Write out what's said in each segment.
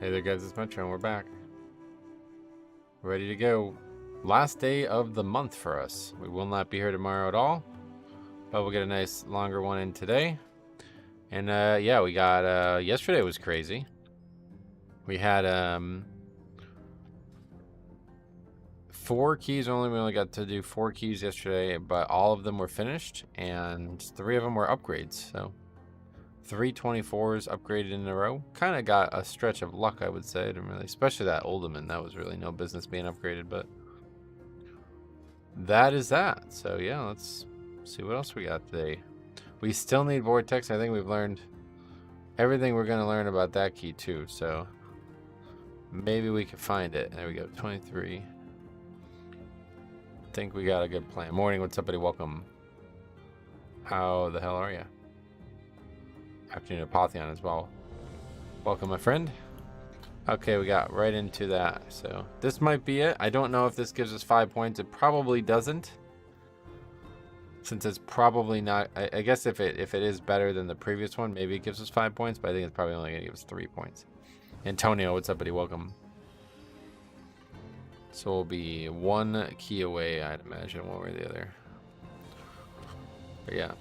Hey there guys, it's Metro and we're back. Ready to go. Last day of the month for us. We will not be here tomorrow at all, but we'll get a nice longer one in today. And yeah, we got, yesterday was crazy. We had 4 keys only. We only got to do 4 keys yesterday, but all of them were finished and 3 of them were upgrades. So 3 24s upgraded in a row. Kind of got a stretch of luck, I would say. Didn't really, especially that Oldman. That was really no business being upgraded, but that is that. So yeah, let's see what else we got today. We still need Vortex. I think we've learned everything we're going to learn about that key too. So maybe we can find it. There we go, 23. Think we got a good plan. Morning, what's up, buddy? Welcome. How the hell are you? Afternoon, Apotheon as well. Welcome, my friend. Okay, we got right into that. So this might be it. I don't know if this gives us 5 points. It probably doesn't, since it's probably not. I guess if it is better than the previous one, maybe it gives us 5 points. But I think it's probably only gonna give us 3 points. Antonio, what's up, buddy? Welcome. So we'll be 1 key away, I'd imagine, one way or the other. But yeah.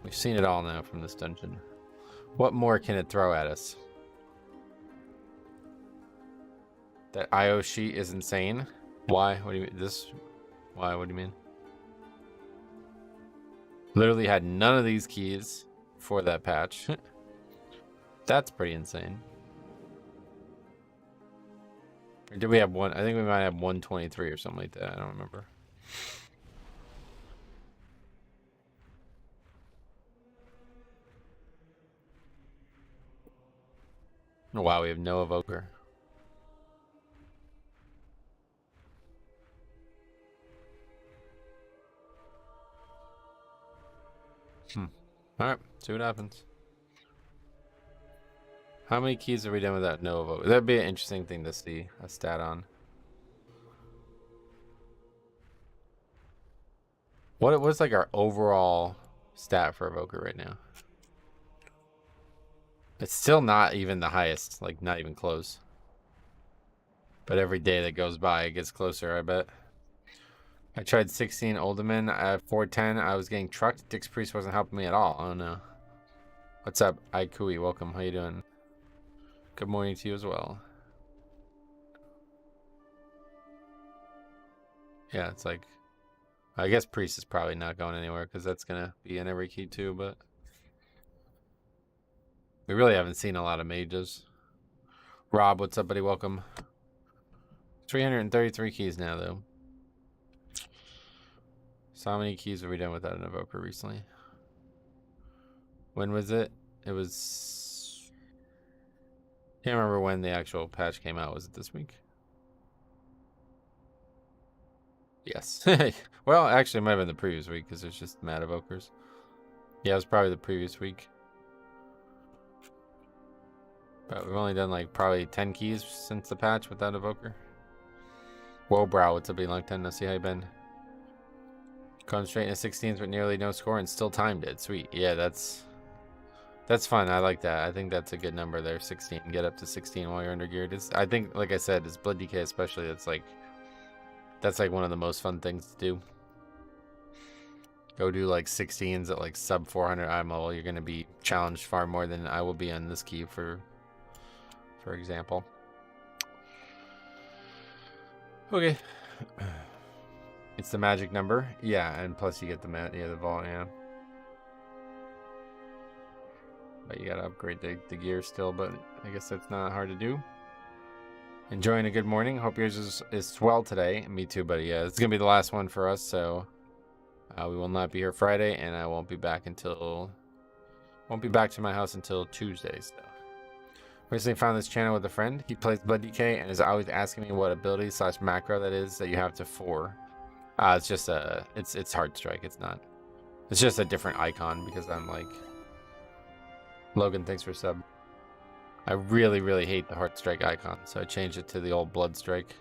We've seen it all now from this dungeon. What more can it throw at us? That IO sheet is insane. Why? What do you mean? Why? What do you mean? Literally had none of these keys for that patch. That's pretty insane. Or did we have one? I think we might have 123 or something like that. I don't remember. Oh, wow, we have no evoker. Alright, see what happens. How many keys are we done without no evoker? That'd be an interesting thing to see a stat on. What's like our overall stat for evoker right now? It's still not even the highest, like not even close. But every day that goes by, it gets closer, I bet. I tried 16 Oldman at 410. I was getting trucked. Dix Priest wasn't helping me at all. Oh no. What's up, Aikui? Welcome. How you doing? Good morning to you as well. Yeah, it's like, I guess Priest is probably not going anywhere because that's gonna be in every key too, but we really haven't seen a lot of mages. Rob, what's up, buddy? Welcome. 333 keys now, though. So how many keys have we done without an evoker recently? When was it? It was... Can't remember when the actual patch came out. Was it this week? Yes. Well, actually, it might have been the previous week because there's just mad evokers. Yeah, it was probably the previous week. But we've only done like probably 10 keys since the patch without evoker. Whoa, bro, what's up, long time? No, see how you been? Going straight into 16s with nearly no score and still timed it. Sweet. Yeah, that's fun. I like that. I think that's a good number there. 16. Get up to 16 while you're under geared. I think, like I said, it's Blood DK especially. That's like one of the most fun things to do. Go do like 16s at like sub 400 IM level. You're gonna be challenged far more than I will be on this key, for example. Okay. It's the magic number. Yeah, and plus you get the vault, yeah. But you gotta upgrade the gear still, but I guess that's not hard to do. Enjoying a good morning. Hope yours is swell today. Me too, buddy. Yeah, it's gonna be the last one for us, so we will not be here Friday, and I won't be back to my house until Tuesday. So recently found this channel with a friend. He plays Blood DK and is always asking me what ability / macro that is that you have to 4. It's just it's Heart Strike. It's not. It's just a different icon because I'm like Logan. Thanks for sub. I really, really hate the Heart Strike icon, so I changed it to the old Blood Strike.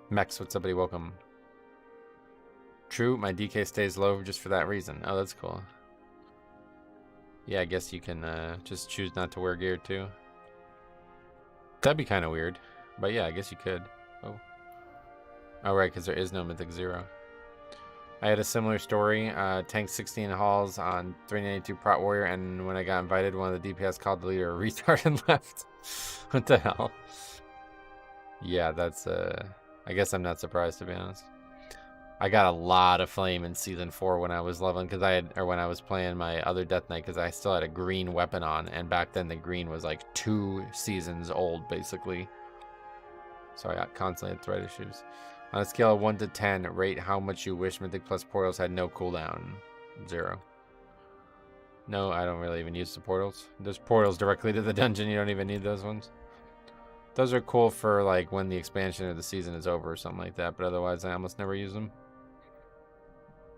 Mex, what's up, buddy? Welcome. True, my DK stays low just for that reason. Oh, that's cool. Yeah, I guess you can just choose not to wear gear too. That'd be kind of weird. But yeah, I guess you could. Oh, right, because there is no Mythic 0. I had a similar story. Tanked 16 halls on 392 Prot Warrior, and when I got invited, one of the DPS called the leader a retard and left. What the hell? Yeah, that's I guess I'm not surprised, to be honest. I got a lot of flame in season 4 when I was leveling, when I was playing my other Death Knight, because I still had a green weapon on, and back then the green was like 2 seasons old, basically. So I constantly had thread issues. On a scale of 1 to 10, rate how much you wish Mythic Plus portals had no cooldown. 0. No, I don't really even use the portals. There's portals directly to the dungeon. You don't even need those ones. Those are cool for like when the expansion or the season is over or something like that, but otherwise I almost never use them.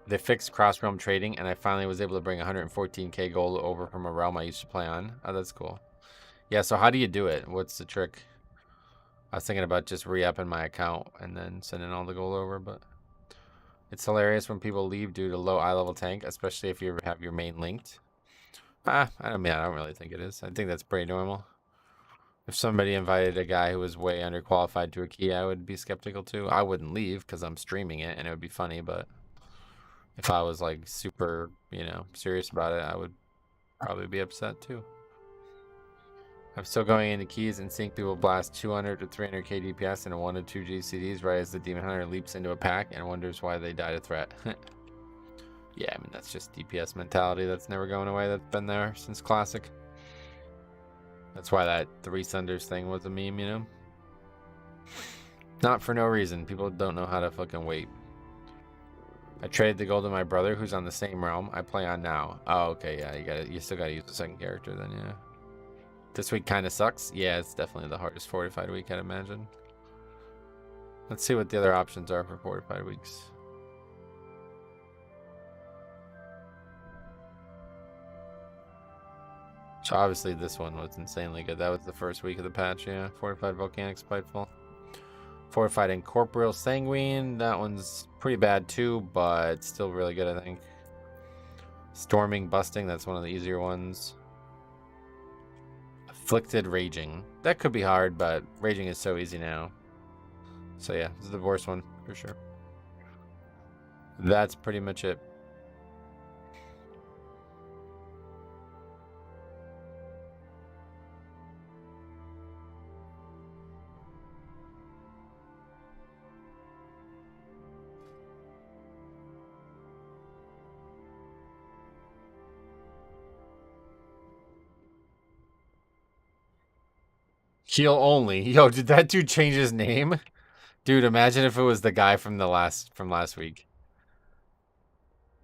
They fixed cross-realm trading, and I finally was able to bring 114k gold over from a realm I used to play on. Oh, that's cool. Yeah, so how do you do it? What's the trick? I was thinking about just re-upping my account and then sending all the gold over, but it's hilarious when people leave due to low eye-level tank, especially if you have your main linked. I don't really think it is. I think that's pretty normal. If somebody invited a guy who was way underqualified to a key, I would be skeptical too. I wouldn't leave because I'm streaming it and it would be funny, but if I was like super, serious about it, I would probably be upset too. I'm still going into keys and seeing people blast 200 to 300k DPS into 1 to 2 GCDs right as the Demon Hunter leaps into a pack and wonders why they died a threat. Yeah, I mean, that's just DPS mentality that's never going away. That's been there since Classic. That's why that 3 Sunders thing was a meme, Not for no reason. People don't know how to fucking wait. I traded the gold to my brother, who's on the same realm I play on now. Oh, okay, yeah, you still gotta use the second character then, yeah. This week kind of sucks. Yeah, it's definitely the hardest fortified week, I'd imagine. Let's see what the other options are for fortified weeks. So obviously this one was insanely good. That was the first week of the patch, yeah. Fortified Volcanic Spiteful. Fortified Incorporeal Sanguine. That one's pretty bad too, but still really good, I think. Storming Busting. That's one of the easier ones. Afflicted Raging. That could be hard, but Raging is so easy now. So yeah, this is the worst one for sure. That's pretty much it. Heal only. Yo, did that dude change his name? Dude, imagine if it was the guy from last week.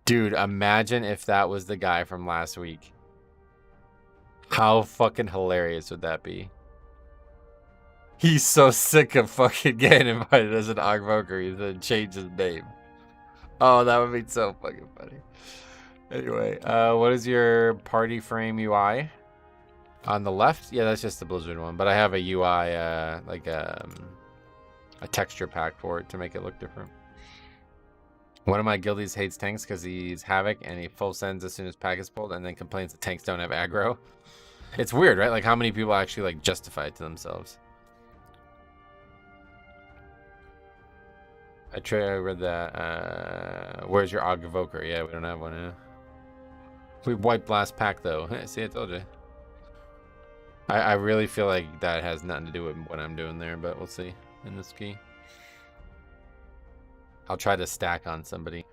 Dude, imagine if that was the guy from last week. How fucking hilarious would that be? He's so sick of fucking getting invited as an Ogvoker. He's gonna change his name. Oh, that would be so fucking funny. Anyway, what is your party frame UI? On the left? Yeah, that's just the Blizzard one. But I have a UI, like a texture pack for it to make it look different. One of my guildies hates tanks because he's Havoc and he full sends as soon as pack is pulled and then complains that tanks don't have aggro. It's weird, right? Like how many people actually like justify it to themselves. I read that. Where's your Ogvoker? Yeah, we don't have one. Yeah. We wiped last pack though. See, I told you. I really feel like that has nothing to do with what I'm doing there, but we'll see in this key. I'll try to stack on somebody.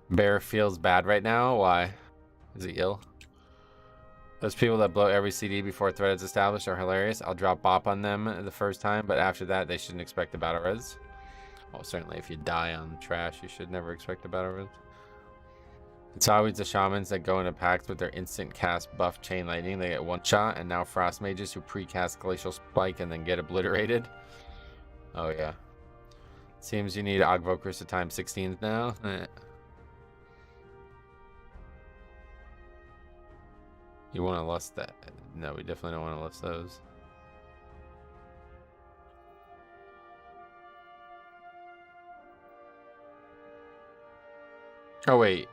Bear feels bad right now. Why? Is he ill? Those people that blow every CD before threat is established are hilarious. I'll drop bop on them the first time, but after that, they shouldn't expect a battle res. Well, certainly if you die on trash, you should never expect a battle res. It's always the shamans that go into packs with their instant cast buff chain lightning. They get one shot, and now frost mages who pre-cast glacial spike and then get obliterated. Oh yeah. Seems you need Ogvokers to time 16s now. You want to lust that? No, we definitely don't want to lust those. Oh wait.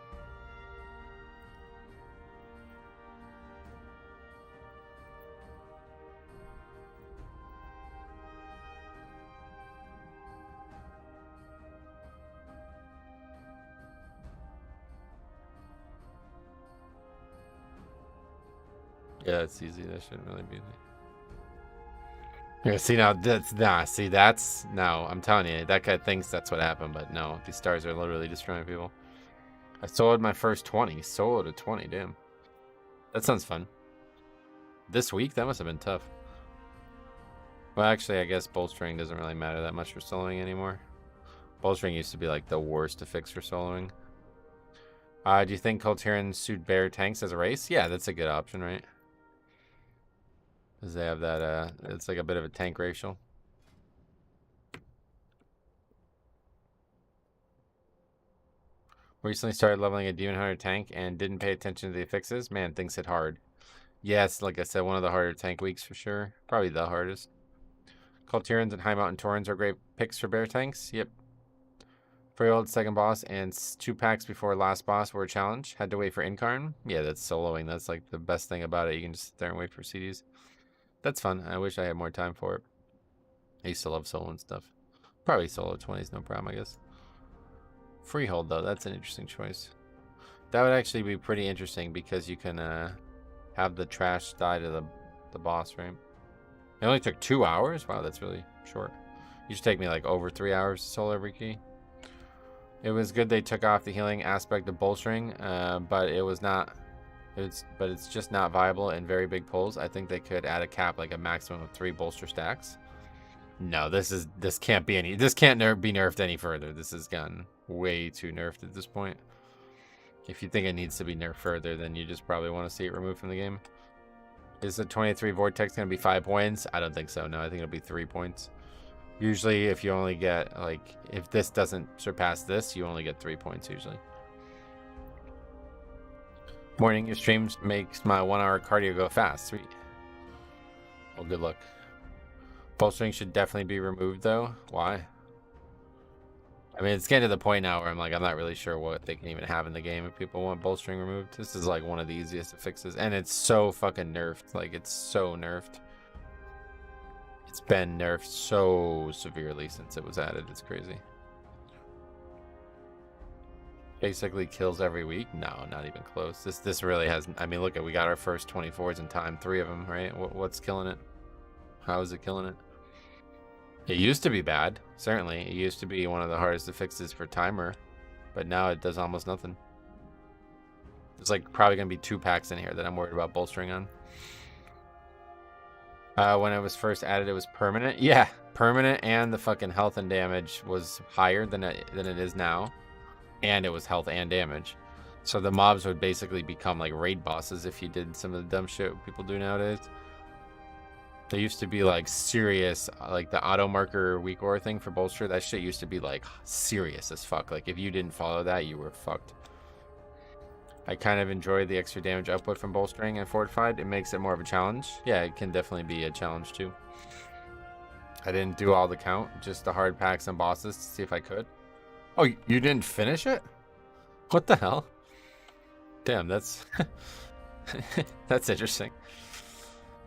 Yeah, it's easy. That shouldn't really be easy. Yeah, see now that's no, I'm telling you, that guy thinks that's what happened, but no, these stars are literally destroying people. I soloed my first 20. Soloed a 20, damn. That sounds fun. This week? That must have been tough. Well, actually, I guess bolstering doesn't really matter that much for soloing anymore. Bolstering used to be like the worst to fix for soloing. Do you think Coltirian suit bear tanks as a race? Yeah, that's a good option, right? Because they have that, it's like a bit of a tank racial. Recently started leveling a Demon Hunter tank and didn't pay attention to the affixes. Man, things hit hard. Yes, like I said, one of the harder tank weeks for sure. Probably the hardest. Coltirians and High Mountain Taurens are great picks for bear tanks. Yep. Freehold second boss and 2 packs before last boss were a challenge. Had to wait for Incarn. Yeah, that's soloing. That's like the best thing about it. You can just sit there and wait for CDs. That's fun. I wish I had more time for it. I used to love solo and stuff. Probably solo 20s, no problem, I guess. Freehold, though, that's an interesting choice. That would actually be pretty interesting because you can have the trash die to the boss, right? It only took 2 hours? Wow, that's really short. It used to take me like over 3 hours to solo every key. It was good they took off the healing aspect of bolstering, but it was not. But it's just not viable in very big pulls. I think they could add a cap, like a maximum of 3 bolster stacks. No, this can't be any. This can't be nerfed any further. This has gotten way too nerfed at this point. If you think it needs to be nerfed further, then you just probably want to see it removed from the game. Is the 23 Vortex going to be 5 points? I don't think so. No, I think it'll be 3 points. Usually, if you only get, like, if this doesn't surpass this, you only get 3 points usually. Morning, your streams makes my 1 hour cardio go fast. Sweet. Well, good luck. Bolstering should definitely be removed, though. Why? I mean, it's getting to the point now where I'm like, I'm not really sure what they can even have in the game if people want bolstering removed. This is like one of the easiest fixes, and it's so fucking nerfed. Like, it's so nerfed. It's been nerfed so severely since it was added. It's crazy. Basically kills every week? No, not even close. This really hasn't. I mean, look at, we got our first 24s in time, 3 of them, right? What's killing it? How is it killing it? It used to be bad, certainly. It used to be one of the hardest fixes for timer, but now it does almost nothing. There's like probably gonna be 2 packs in here that I'm worried about bolstering on. When it was first added, it was permanent. Yeah, permanent, and the fucking health and damage was higher than it is now, and it was health and damage. So the mobs would basically become like raid bosses if you did some of the dumb shit people do nowadays. There used to be like serious, like the auto marker weak aura thing for bolster. That shit used to be like serious as fuck. Like if you didn't follow that, you were fucked. I kind of enjoy the extra damage output from bolstering and fortified. It makes it more of a challenge. Yeah, it can definitely be a challenge too. I didn't do all the count, just the hard packs and bosses to see if I could. Oh, you didn't finish it? What the hell? Damn, that's that's interesting.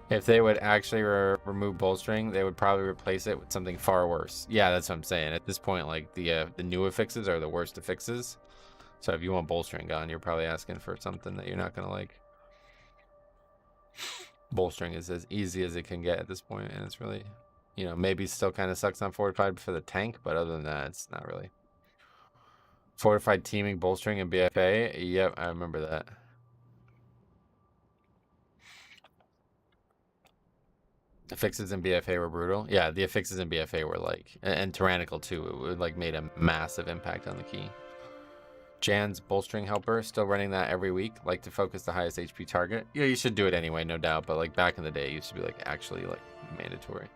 If they would actually remove bolstering, they would probably replace it with something far worse. Yeah, that's what I'm saying. At this point, like the new affixes are the worst affixes. So if you want bolstering gone, you're probably asking for something that you're not gonna like. Bolstering is as easy as it can get at this point, and it's really, you know, maybe still kind of sucks on fortified for the tank, but other than that, it's not really. Fortified teaming, bolstering, and BFA. Yep, I remember that. Affixes in BFA were brutal. Yeah, the affixes in BFA were like, and tyrannical too. It would like made a massive impact on the key. Jan's bolstering helper, still running that every week. Like to focus the highest HP target. Yeah, you should do it anyway, no doubt. But like back in the day, it used to be like actually like mandatory.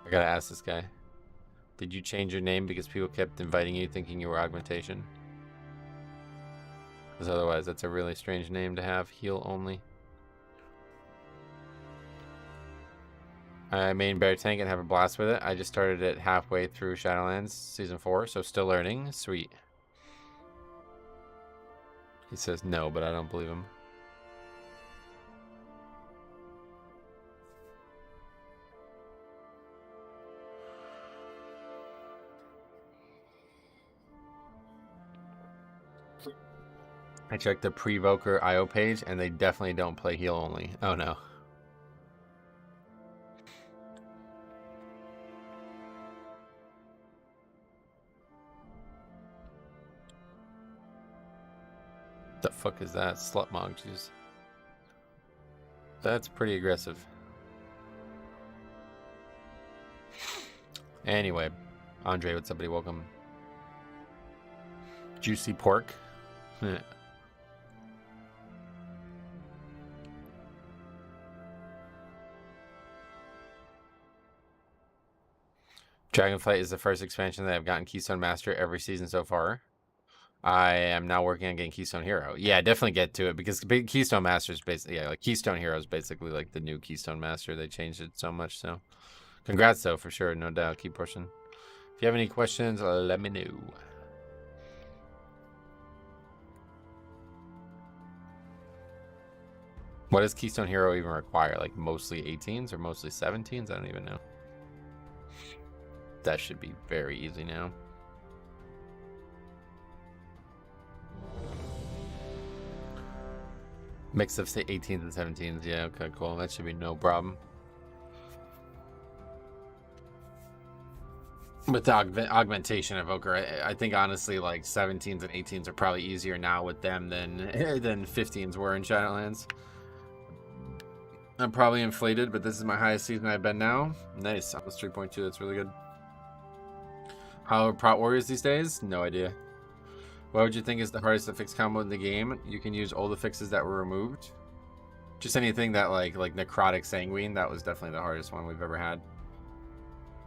I gotta ask this guy. Did you change your name because people kept inviting you thinking you were augmentation? Because otherwise, that's a really strange name to have. Heal only. I main bear tank and have a blast with it. I just started it halfway through Shadowlands Season 4, so still learning. Sweet. He says no, but I don't believe him. I checked the Pre-Voker IO page, and they definitely don't play heal only. Oh no. The fuck is that? Slutmog, jeez. That's pretty aggressive. Anyway, Andre, what's up, buddy? Welcome. Juicy pork. Dragonflight is the first expansion that I've gotten Keystone Master every season so far. I am now working on getting Keystone Hero. Yeah, definitely get to it because Keystone Master is basically, yeah, like Keystone Hero is basically like the new Keystone Master. They changed it so much, so congrats though, for sure, no doubt. Keep pushing. If you have any questions, let me know. What does Keystone Hero even require? Like mostly 18s or mostly 17s? I don't even know. That should be very easy now. Mix of say 18s and 17s. Yeah, okay, cool. That should be no problem. With the augmentation evoker, I think honestly like 17s and 18s are probably easier now with them than 15s were in Shadowlands. I'm probably inflated, but this is my highest season I've been now. Nice. Almost 3.2. That's really good. How are Prot Warriors these days? No idea. What would you think is the hardest to fix combo in the game? You can use all the fixes that were removed. Just anything that like Necrotic Sanguine, that was definitely the hardest one we've ever had.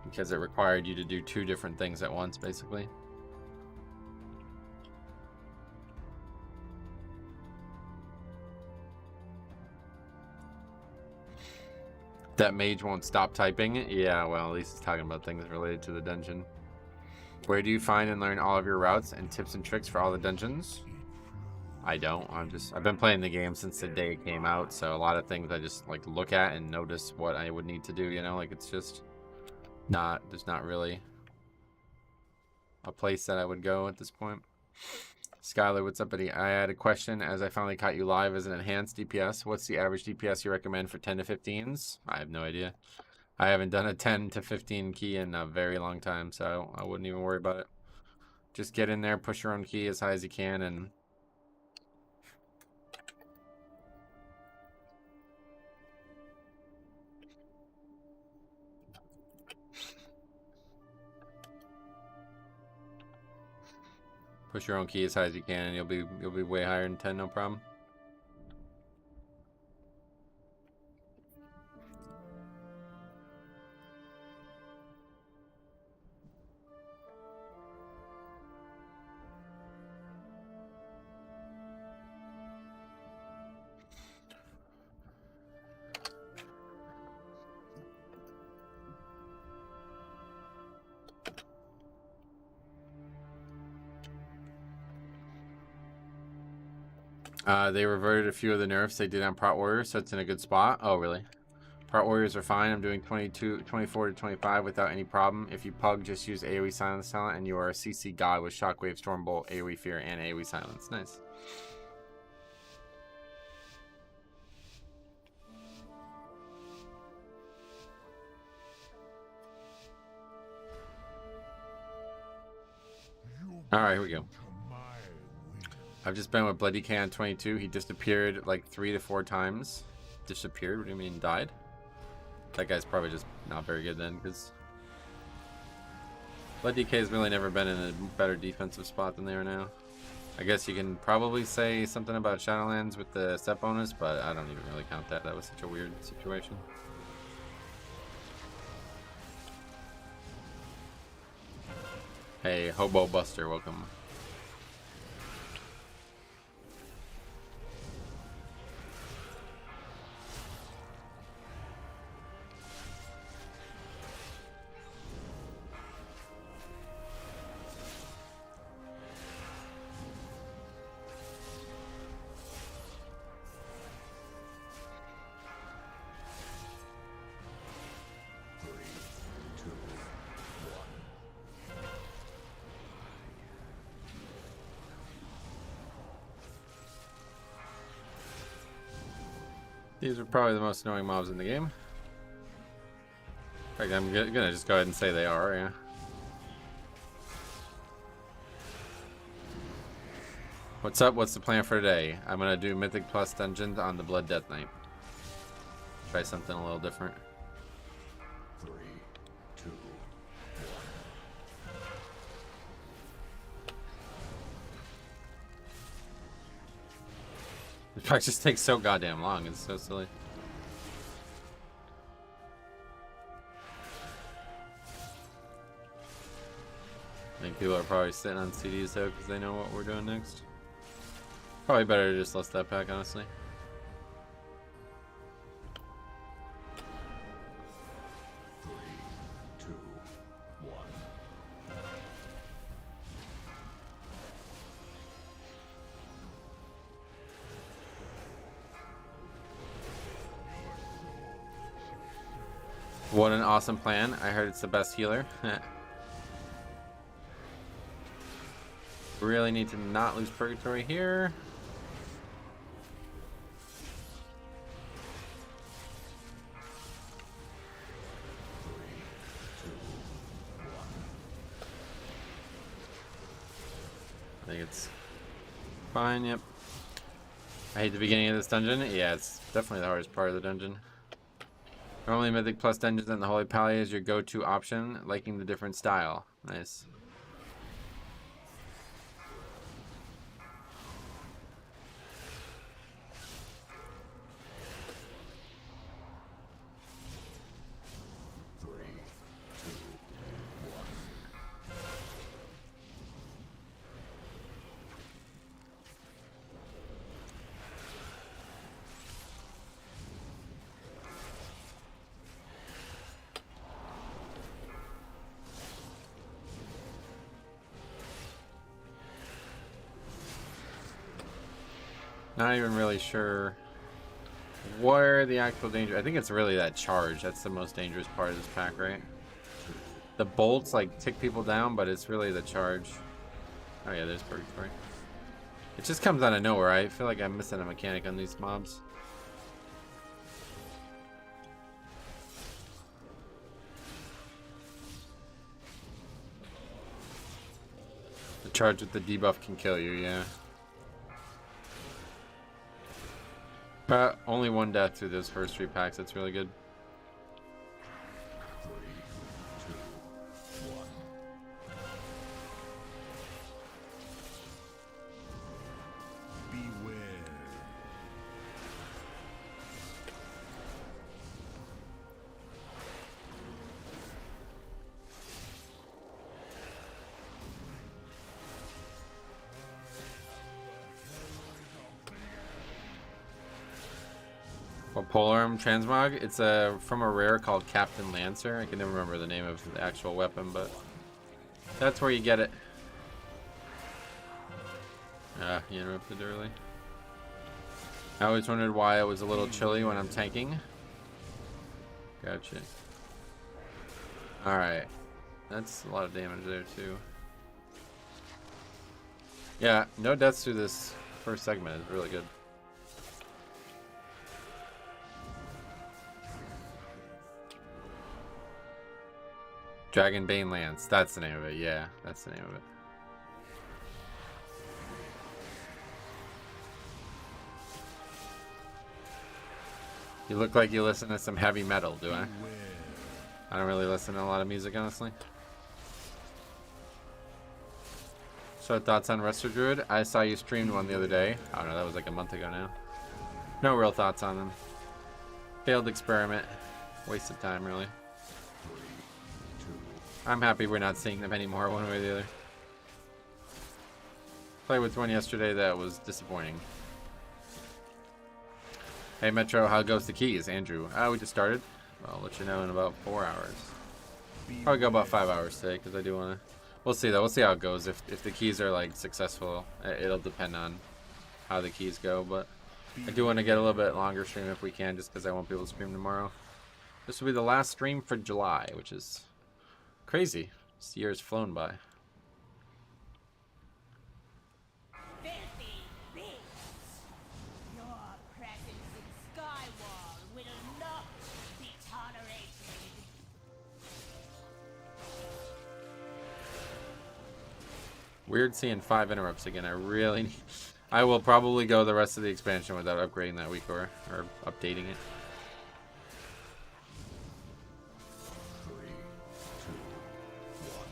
Because it required you to do 2 different things at once, basically. That mage won't stop typing? Yeah, well, at least he's talking about things related to the dungeon. Where do you find and learn all of your routes and tips and tricks for all the dungeons? I don't. I've been playing the game since the day it came out, so a lot of things I just like look at and notice what I would need to do, you know, like it's just there's not really a place that I would go at this point. Skylar, what's up, buddy? I had a question as I finally caught you live as an enhanced DPS. What's the average DPS you recommend for 10 to 15s? I have no idea. I haven't done a 10 to 15 key in a very long time, so I wouldn't even worry about it. Just get in there, push your own key as high as you can, and push your own key as high as you can, and you'll be way higher than 10, no problem. They reverted a few of the nerfs they did on Prot Warriors, so it's in a good spot. Oh, really? Prot Warriors are fine. I'm doing 24 to 25 without any problem. If you pug, just use AoE Silence Talent, and you are a CC God with Shockwave, Stormbolt, AoE Fear, and AoE Silence. Nice. Alright, here we go. I've just been with Bloody K on 22. He disappeared like 3 to 4 times. Disappeared? What do you mean, died? That guy's probably just not very good then, because Bloody K has really never been in a better defensive spot than they are now. I guess you can probably say something about Shadowlands with the set bonus, but I don't even really count that. That was such a weird situation. Hey, Hobo Buster, welcome. These are probably the most annoying mobs in the game. In fact, I'm gonna just go ahead and say they are, yeah. What's up? What's the plan for today? I'm gonna do Mythic Plus Dungeons on the Blood Death Knight. Try something a little different. 3, 2, 1. This fight just takes so goddamn long. It's so silly. I think people are probably sitting on CDs though because they know what we're doing next. Probably better to just list that pack, honestly. What an awesome plan. I heard it's the best healer. Really need to not lose Purgatory here. I think it's fine, yep. I hate the beginning of this dungeon. Yeah, it's definitely the hardest part of the dungeon. Normally Mythic Plus Dungeons and the Holy Pally is your go-to option, liking the different style. Nice. Not even really sure where the actual danger. I think it's really that charge. That's the most dangerous part of this pack, right? The bolts like tick people down, but it's really the charge. Oh yeah, there's Purgatory. It just comes out of nowhere. I feel like I'm missing a mechanic on these mobs. The charge with the debuff can kill you, yeah. Only one death through those first 3 packs. That's really good. 3, 2, 1. Beware. Well, Polearm Transmog, it's from a rare called Captain Lancer. I can never remember the name of the actual weapon, but that's where you get it. Ah, you interrupted early. I always wondered why it was a little chilly when I'm tanking. Gotcha. Alright. That's a lot of damage there, too. Yeah, no deaths through this first segment is really good. Dragonbane Lance, that's the name of it, yeah, that's the name of it. You look like you listen to some heavy metal, do I? I don't really listen to a lot of music, honestly. So thoughts on Resto Druid? I saw you streamed one the other day. I don't know, that was like a month ago now. No real thoughts on them. Failed experiment. Waste of time, really. I'm happy we're not seeing them anymore, one way or the other. Played with one yesterday that was disappointing. Hey Metro, how goes the keys? Andrew. We just started. I'll let you know in about 4 hours. Probably go about 5 hours today, because I do want to... We'll see though, we'll see how it goes. If the keys are like successful, it'll depend on how the keys go, but I do want to get a little bit longer stream if we can, just because I won't be able to stream tomorrow. This will be the last stream for July, which is crazy. This year's flown by. Filthy beasts! Your presence in Skyward Weird seeing 5 interrupts again. I really need... I will probably go the rest of the expansion without upgrading that week or updating it. 3, 2, 1.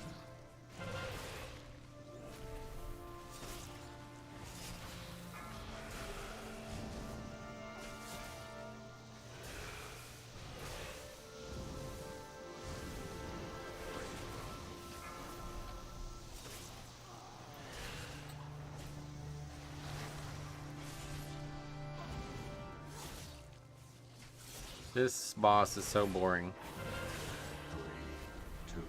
This boss is so boring. 3, 2,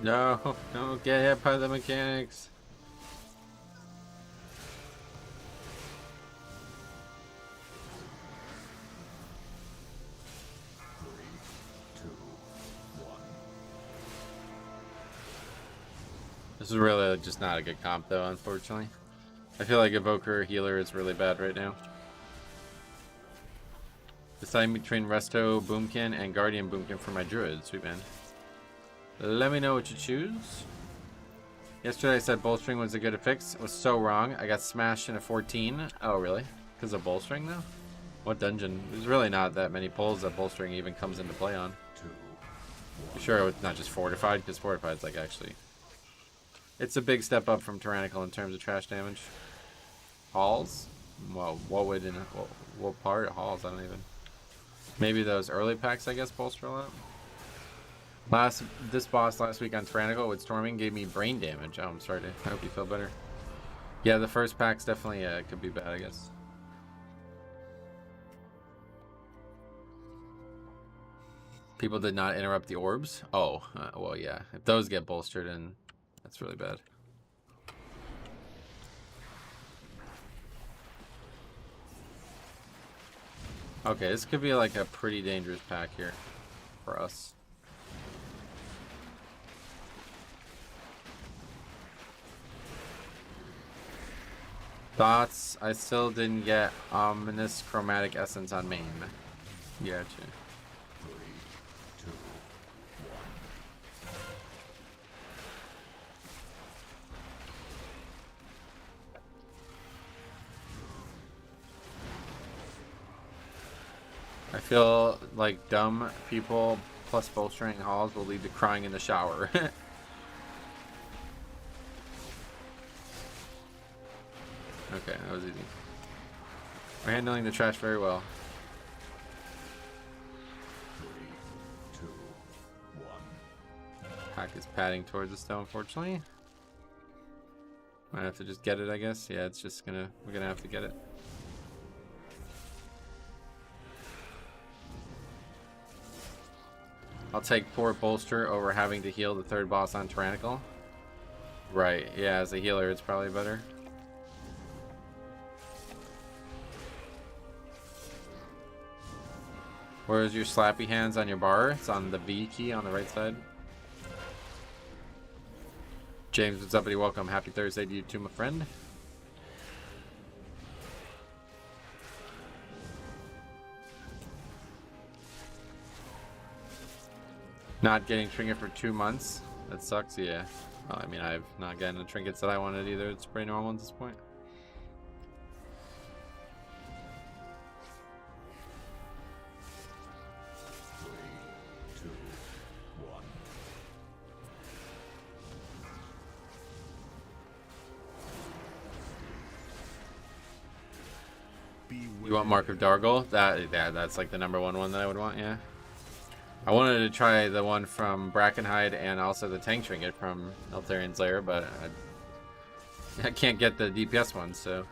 1. No, don't get hit by the mechanics. 3, 2, 1. This is really just not a good comp though, unfortunately. I feel like Evoker Healer is really bad right now. Deciding between Resto Boomkin and Guardian Boomkin for my Druid. Sweet man. Let me know what you choose. Yesterday I said Bolstering was a good fix. It was so wrong. I got smashed in a 14. Oh, really? Because of Bolstering, though? What dungeon? There's really not that many pulls that Bolstering even comes into play on. 2, 1. You sure it's not just Fortified? Because Fortified's like actually... It's a big step up from Tyrannical in terms of trash damage. Halls? Well, what would in... What part? Halls? I don't even... Maybe those early packs, I guess, bolster a lot. This boss last week on Tyrannical with Storming gave me brain damage. Oh, I'm sorry. I hope you feel better. Yeah, the first pack's definitely could be bad, I guess. People did not interrupt the orbs. Oh, well, yeah. If those get bolstered, in, that's really bad. Okay, this could be like a pretty dangerous pack here for us. Thoughts? I still didn't get Ominous Chromatic Essence on main. Gotcha. 3, 2, 1. I feel like dumb people plus bolstering halls will lead to crying in the shower. Okay, that was easy. We're handling the trash very well. 3, 2, 1. Pack is padding towards us though, unfortunately. Might have to just get it, I guess. Yeah, it's just we're gonna have to get it. I'll take poor bolster over having to heal the third boss on Tyrannical. Right, yeah, as a healer it's probably better. Where's your slappy hands on your bar? It's on the V key on the right side. James, what's up, buddy? Welcome. Happy Thursday to you too, my friend. Not getting trinket for 2 months. That sucks, yeah. Well, I mean, I've not gotten the trinkets that I wanted either. It's pretty normal at this point. You want Mark of Dargle? That's like the #1 one that I would want, yeah. I wanted to try the one from Brackenhide and also the Tank Trinket from Eltharian's Lair, but I can't get the DPS one, so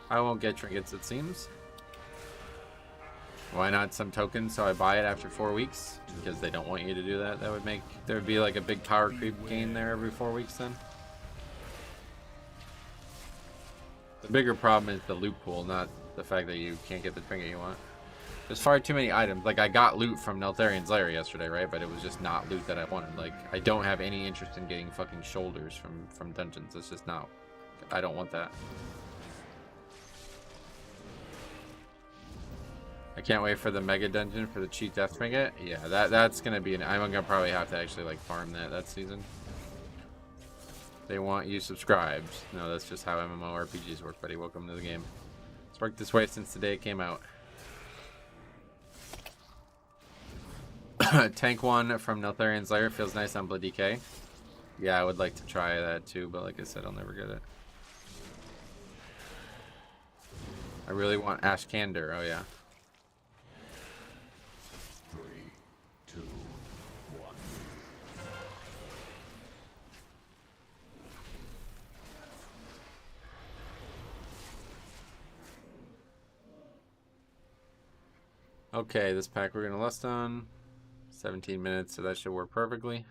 I won't get trinkets, it seems. Why not some tokens so I buy it after 4 weeks? Because they don't want you to do that. That would make there would be like a big power creep gain there every 4 weeks then. The bigger problem is the loot pool, not the fact that you can't get the trinket you want. There's far too many items. Like, I got loot from Neltharian's Lair yesterday, right? But it was just not loot that I wanted. Like, I don't have any interest in getting fucking shoulders from dungeons. It's just not... I don't want that. I can't wait for the mega dungeon for the cheat death trinket. Yeah, that's gonna be an... I'm gonna probably have to actually, like, farm that season. They want you subscribed. No, that's just how MMORPGs work, buddy. Welcome to the game. It's worked this way since the day it came out. Tank 1 from Neltharian's Lair feels nice on Blood DK. Yeah, I would like to try that too, but like I said, I'll never get it. I really want Ashkander. Oh, yeah. 3, 2, 1. Okay, this pack we're going to lust on. 17 minutes, so that should work perfectly.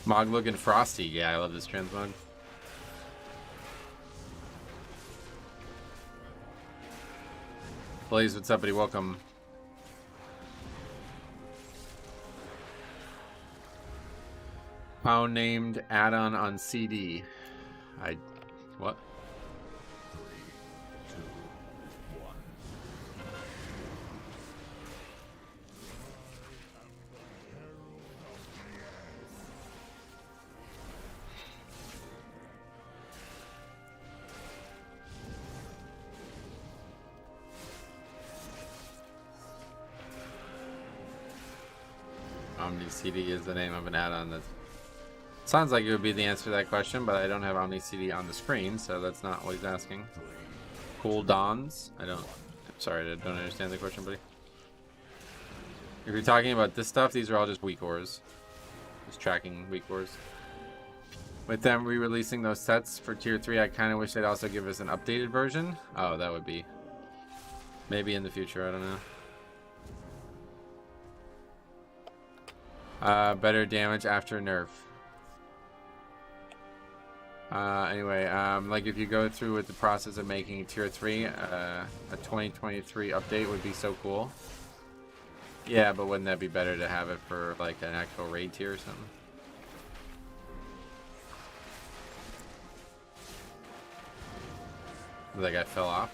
Mog looking frosty. Yeah, I love this transmog. Blaze, what's up, buddy? Welcome. Pound named add-on on CD. What? 3, 2, 1. Omni CD is the name of an add-on that sounds like it would be the answer to that question, but I don't have Omni CD on the screen, so that's not what he's asking. Cool Dons? I'm sorry, I don't understand the question, buddy. If you're talking about this stuff, these are all just weak ores. Just tracking weak ores. With them re-releasing those sets for tier 3, I kind of wish they'd also give us an updated version. Oh, that would be... maybe in the future, I don't know. Better damage after nerf. Anyway, like if you go through with the process of making tier 3, a 2023 update would be so cool. Yeah, but wouldn't that be better to have it for like an actual raid tier or something? That guy fell off.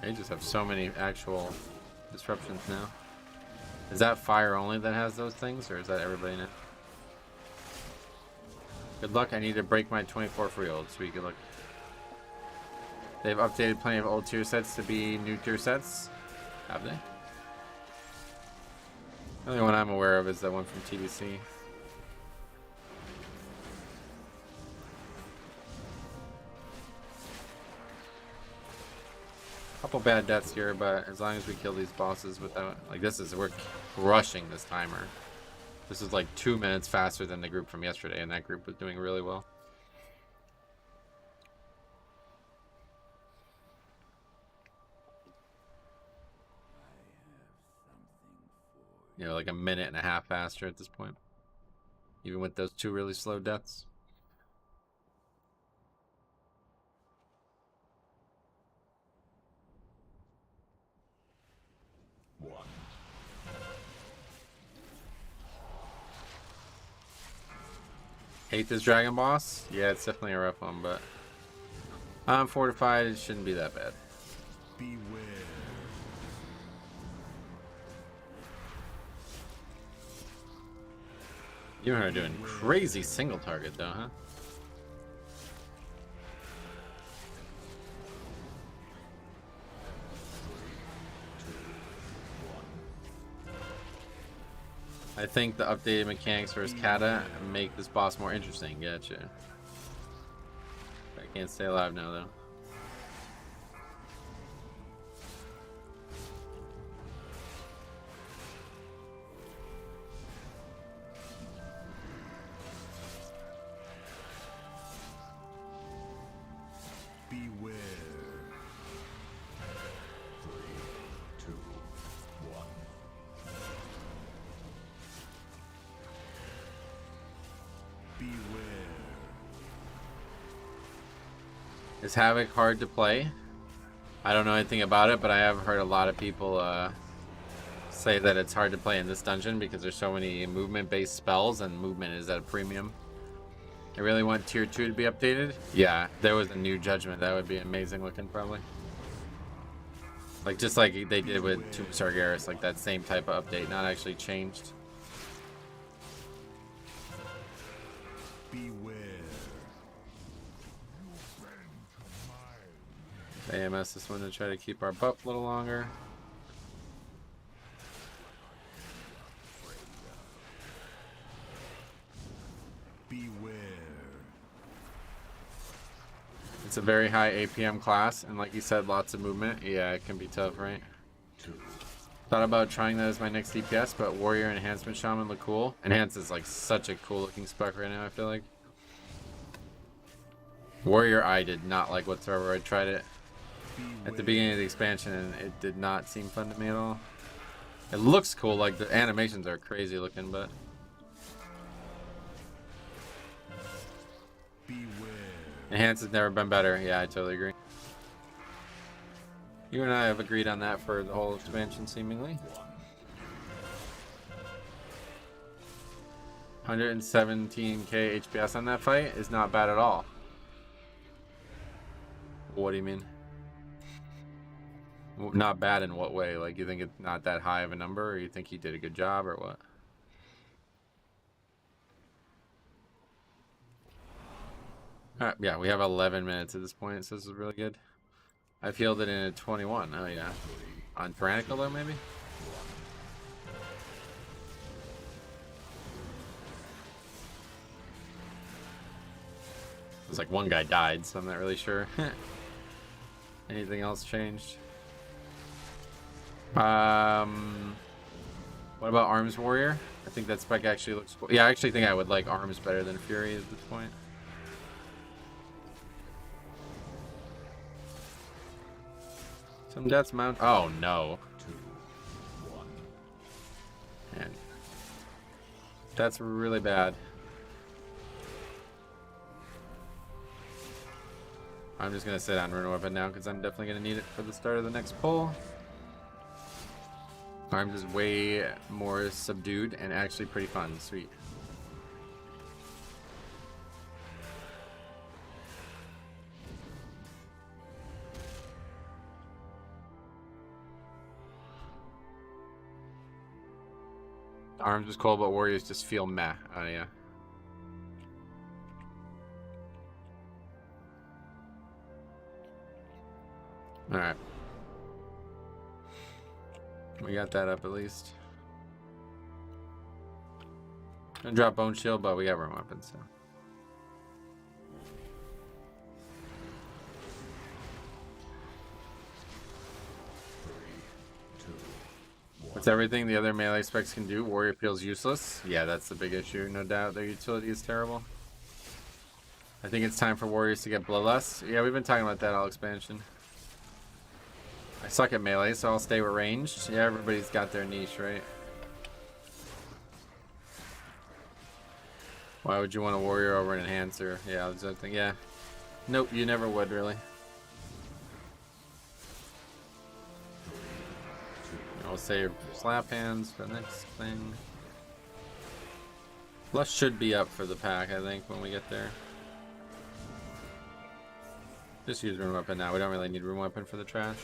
They just have so many actual disruptions now. Is that fire only that has those things, or is that everybody now? Good luck. I need to break my 24 free old. Sweet, good luck. They've updated plenty of old tier sets to be new tier sets. Have they? The only one I'm aware of is that one from TBC. Couple bad deaths here, but as long as we kill these bosses without, like, we're crushing this timer. This is like 2 minutes faster than the group from yesterday, and that group was doing really well. You know, like a minute and a half faster at this point, even with those 2 really slow deaths. Hate this dragon boss? Yeah, it's definitely a rough one, but I'm fortified. It shouldn't be that bad. Beware. You are doing crazy single target though, huh? I think the updated mechanics for his kata make this boss more interesting. Gotcha. I can't stay alive now though. Is Havoc hard to play? I don't know anything about it, but I have heard a lot of people say that it's hard to play in this dungeon because there's so many movement-based spells, and movement is at a premium. I really want tier 2 to be updated. Yeah, there was a new judgment. That would be amazing looking, probably. Like, just like they did with Tomb of Sargeras, like that same type of update, not actually changed. Beware. AMS this one to try to keep our buff a little longer. Beware. It's a very high APM class, and like you said, lots of movement. Yeah, it can be tough, right? Thought about trying that as my next DPS, but Warrior Enhancement Shaman look cool. Enhance is like such a cool looking spec right now, I feel like. Warrior I did not like whatsoever. I tried it at the beginning of the expansion, and it did not seem fun to me at all. It looks cool, like the animations are crazy looking, but... Enhance has never been better. Yeah, I totally agree. You and I have agreed on that for the whole expansion, seemingly. 117k HPS on that fight is not bad at all. What do you mean? Not bad in what way? Like, you think it's not that high of a number, or you think he did a good job, or what? Alright, yeah, we have 11 minutes at this point, so this is really good. I've healed it in a 21. Oh, yeah. On Tyrannical, though, maybe? It's like one guy died, so I'm not really sure. Anything else changed? What about Arms Warrior? I think that spec actually looks cool. Yeah, I actually think I would like Arms better than Fury at this point. Some deaths mount. Oh no. 2, 1. Man. That's really bad. I'm just gonna sit on Rune Weapon now because I'm definitely gonna need it for the start of the next pull. Arms is way more subdued and actually pretty fun. Sweet. Arms is cool, but Warriors just feel meh. Oh yeah. Alright. We got that up at least. Gonna drop Bone Shield, but we got Rune Weapon, so. What's everything the other melee specs can do? Warrior feels useless. Yeah, that's the big issue, no doubt. Their utility is terrible. I think it's time for Warriors to get Bloodlust. Yeah, we've been talking about that all expansion. I suck at melee, so I'll stay with ranged. Yeah, everybody's got their niche, right? Why would you want a warrior over an enhancer? Yeah, that's the thing. Yeah. Nope, you never would, really. I'll save slap hands for the next thing. Lust should be up for the pack, I think, when we get there. Just use Rune Weapon now. We don't really need Rune Weapon for the trash.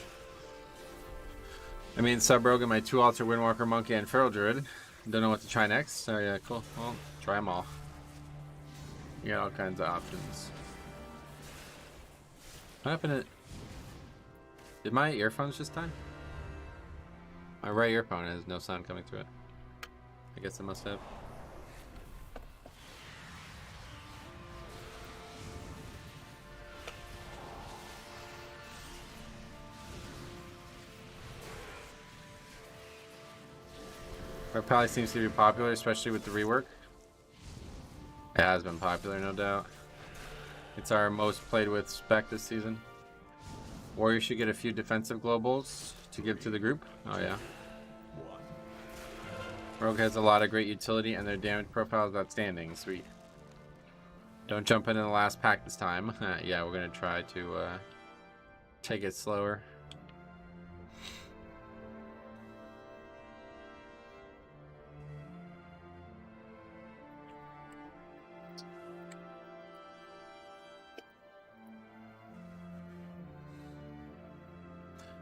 I mean, Sub-Rogue, my 2 Altar, Windwalker, Monkey, and Feral Druid. Don't know what to try next. So yeah, cool. Well, try them all. You got all kinds of options. What happened to... Did my earphones just die? My right earphone has no sound coming through it. I guess it must have. It probably seems to be popular, especially with the rework. It has been popular, no doubt. It's our most played with spec this season. Warrior should get a few defensive globals to give to the group. Oh yeah. Rogue has a lot of great utility and their damage profile is outstanding. Sweet. Don't jump into the last pack this time. Yeah, we're gonna try to take it slower.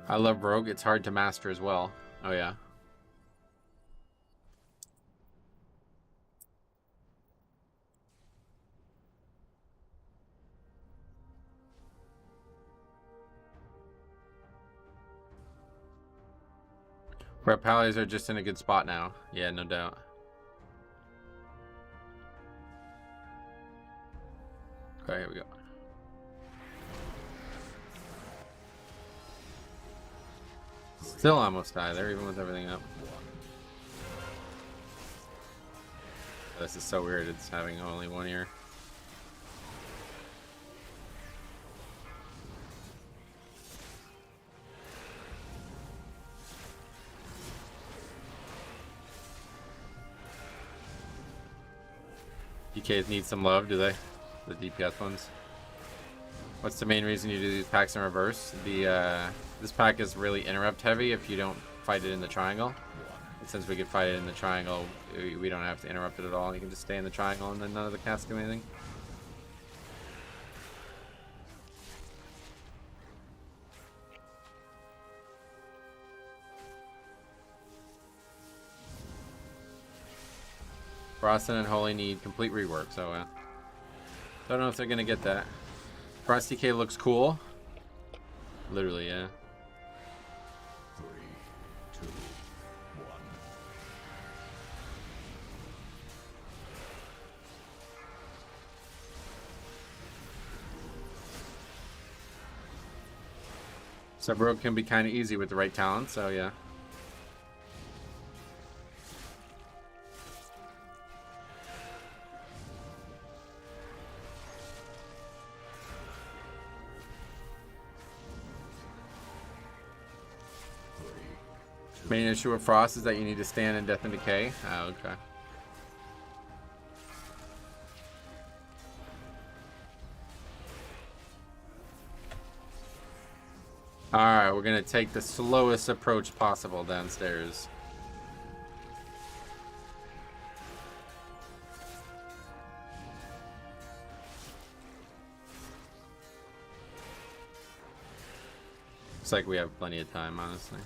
I love Rogue. It's hard to master as well. Oh yeah. Rep Pallies are just in a good spot now. Yeah, no doubt. Okay, here we go. Still almost die there, even with everything up. This is so weird, it's having only one ear. DKs need some love, do they? The DPS ones. What's the main reason you do these packs in reverse? This pack is really interrupt heavy if you don't fight it in the triangle. And since we can fight it in the triangle, we don't have to interrupt it at all. You can just stay in the triangle and then none of the casts do anything. Frost and Unholy need complete rework, so don't know if they're gonna get that. Frost DK looks cool. Literally, yeah. 3, 2, 1. Sub-Rogue can be kind of easy with the right talent, so yeah. Main issue with Frost is that you need to stand in Death and Decay. Oh, okay. Alright, we're gonna take the slowest approach possible downstairs. Looks like we have plenty of time, honestly.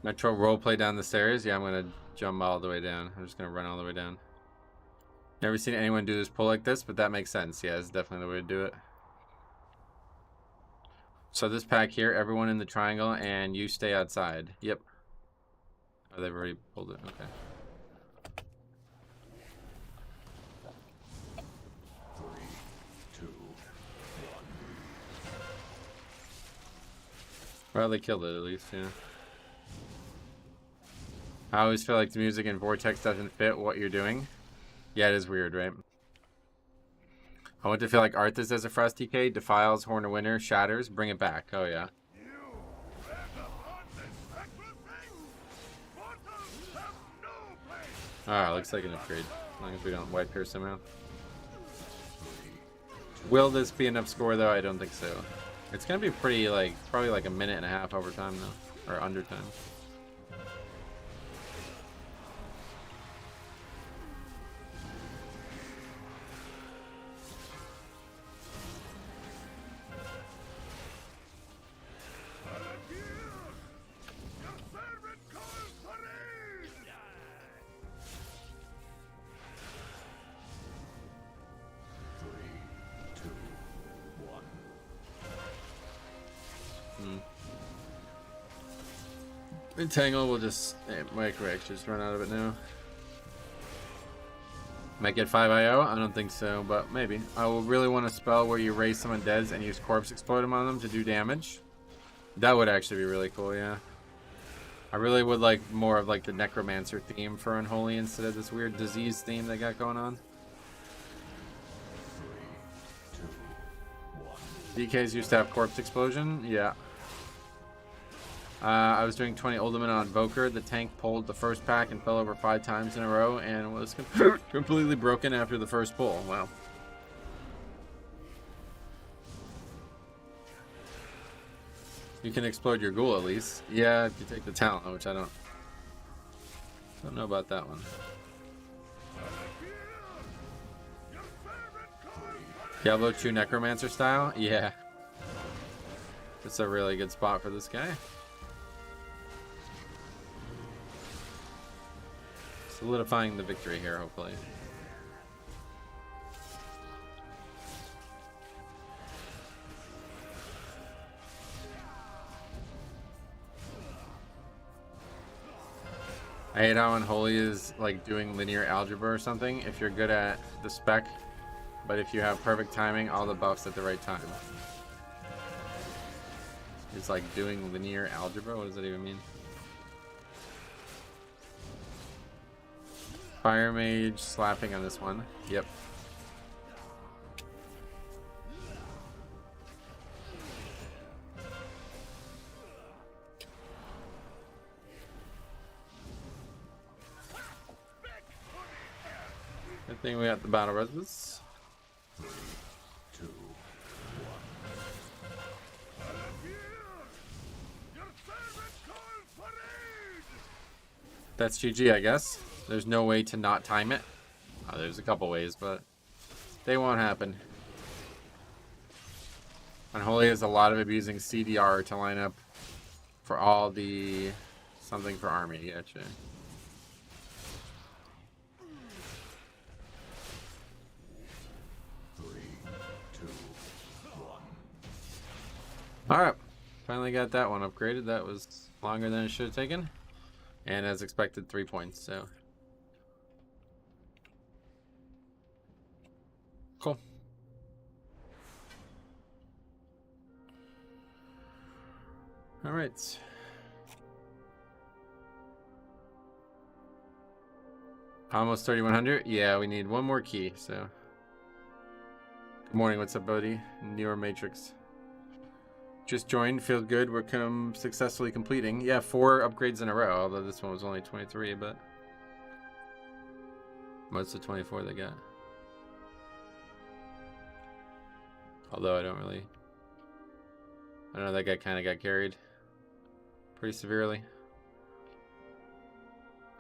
Metro roleplay down the stairs. Yeah, I'm gonna jump all the way down. I'm just gonna run all the way down. Never seen anyone do this pull like this, but that makes sense. Yeah, it's definitely the way to do it. So this pack here, everyone in the triangle, and you stay outside. Yep. Oh, they've already pulled it. Okay. 3, 2, 1. Well, they killed it at least, yeah. I always feel like the music in Vortex doesn't fit what you're doing. Yeah, it is weird, right? I want to feel like Arthas as a Frost DK, Defiles, Horn of Winter, Shatters, bring it back. Oh, yeah. Alright, looks like an upgrade. As long as we don't wipe here somehow. Will this be enough score, though? I don't think so. It's going to be pretty, like, probably like a minute and a half overtime, though. Or under time. Entangle will just Micro-X just run out of it now. Might get 5 IO? I don't think so, but maybe. I will really want a spell where you raise some undeads and use Corpse Explodem on them to do damage. That would actually be really cool, yeah. I really would like more of like the Necromancer theme for Unholy instead of this weird disease theme they got going on. 3, 2, 1. DKs used to have Corpse Explosion? Yeah. I was doing 20 Ultimate on Voker. The tank pulled the first pack and fell over 5 times in a row and was completely broken after the first pull. Wow. You can explode your ghoul at least. Yeah, if you take the talent, which I don't know about that one. Diablo 2 Necromancer style? Yeah. It's a really good spot for this guy. Solidifying the victory here, hopefully. I hate how Unholy is like doing linear algebra or something if you're good at the spec, but if you have perfect timing, all the buffs at the right time. It's like doing linear algebra? What does that even mean? Fire Mage slapping on this one. Yep. Good thing we got the battle resistance. 3, 2, 1. That's GG, I guess. There's no way to not time it. Oh, there's a couple ways, but they won't happen. Unholy has a lot of abusing CDR to line up for all the something for army. Gotcha. Alright, finally got that one upgraded. That was longer than it should have taken. And as expected, 3 points, so. Cool. Alright. Almost 3,100? Yeah, we need one more key, so. Good morning, what's up, buddy? Newer Matrix. Just joined, feels good. We're successfully completing. Yeah, 4 upgrades in a row, although this one was only 23, but most of 24 they got. Although I don't know, that guy kind of got carried pretty severely.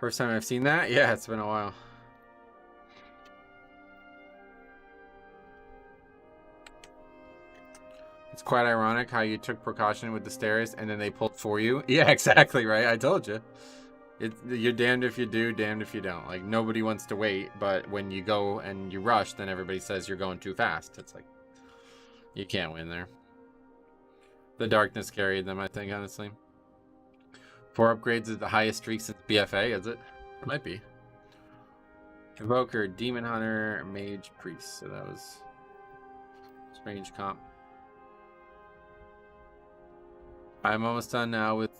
First time I've seen that? Yeah, it's been a while. It's quite ironic how you took precaution with the stairs and then they pulled for you. Yeah, exactly, right? I told you. You're damned if you do, damned if you don't. Like, nobody wants to wait, but when you go and you rush, then everybody says you're going too fast. It's like, you can't win there. The darkness carried them, I think, honestly. 4 upgrades is the highest streak since BFA, is it? It might be. Evoker, Demon Hunter, Mage, Priest. So that was strange comp. I'm almost done now with,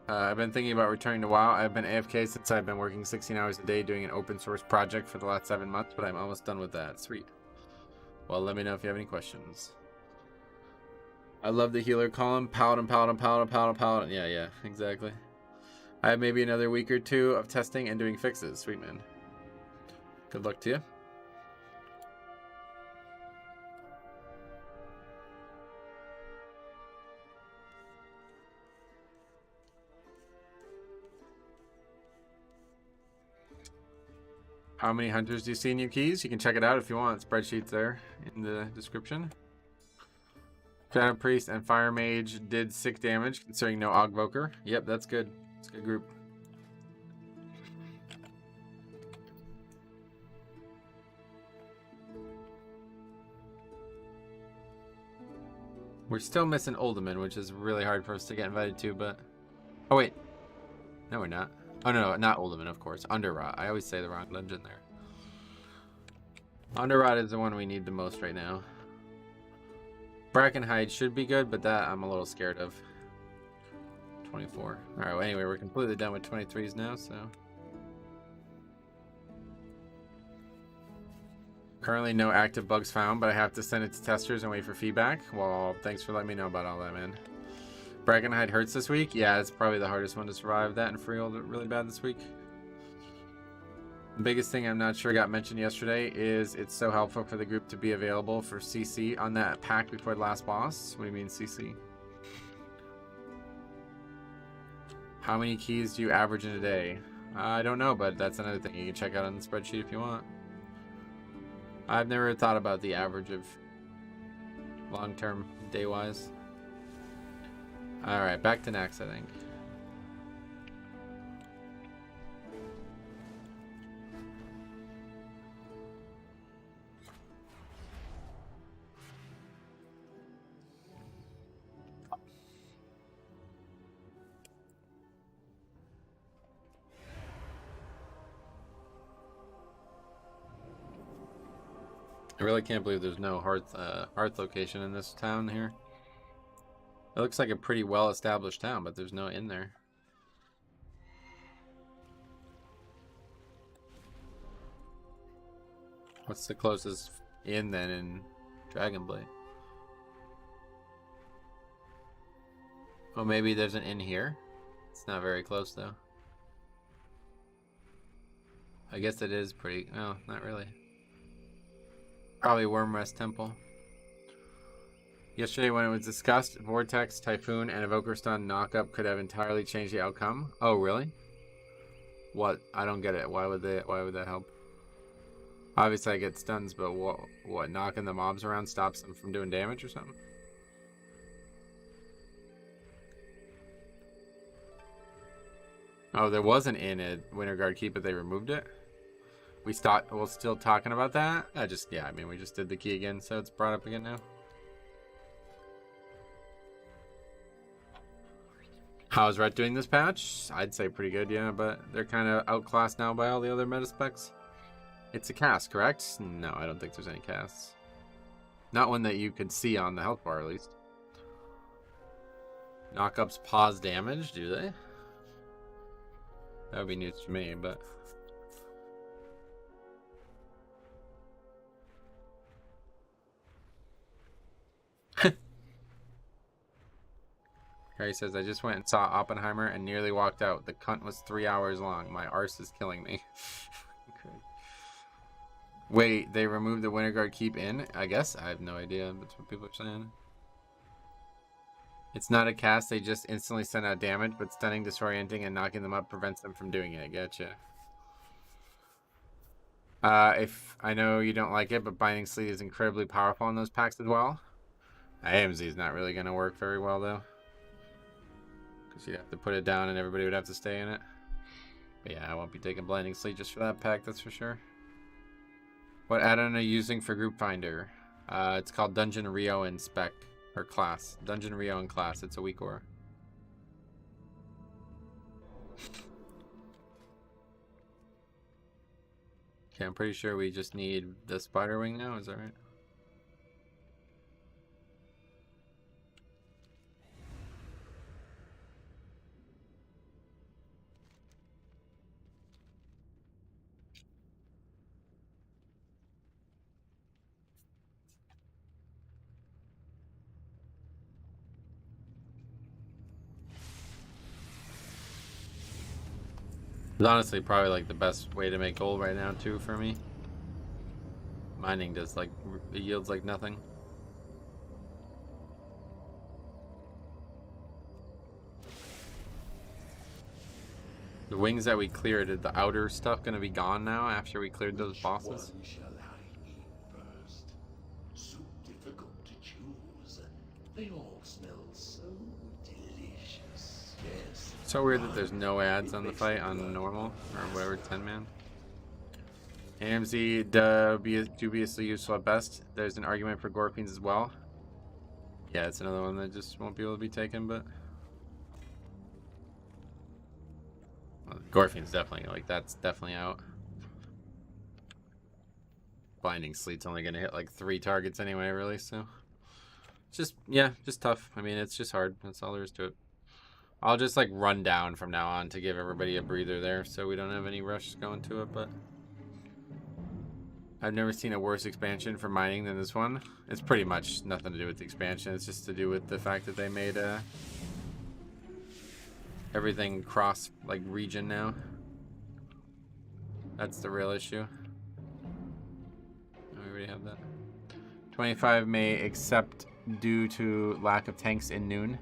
I've been thinking about returning to WoW. I've been AFK since I've been working 16 hours a day doing an open source project for the last 7 months, but I'm almost done with that. Sweet. Well, let me know if you have any questions. I love the healer column. Paladin, Paladin, Paladin, Paladin, Paladin. Yeah, exactly. I have maybe another week or 2 of testing and doing fixes. Sweet, man. Good luck to you. How many hunters do you see in your keys? You can check it out if you want. Spreadsheets there in the description. Phantom Priest and Fire Mage did 6 damage, considering no Ogvoker. Yep, that's good. It's a good group. We're still missing Uldaman, which is really hard for us to get invited to, but... Oh, wait. No, we're not. Oh, no, not Uldaman, of course. Underrot. I always say the wrong dungeon there. Underrot is the one we need the most right now. Brackenhide should be good, but that I'm a little scared of. 24. Alright, well, anyway, we're completely done with 23s now, so... Currently no active bugs found, but I have to send it to testers and wait for feedback. Well, thanks for letting me know about all that, man. Brackenhide hurts this week? Yeah, it's probably the hardest one to survive. That and Freehold really bad this week. The biggest thing I'm not sure got mentioned yesterday is it's so helpful for the group to be available for CC on that pack before the last boss. What do you mean CC? How many keys do you average in a day? I don't know, but that's another thing you can check out on the spreadsheet if you want. I've never thought about the average of long-term day-wise. Alright, back to next, I think. I really can't believe there's no hearth location in this town here. It looks like a pretty well-established town, but there's no inn there. What's the closest inn then in Dragonblade? Oh, maybe there's an inn here? It's not very close, though. I guess it is pretty... Oh, not really. Probably Wormrest Temple. Yesterday when it was discussed, Vortex, Typhoon, and Evoker Stun knockup could have entirely changed the outcome. Oh, really? What? I don't get it. Why would that help? Obviously I get stuns, but what? Knocking the mobs around stops them from doing damage or something? Oh, there was an inn at Winterguard Keep, but they removed it? We're still talking about that? Yeah, I mean, we just did the key again, so it's brought up again now. How's Ret doing this patch? I'd say pretty good, yeah, but they're kind of outclassed now by all the other meta specs. It's a cast, correct? No, I don't think there's any casts. Not one that you could see on the health bar, at least. Knockups pause damage, do they? That would be news to me, but... Harry says, I just went and saw Oppenheimer and nearly walked out. The cunt was 3 hours long. My arse is killing me. Wait, they removed the Winterguard Keep Inn? I guess. I have no idea. That's what people are saying. It's not a cast. They just instantly send out damage, but stunning, disorienting, and knocking them up prevents them from doing it. Gotcha. If I know you don't like it, but Binding Sleet is incredibly powerful in those packs as well. AMZ is not really going to work very well, though. Because you'd have to put it down and everybody would have to stay in it. But yeah, I won't be taking Blinding Sleet just for that pack, that's for sure. What add-on are you using for Group Finder? It's called Dungeon Rio in spec, or class. Dungeon Rio in class, it's a weak aura. Okay, I'm pretty sure we just need the Spider Wing now, is that right? It's honestly probably like the best way to make gold right now too for me. Mining does like, it yields like nothing. The wings that we cleared, is the outer stuff gonna be gone now after we cleared those bosses? One shall I eat first? So difficult to choose. They all smell so delicious. Yes. So weird that there's no ads on the fight on normal or whatever 10-man. AMZ dubiously useful at best. There's an argument for Gorfiends as well. Yeah, it's another one that just won't be able to be taken, but well, Gorfiend's definitely like that's definitely out. Blinding Sleet's only gonna hit like 3 targets anyway, really. So it's just just tough. I mean, it's just hard. That's all there is to it. I'll just like run down from now on to give everybody a breather there, so we don't have any rush going to it. But I've never seen a worse expansion for mining than this one. It's pretty much nothing to do with the expansion. It's just to do with the fact that they made everything cross like region now. That's the real issue. We already have that. 25 may accept due to lack of tanks in noon.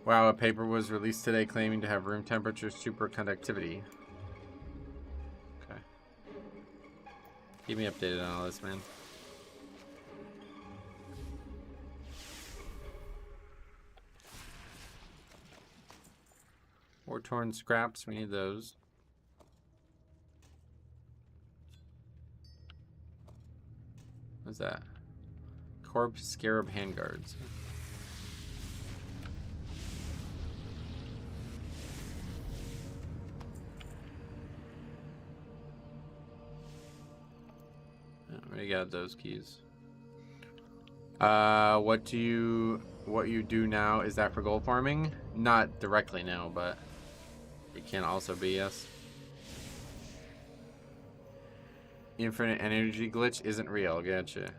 Wow, a paper was released today claiming to have room temperature superconductivity. Okay. Keep me updated on all this, man. War torn scraps, we need those. What's that? Corpse Scarab handguards. We got those keys. What you do now, is that for gold farming? Not directly now, but it can also be, yes. Infinite energy glitch isn't real, gotcha.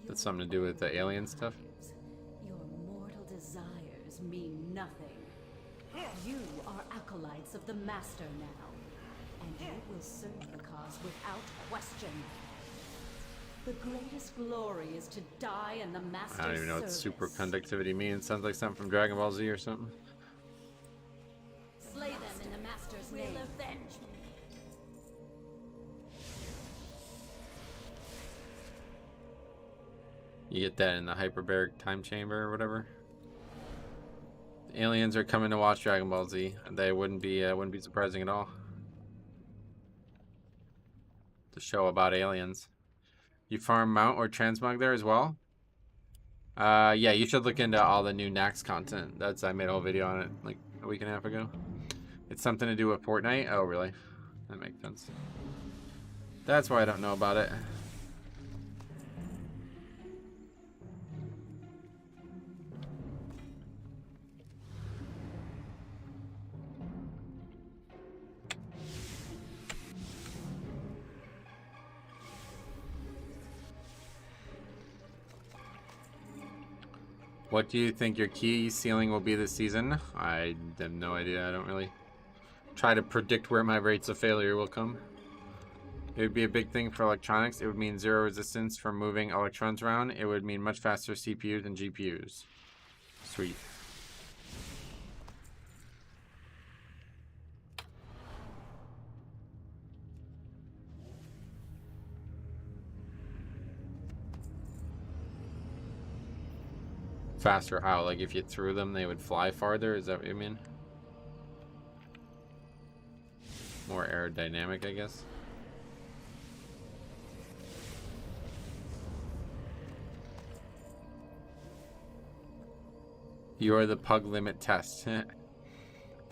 That's something to do with the alien stuff. Your mortal desires mean nothing. You are acolytes of the Master now, and you will serve the cause without question. The greatest glory is to die in the Master's I don't even know what service. superconductivity means. Sounds like something from Dragon Ball Z or something. Slay them in the Master's name. Will avenge me. You get that in the hyperbaric time chamber or whatever. The aliens are coming to watch Dragon Ball Z. They wouldn't be surprising at all. The show about aliens. You farm mount or transmog there as well? Yeah, you should look into all the new Nax content. I made a whole video on it like a week and a half ago. It's something to do with Fortnite. Oh, really? That makes sense. That's why I don't know about it. What do you think your key ceiling will be this season? I have no idea. I don't really try to predict where my rates of failure will come. It would be a big thing for electronics. It would mean zero resistance for moving electrons around. It would mean much faster CPUs than GPUs. Sweet. Faster how? Like if you threw them, they would fly farther? Is that what you mean? More aerodynamic, I guess. You're the pug limit test. That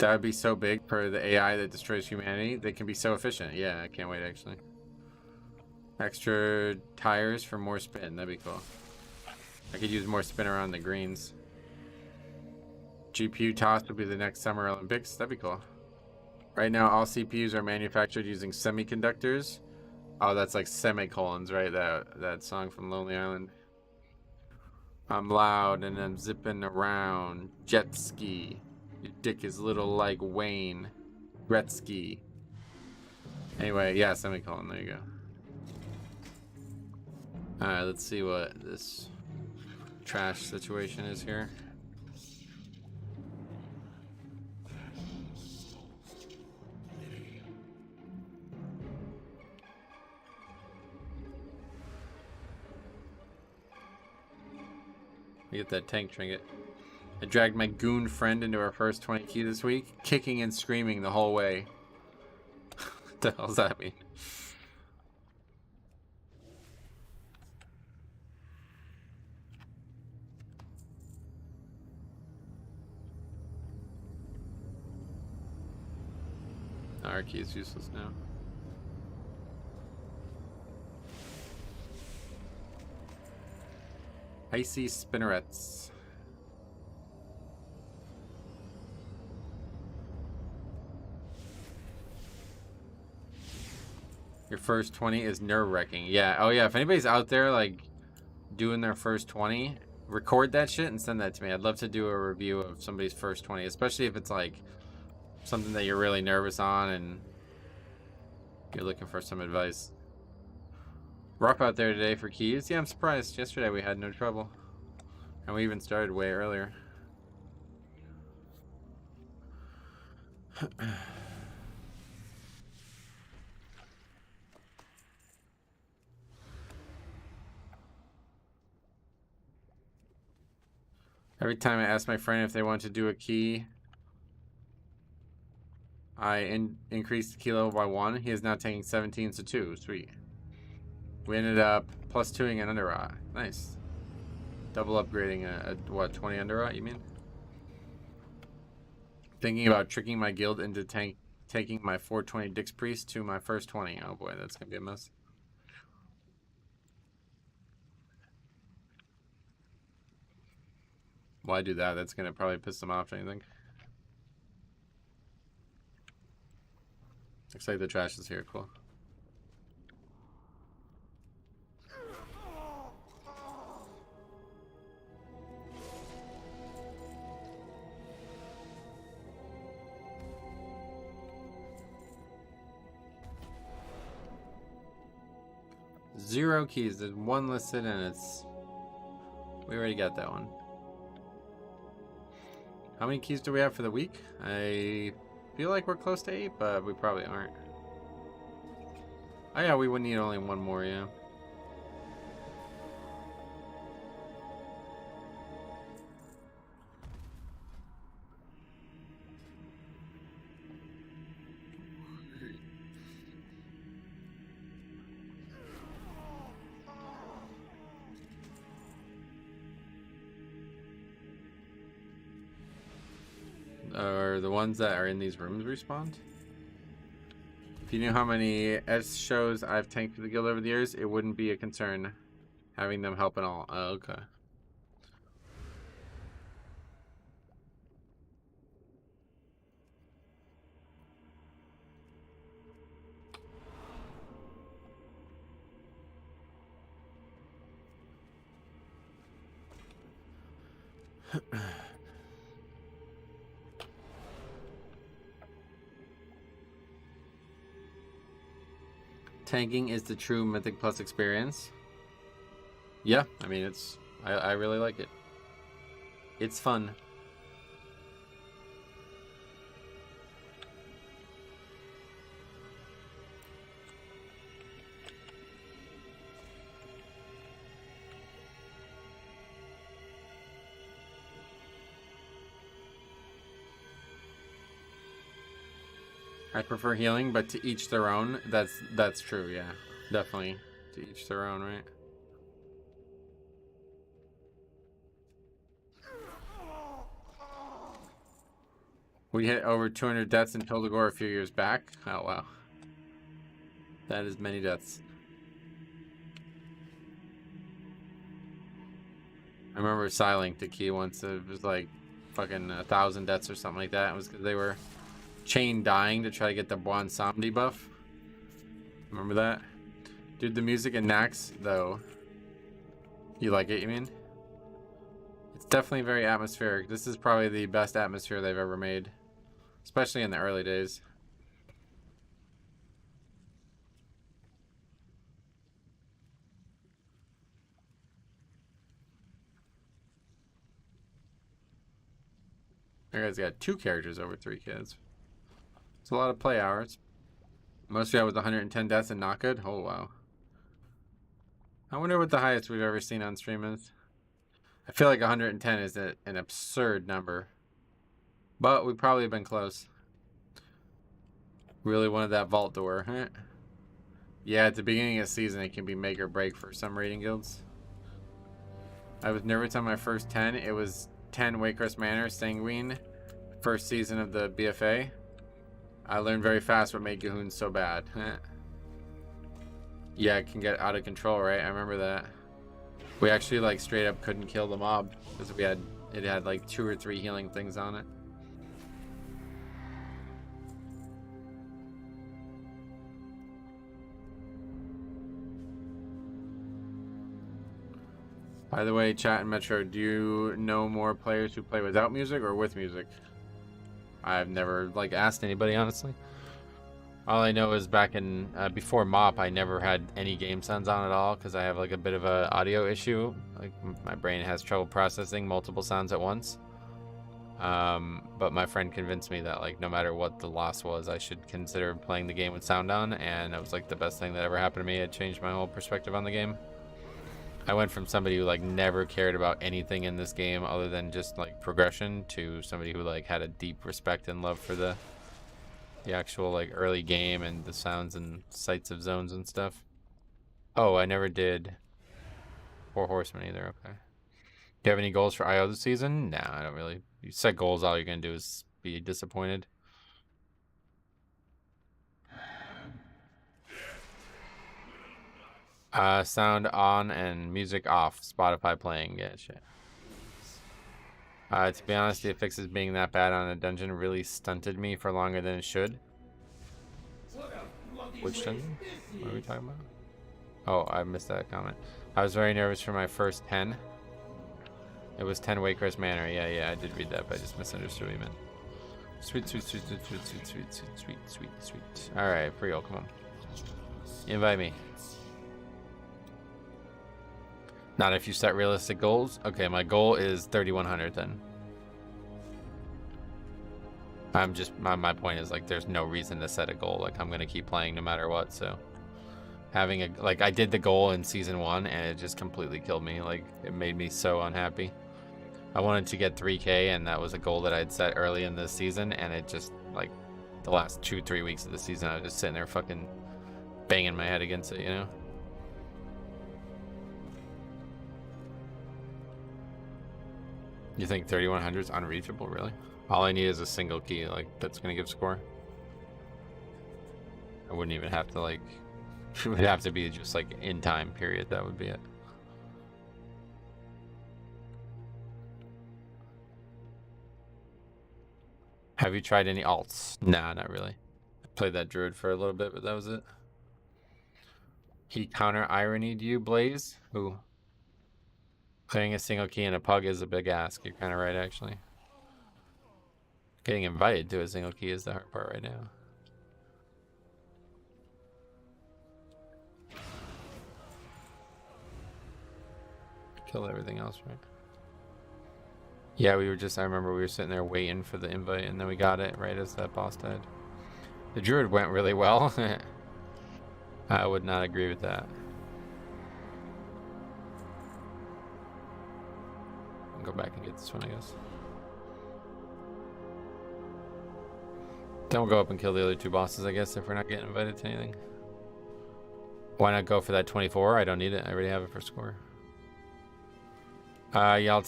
would be so big for the AI that destroys humanity. They can be so efficient. Yeah, I can't wait actually. Extra tires for more spin. That'd be cool. I could use more spin around the greens. GPU toss will be the next Summer Olympics. That'd be cool. Right now, all CPUs are manufactured using semiconductors. Oh, that's like semicolons, right? That song from Lonely Island. I'm loud and I'm zipping around. Jet ski. Your dick is little like Wayne Gretzky. Anyway, yeah, semicolon. There you go. All right, let's see what this trash situation is here. We get that tank trinket. I dragged my goon friend into our first 20 key this week, kicking and screaming the whole way. What the hell does that mean? Our key is useless now. Icy spinnerets. Your first 20 is nerve-wracking. Yeah. Oh yeah. If anybody's out there like doing their first 20, record that shit and send that to me. I'd love to do a review of somebody's first 20, especially if it's like something that you're really nervous on and you're looking for some advice. Rough out there today for keys. Yeah, I'm surprised. Yesterday we had no trouble. And we even started way earlier. Every time I ask my friend if they want to do a key, I increased the key level by 1. He is now taking 17 to 2. Sweet. We ended up plus 2ing an underrot. Nice. Double upgrading a what, 20 underrot, you mean? Thinking about tricking my guild into taking my 420 Dix Priest to my first 20. Oh boy, that's gonna be a mess. Why do that? That's gonna probably piss them off, don't you think? Looks like the trash is here. Cool. Zero keys. There's one listed and it's... We already got that one. How many keys do we have for the week? I feel like we're close to 8, but we probably aren't. Oh yeah, we would need only one more, yeah. Are the ones that are in these rooms respawned? If you knew how many S shows I've tanked for the guild over the years, it wouldn't be a concern having them help at all. Oh, okay. Tanking is the true Mythic Plus experience. Yeah, I mean, I really like it. It's fun. I prefer healing, but to each their own. That's true, yeah. Definitely. To each their own, right? We hit over 200 deaths in Toldagor a few years back. Oh, wow. That is many deaths. I remember Silink the key once. It was like fucking 1,000 deaths or something like that. It was because they were chain dying to try to get the Buon Sam debuff. Remember that? Dude, the music in Nax, though. You like it, you mean? It's definitely very atmospheric. This is probably the best atmosphere they've ever made. Especially in the early days. That guy's got 2 characters over 3 kids. It's a lot of play hours. Most of that was 110 deaths in Not Good. Oh, wow. I wonder what the highest we've ever seen on stream is. I feel like 110 is an absurd number. But we've probably been close. Really wanted that vault door, huh? Yeah, at the beginning of the season, it can be make or break for some raiding guilds. I was nervous on my first 10. It was 10 Waycrest Manor, Sanguine, first season of the BFA. I learned very fast what made Gahoon so bad. Yeah, it can get out of control, right? I remember that. We actually like straight up couldn't kill the mob because it had like 2 or 3 healing things on it. By the way, chat and Metro, do you know more players who play without music or with music? I've never like asked anybody, honestly. All I know is back in before MOP, I never had any game sounds on at all because I have like a bit of a audio issue. Like my brain has trouble processing multiple sounds at once. But my friend convinced me that like no matter what the loss was, I should consider playing the game with sound on, and it was like the best thing that ever happened to me. It changed my whole perspective on the game. I went from somebody who like never cared about anything in this game other than just like progression to somebody who like had a deep respect and love for the actual like early game and the sounds and sights of zones and stuff. Oh, I never did Four Horsemen either. Okay. Do you have any goals for IO this season? Nah, I don't really. You set goals, all you're gonna do is be disappointed. Sound on and music off. Spotify playing. Yeah, shit. To be honest, the fixes being that bad on a dungeon really stunted me for longer than it should. Which dungeon? What are we talking about? Oh, I missed that comment. I was very nervous for my first 10. It was 10 Waycrest Manor. Yeah, I did read that, but I just misunderstood what you meant. Sweet. Alright, Priol, come on. Invite me. Not if you set realistic goals. Okay, my goal is 3,100 then. I'm just, my point is like there's no reason to set a goal. Like I'm gonna keep playing no matter what, so. Having a, like I did the goal in season 1 and it just completely killed me. Like it made me so unhappy. I wanted to get 3K and that was a goal that I'd set early in this season, and it just like the last 2-3 weeks of the season I was just sitting there fucking banging my head against it, you know? You think 3,100 is unreachable, really? All I need is a single key, like that's gonna give score. I wouldn't even have to like, it would have to be just like in time period, that would be it. Have you tried any alts? Nah, not really. I played that druid for a little bit, but that was it. He counter ironied you, Blaze? Who? Playing a single key in a pug is a big ask. You're kind of right, actually. Getting invited to a single key is the hard part right now. Killed everything else, right? Yeah, we were just, I remember we were sitting there waiting for the invite, and then we got it right as that boss died. The druid went really well. I would not agree with that. I'll go back and get this one, I guess. Don't go up and kill the other 2 bosses, I guess, if we're not getting invited to anything. Why not go for that 24? I don't need it. I already have it for score. Y'all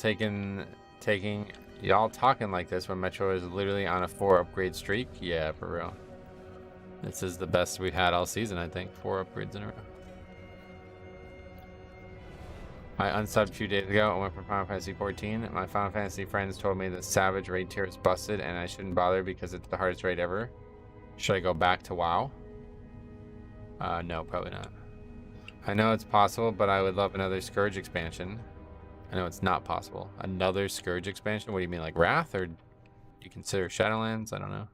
y'all talking like this when Metro is literally on a 4 upgrade streak? Yeah, for real. This is the best we've had all season, I think. 4 upgrades in a row. I unsubbed a few days ago and went for Final Fantasy 14. My Final Fantasy friends told me the Savage raid tier is busted and I shouldn't bother because it's the hardest raid ever. Should I go back to WoW? No, probably not. I know it's possible, but I would love another Scourge expansion. I know it's not possible. Another Scourge expansion? What do you mean, like Wrath? Or do you consider Shadowlands? I don't know.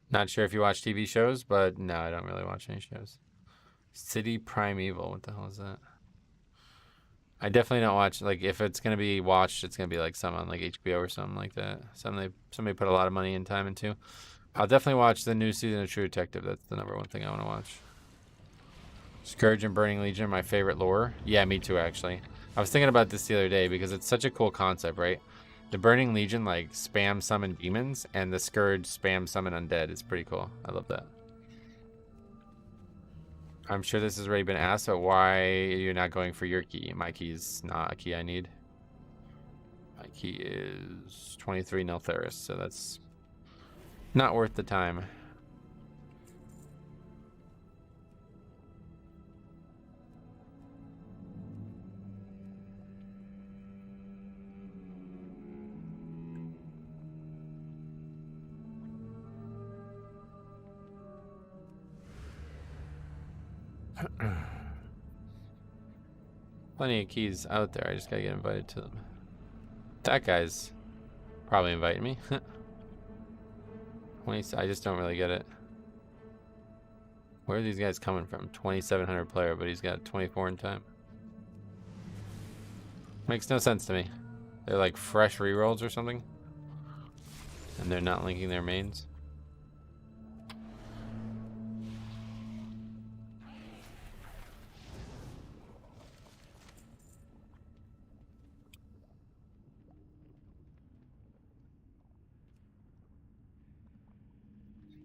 Not sure if you watch TV shows, but no, I don't really watch any shows. City Primeval, what the hell is that? I definitely don't watch, like, if it's gonna be watched, it's gonna be like some on like HBO or something like that. Somebody put a lot of money and time into. I'll definitely watch the new season of True Detective. That's the #1 thing I want to watch. Scourge and Burning Legion are my favorite lore. Yeah, me too, actually. I was thinking about this the other day because it's such a cool concept, right? The Burning Legion, like, spam summon demons, and the Scourge spam summon undead. It's pretty cool. I love that. I'm sure this has already been asked, but why you're not going for your key? My key is not a key I need. My key is 23 Neltheris, so that's not worth the time. Plenty of keys out there. I just gotta get invited to them. That guy's probably inviting me. I just don't really get it. Where are these guys coming from? 2,700 player, but he's got 24 in time. Makes no sense to me. They're like fresh rerolls or something. And they're not linking their mains.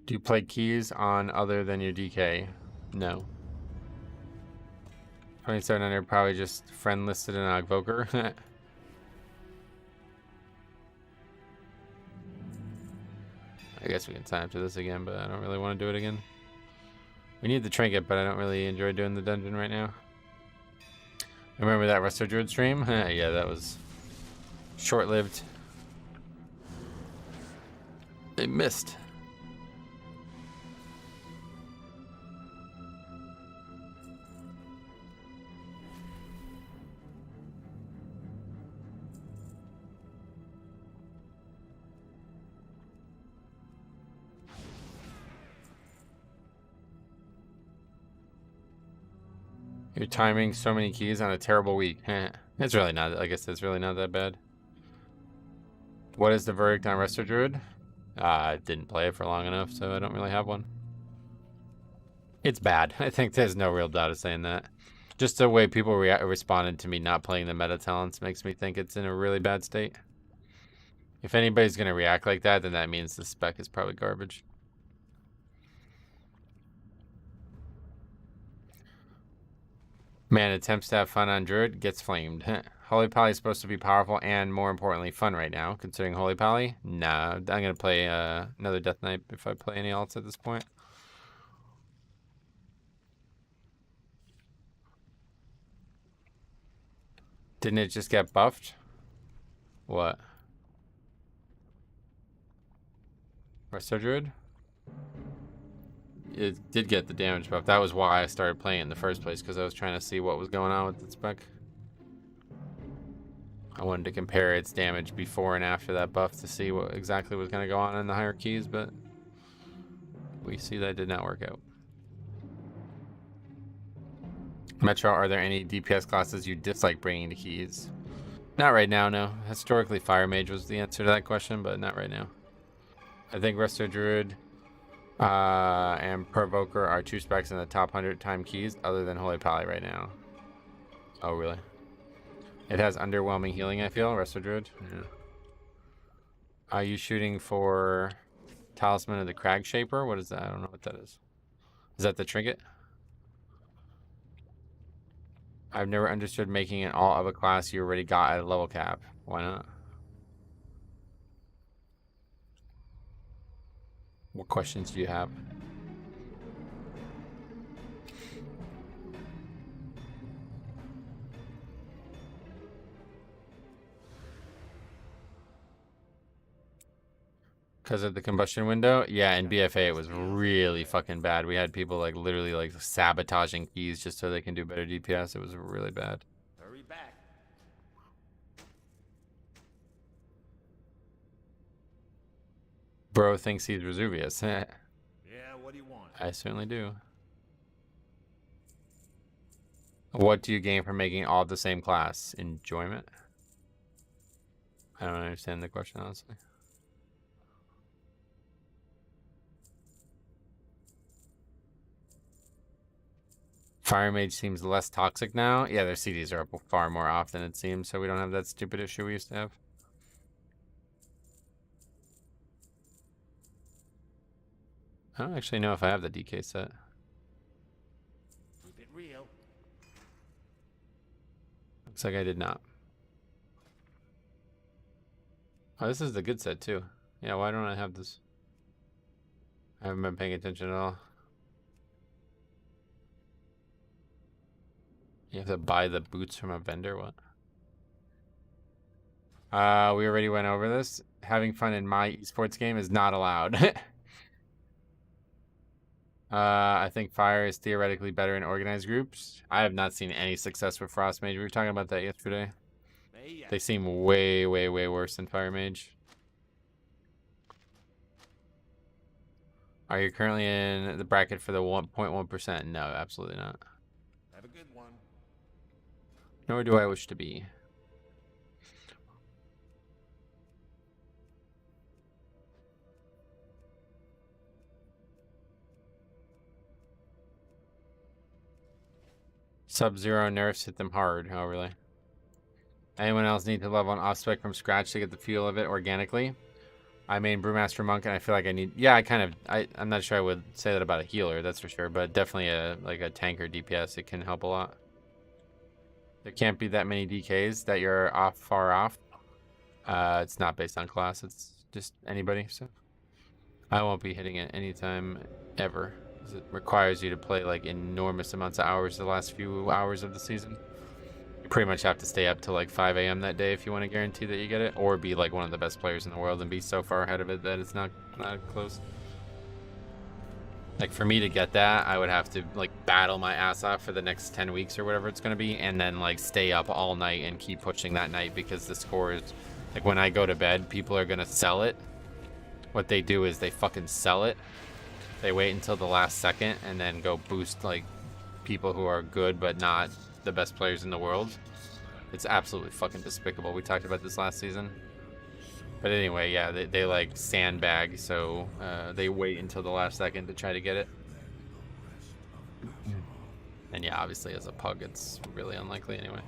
Do you play keys on other than your DK? No. 2,700 probably just friend listed in Ogvoker. I guess we can sign up to this again, but I don't really want to do it again. We need the trinket, but I don't really enjoy doing the dungeon right now. Remember that Resto Druid stream? Yeah, that was short-lived. They missed. You're timing so many keys on a terrible week. It's really not, I guess it's really not that bad. What is the verdict on Resto Druid? I didn't play it for long enough, so I don't really have one. It's bad. I think there's no real doubt of saying that. Just the way people responded to me not playing the meta talents makes me think it's in a really bad state. If anybody's going to react like that, then that means the spec is probably garbage. Man attempts to have fun on Druid, gets flamed. Holy Pally is supposed to be powerful and, more importantly, fun right now. Considering Holy Pally? Nah, I'm going to play another Death Knight if I play any alts at this point. Didn't it just get buffed? What? Resto Druid? It did get the damage buff. That was why I started playing it in the first place, because I was trying to see what was going on with the spec. I wanted to compare its damage before and after that buff to see what exactly was going to go on in the higher keys, but we see that did not work out. Metro, are there any DPS classes you dislike bringing to keys? Not right now, no. Historically, Fire Mage was the answer to that question, but not right now. I think Resto Druid and Provoker are two specs in the top 100 time keys other than Holy Pally right now. Oh, really? It has underwhelming healing, I feel. Resto Druid? Yeah. Are you shooting for Talisman of the Crag Shaper? What is that? I don't know what that is. Is that the trinket? I've never understood making an all of a class you already got at a level cap. Why not? What questions do you have? Because of the combustion window? Yeah, in BFA it was really fucking bad. We had people like literally like sabotaging keys just so they can do better DPS. It was really bad. Hurry back. Bro thinks he's Vesuvius. Yeah, what do you want? I certainly do. What do you gain from making all the same class? Enjoyment? I don't understand the question, honestly. Fire Mage seems less toxic now. Yeah, their CDs are up far more often, it seems, so we don't have that stupid issue we used to have. I don't actually know if I have the DK set. Keep it real. Looks like I did not. Oh, this is the good set too. Yeah, why don't I have this? I haven't been paying attention at all. You have to buy the boots from a vendor? What? We already went over this. Having fun in my esports game is not allowed. I think fire is theoretically better in organized groups. I have not seen any success with Frost Mage. We were talking about that yesterday. They seem way, way, way worse than Fire Mage. Are you currently in the bracket for the 1.1%? No, absolutely not. Have a good one. Nor do I wish to be. Sub-Zero nerfs hit them hard. Oh, really? Anyone else need to level an off-spec from scratch to get the feel of it organically? I main Brewmaster Monk, and I feel like I need... Yeah, I'm not sure I would say that about a healer, that's for sure. But definitely a tank or DPS, it can help a lot. There can't be that many DKs that you're far off. It's not based on class, it's just anybody, so... I won't be hitting it anytime ever. It requires you to play like enormous amounts of hours the last few hours of the season. You pretty much have to stay up till like 5 a.m. that day if you want to guarantee that you get it, or be like one of the best players in the world and be so far ahead of it that it's not close. Like for me to get that, I would have to like battle my ass off for the next 10 weeks or whatever it's going to be, and then like stay up all night and keep pushing that night, because the score is like, when I go to bed, people are going to sell it. What they do is they fucking sell it. They wait until the last second and then go boost like people who are good but not the best players in the world. It's absolutely fucking despicable. We talked about this last season. But anyway, yeah, they like sandbag, so they wait until the last second to try to get it. And yeah, obviously as a pug, it's really unlikely anyway.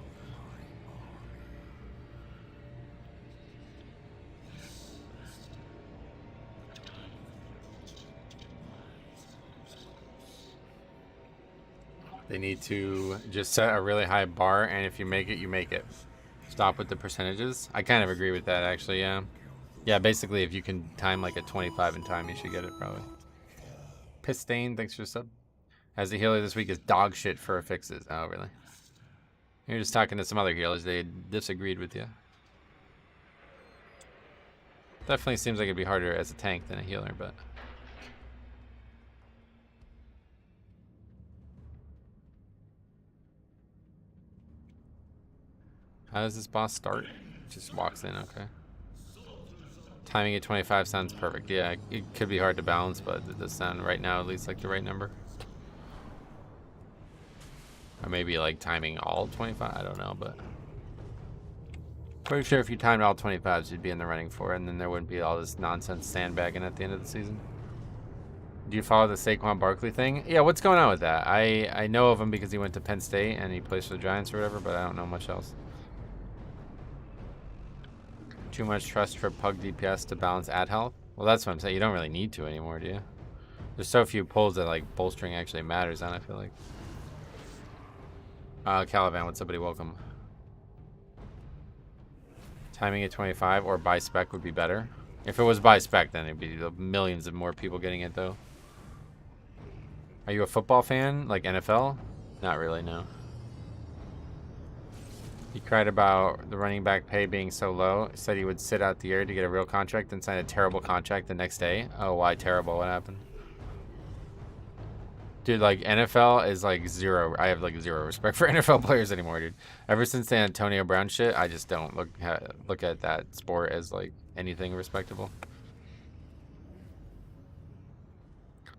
They need to just set a really high bar, and if you make it, you make it. Stop with the percentages. I kind of agree with that, actually, yeah. Yeah, basically, if you can time like a 25 in time, you should get it, probably. Pistain, thanks for the sub. As the healer this week is dog shit for fixes. Oh, really? You're just talking to some other healers. They disagreed with you. Definitely seems like it'd be harder as a tank than a healer, but... How does this boss start? Just walks in, okay. Timing at 25 sounds perfect. Yeah, it could be hard to balance, but it does sound right now at least like the right number. Or maybe like timing all 25, I don't know, but... Pretty sure if you timed all 25s, you'd be in the running for it, and then there wouldn't be all this nonsense sandbagging at the end of the season. Do you follow the Saquon Barkley thing? Yeah, what's going on with that? I know of him because he went to Penn State and he plays for the Giants or whatever, but I don't know much else. Too much trust for pug DPS to balance ad health? Well, that's what I'm saying. You don't really need to anymore, do you? There's so few pulls that like bolstering actually matters on, I feel like. Caliban, what's up, buddy? Welcome. Timing at 25 or by spec would be better. If it was by spec, then it'd be millions of more people getting it, though. Are you a football fan? Like NFL? Not really, no. He cried about the running back pay being so low. Said he would sit out the year to get a real contract and sign a terrible contract the next day. Oh, why terrible? What happened? Dude, like, NFL is like zero. I have like zero respect for NFL players anymore, dude. Ever since the Antonio Brown shit, I just don't look at that sport as like anything respectable.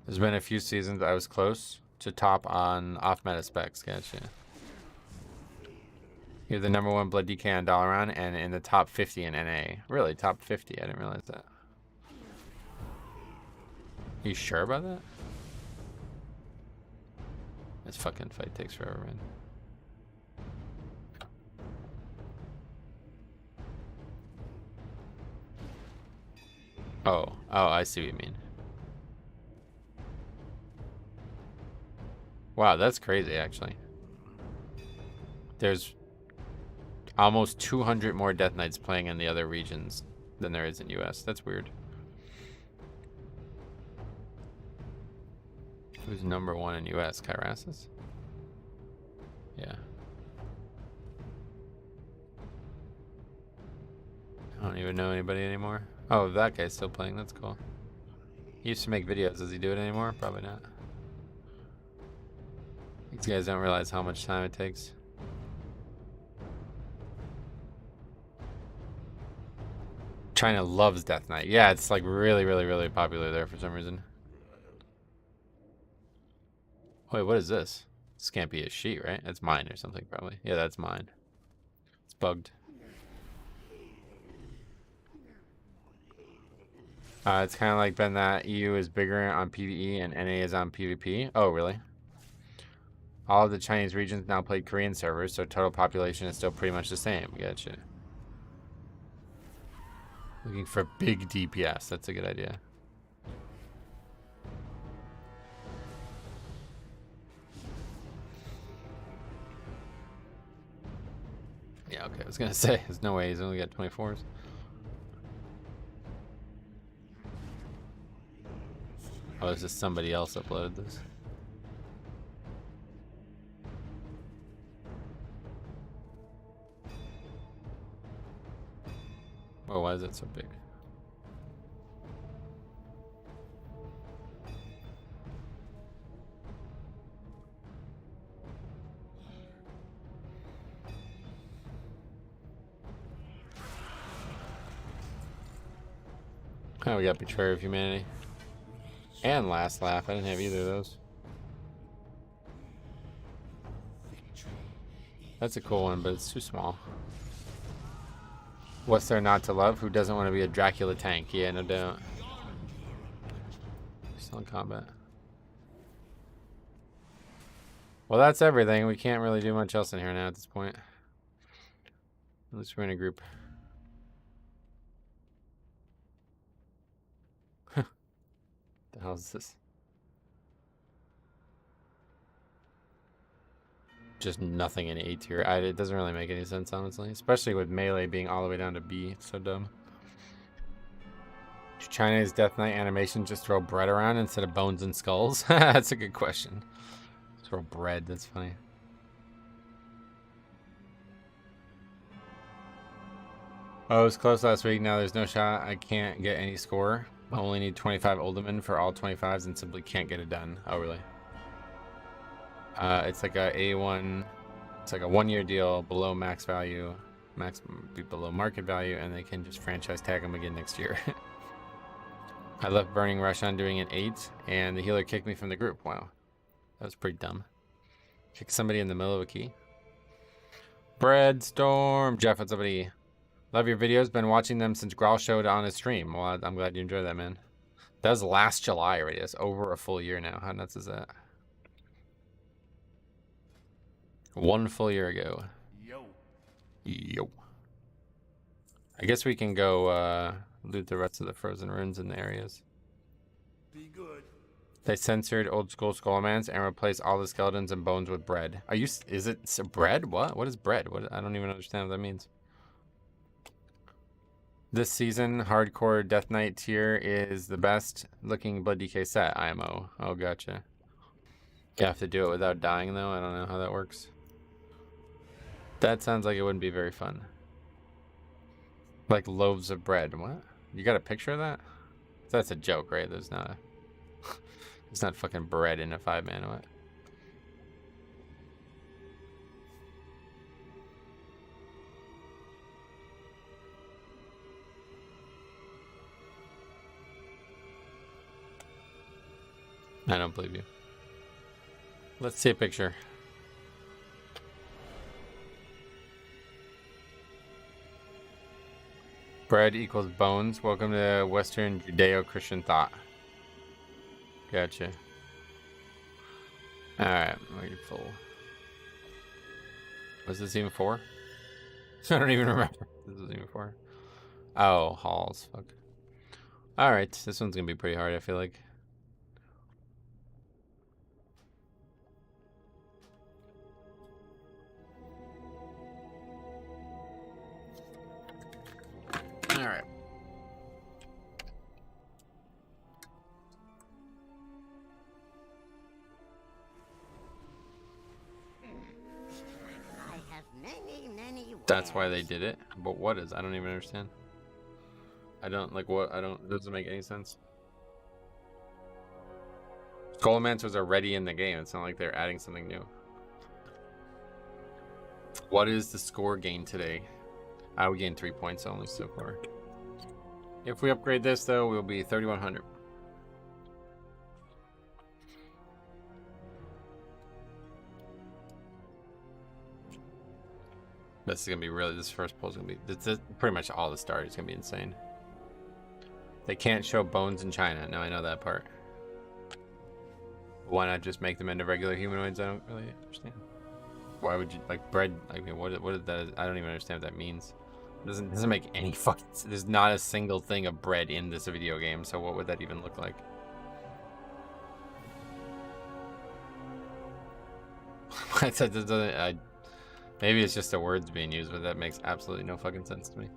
There's been a few seasons I was close to top on off-meta specs. Gotcha. You're the #1 blood DK on Dalaran and in the top 50 in NA. Really, top 50? I didn't realize that. Are you sure about that? This fucking fight takes forever, man. Oh, I see what you mean. Wow, that's crazy, actually. There's almost 200 more Death Knights playing in the other regions than there is in US. That's weird. Who's #1 in US? Kyrasis? Yeah. I don't even know anybody anymore. Oh, that guy's still playing. That's cool. He used to make videos. Does he do it anymore? Probably not. You guys don't realize how much time it takes. China loves Death Knight. Yeah, it's like really, really, really popular there for some reason. Wait, what is this? This can't be a sheet, right? That's mine or something, probably. Yeah, that's mine. It's bugged. It's kind of like been that EU is bigger on PvE and NA is on PvP. Oh, really? All of the Chinese regions now play Korean servers, so total population is still pretty much the same. Gotcha. Looking for big DPS. That's a good idea. Yeah, okay. I was going to say, there's no way he's only got 24s. Oh, it's just somebody else uploaded this. Oh, why is it so big? Oh, we got Betrayer of Humanity. And Last Laugh. I didn't have either of those. That's a cool one, but it's too small. What's there not to love? Who doesn't want to be a Dracula tank? Yeah, no doubt. Still in combat. Well, that's everything. We can't really do much else in here now at this point. At least we're in a group. The hell is this? Just nothing in A tier. It doesn't really make any sense, honestly. Especially with melee being all the way down to B. It's so dumb. Do China's Death Knight animation just throw bread around instead of bones and skulls? That's a good question. Throw bread, that's funny. Oh, it was close last week. Now there's no shot. I can't get any score. I only need 25 Ultimate for all 25s and simply can't get it done. Oh, really? It's like a A1. It's like a 1-year deal below max value. Max be below market value, and they can just franchise tag them again next year. I left Burning Rush on doing an 8, and the healer kicked me from the group. Wow. That was pretty dumb. Kick somebody in the middle of a key. Breadstorm. Jeff, what's up, buddy? Love your videos. Been watching them since Grawl showed on his stream. Well, I'm glad you enjoyed that, man. That was last July already. That's over a full year now. How nuts is that? 1 full year ago. Yo. I guess we can go loot the rest of the frozen ruins in the areas. Be good. They censored old school Skullmans and replaced all the skeletons and bones with bread. Are you? Is it bread? What? What is bread? What? I don't even understand what that means. This season, hardcore Death Knight tier is the best looking Blood DK set. IMO. Oh, gotcha. You have to do it without dying, though. I don't know how that works. That sounds like it wouldn't be very fun. Like loaves of bread. What? You got a picture of that? That's a joke, right? There's not a... It's not fucking bread in a 5-man. What? I don't believe you. Let's see a picture. Bread equals bones. Welcome to Western Judeo-Christian thought. Gotcha. Alright, we're full. Was this even 4? I don't even remember. This was even 4. Oh, halls. Fuck. Alright, this one's gonna be pretty hard, I feel like. Alright. I have many That's why they did it. But what is? I don't even understand. I don't like what I don't. It doesn't make any sense. Skullmancers are already in the game. It's not like they're adding something new. What is the score gain today? We gained 3 points only so far. If we upgrade this, though, we'll be 3,100. This is gonna be really. This first pull is gonna be. This pretty much all the start is gonna be insane. They can't show bones in China. No, I know that part. Why not just make them into regular humanoids? I don't really understand. Why would you like bread? I mean, what is that? I don't even understand what that means. It doesn't make any fucking. There's not a single thing of bread in this video game. So what would that even look like? Maybe it's just the words being used, but that makes absolutely no fucking sense to me.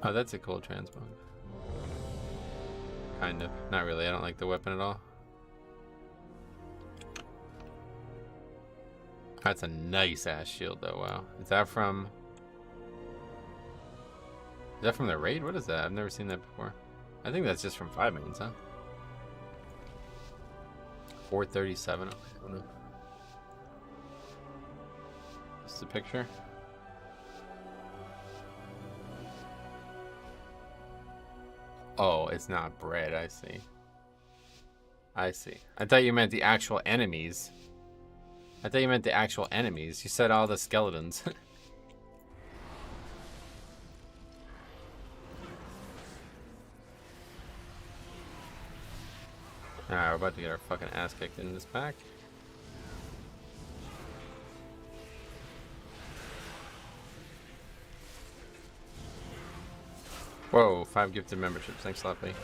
Oh, that's a cool transmog. Kind of. Not really. I don't like the weapon at all. That's a nice ass shield though. Wow. Is that from the raid? What is that? I've never seen that before. I think that's just from 5 minutes, huh? 437. I don't know. This is the picture. Oh, it's not bread. I see. I see. I thought you meant the actual enemies. You said all the skeletons. Alright, we're about to get our fucking ass kicked in this pack. Whoa, 5 gifted memberships. Thanks a lot, buddy.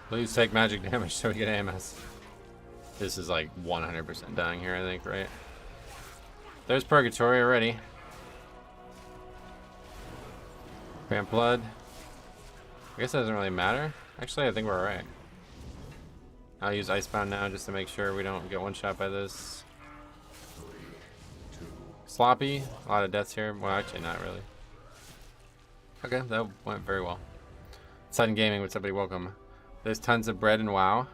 Please take magic damage so we get AMS. This is like 100% dying here, I think, right? There's Purgatory already. Vamp Blood. I guess that doesn't really matter. Actually, I think we're alright. I'll use Icebound now just to make sure we don't get one shot by this. Sloppy. A lot of deaths here. Well, actually, not really. Okay, that went very well. Sudden Gaming, what's up, buddy? Welcome. There's tons of bread and WoW.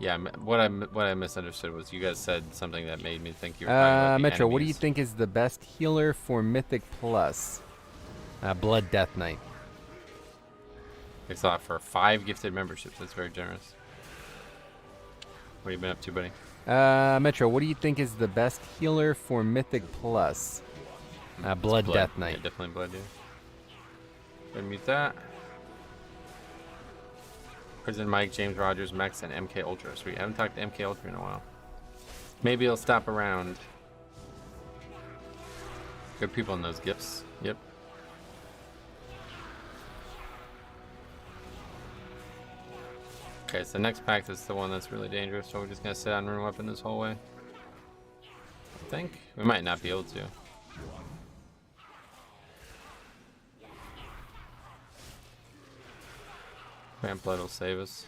Yeah, what I misunderstood was you guys said something that made me think you were talking about the Metro, enemies. what do you think is the best healer for Mythic Plus? Blood Death Knight. Thanks a lot for 5 gifted memberships. That's very generous. What have you been up to, buddy? Metro, what do you think is the best healer for Mythic Plus? Blood Death Knight. Yeah, definitely Blood, yeah. Go and mute that. Prison Mike, James Rogers, Max, and MK Ultra. Sweet. I haven't talked to MK Ultra in a while. Maybe he'll stop around. Good people in those gifts. Yep. Okay, so the next pack is the one that's really dangerous, so we're just gonna sit on Rune Weapon this whole way. I think. We might not be able to. Vamp Blood will save us.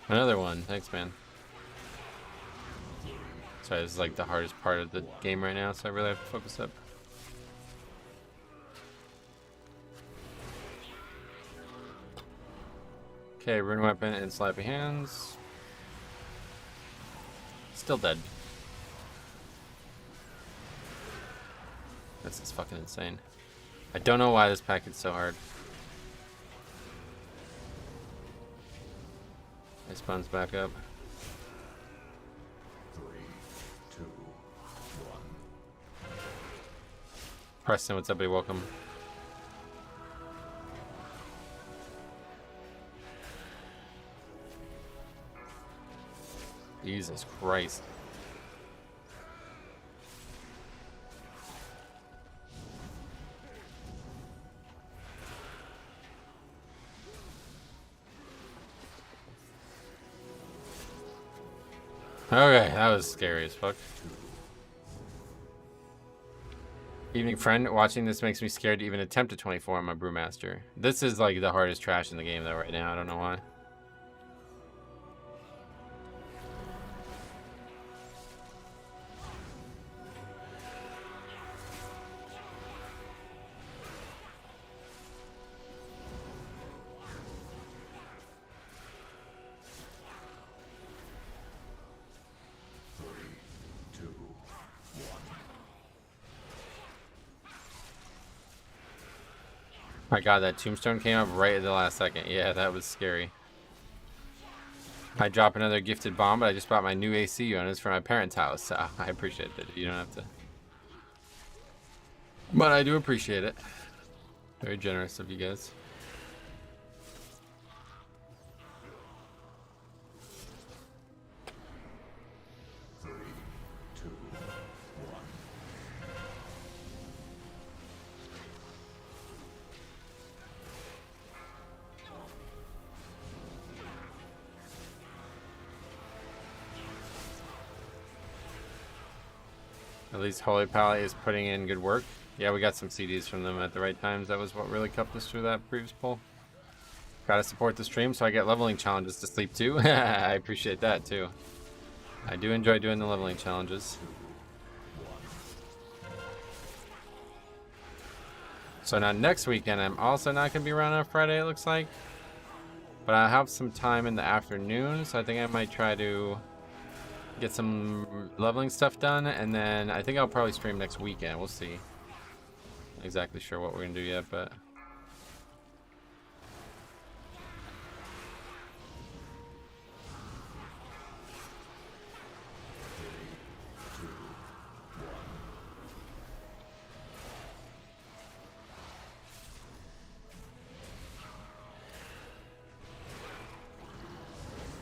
Another one. Thanks, man. Sorry, this is like the hardest part of the game right now, so I really have to focus up. Okay, Rune Weapon and Slappy Hands. Still dead. This is fucking insane. I don't know why this pack is so hard. It spawns back up. 3, 2, 1. Preston, what's up, buddy? Welcome. Jesus Christ. Okay, that was scary as fuck. Evening friend, watching this makes me scared to even attempt a 24 on my Brewmaster. This is like the hardest trash in the game though right now. I don't know why. My god, that tombstone came up right at the last second. Yeah, that was scary. I drop another gifted bomb, but I just bought my new AC units for my parents' house, so I appreciate that. You don't have to. But I do appreciate it. Very generous of you guys. At least Holy Pally is putting in good work. Yeah, we got some CDs from them at the right times. That was what really kept us through that previous poll. Gotta support the stream so I get leveling challenges to sleep too. I appreciate that too. I do enjoy doing the leveling challenges. So now next weekend I'm also not gonna be around on Friday, it looks like. But I have some time in the afternoon, so I think I might try to get some leveling stuff done, and then I think I'll probably stream next weekend. We'll see. Not exactly sure what we're gonna do yet, but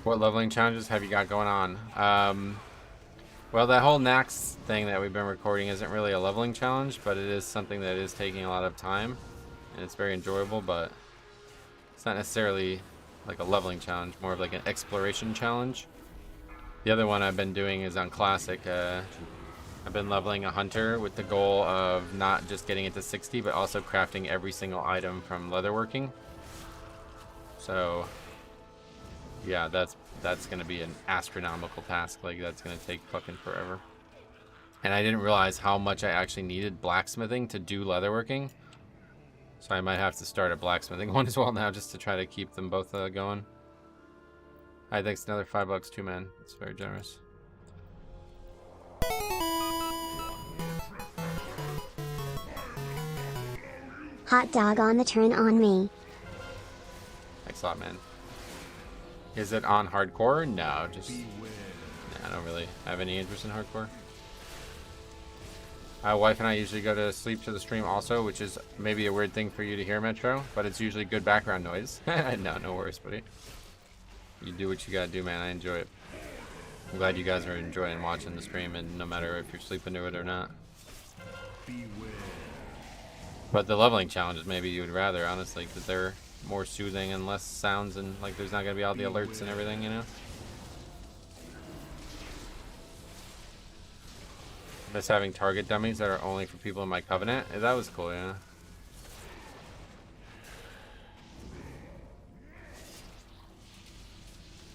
what leveling challenges have you got going on? Well, that whole Nax thing that we've been recording isn't really a leveling challenge, but it is something that is taking a lot of time, and it's very enjoyable, but it's not necessarily like a leveling challenge, more of like an exploration challenge. The other one I've been doing is on Classic. I've been leveling a hunter with the goal of not just getting it to 60, but also crafting every single item from leatherworking. So yeah, that's gonna be an astronomical task. Like, that's gonna take fucking forever. And I didn't realize how much I actually needed blacksmithing to do leatherworking. So I might have to start a blacksmithing one as well now, just to try to keep them both going. Hi, thanks. Another $5 too, man. It's very generous. Hot dog on the turn on me. Thanks a lot, man. Is it on hardcore? No, just... Nah, I don't really have any interest in hardcore. My wife and I usually go to sleep to the stream also, which is maybe a weird thing for you to hear, Metro, but it's usually good background noise. No worries, buddy. You do what you gotta do, man. I enjoy it. I'm glad you guys are enjoying watching the stream, and no matter if you're sleeping to it or not. But the leveling challenges, maybe you would rather, honestly, because they're more soothing and less sounds, and like there's not gonna be all the alerts and everything, you know. Miss having target dummies that are only for people in my covenant. That was cool, yeah.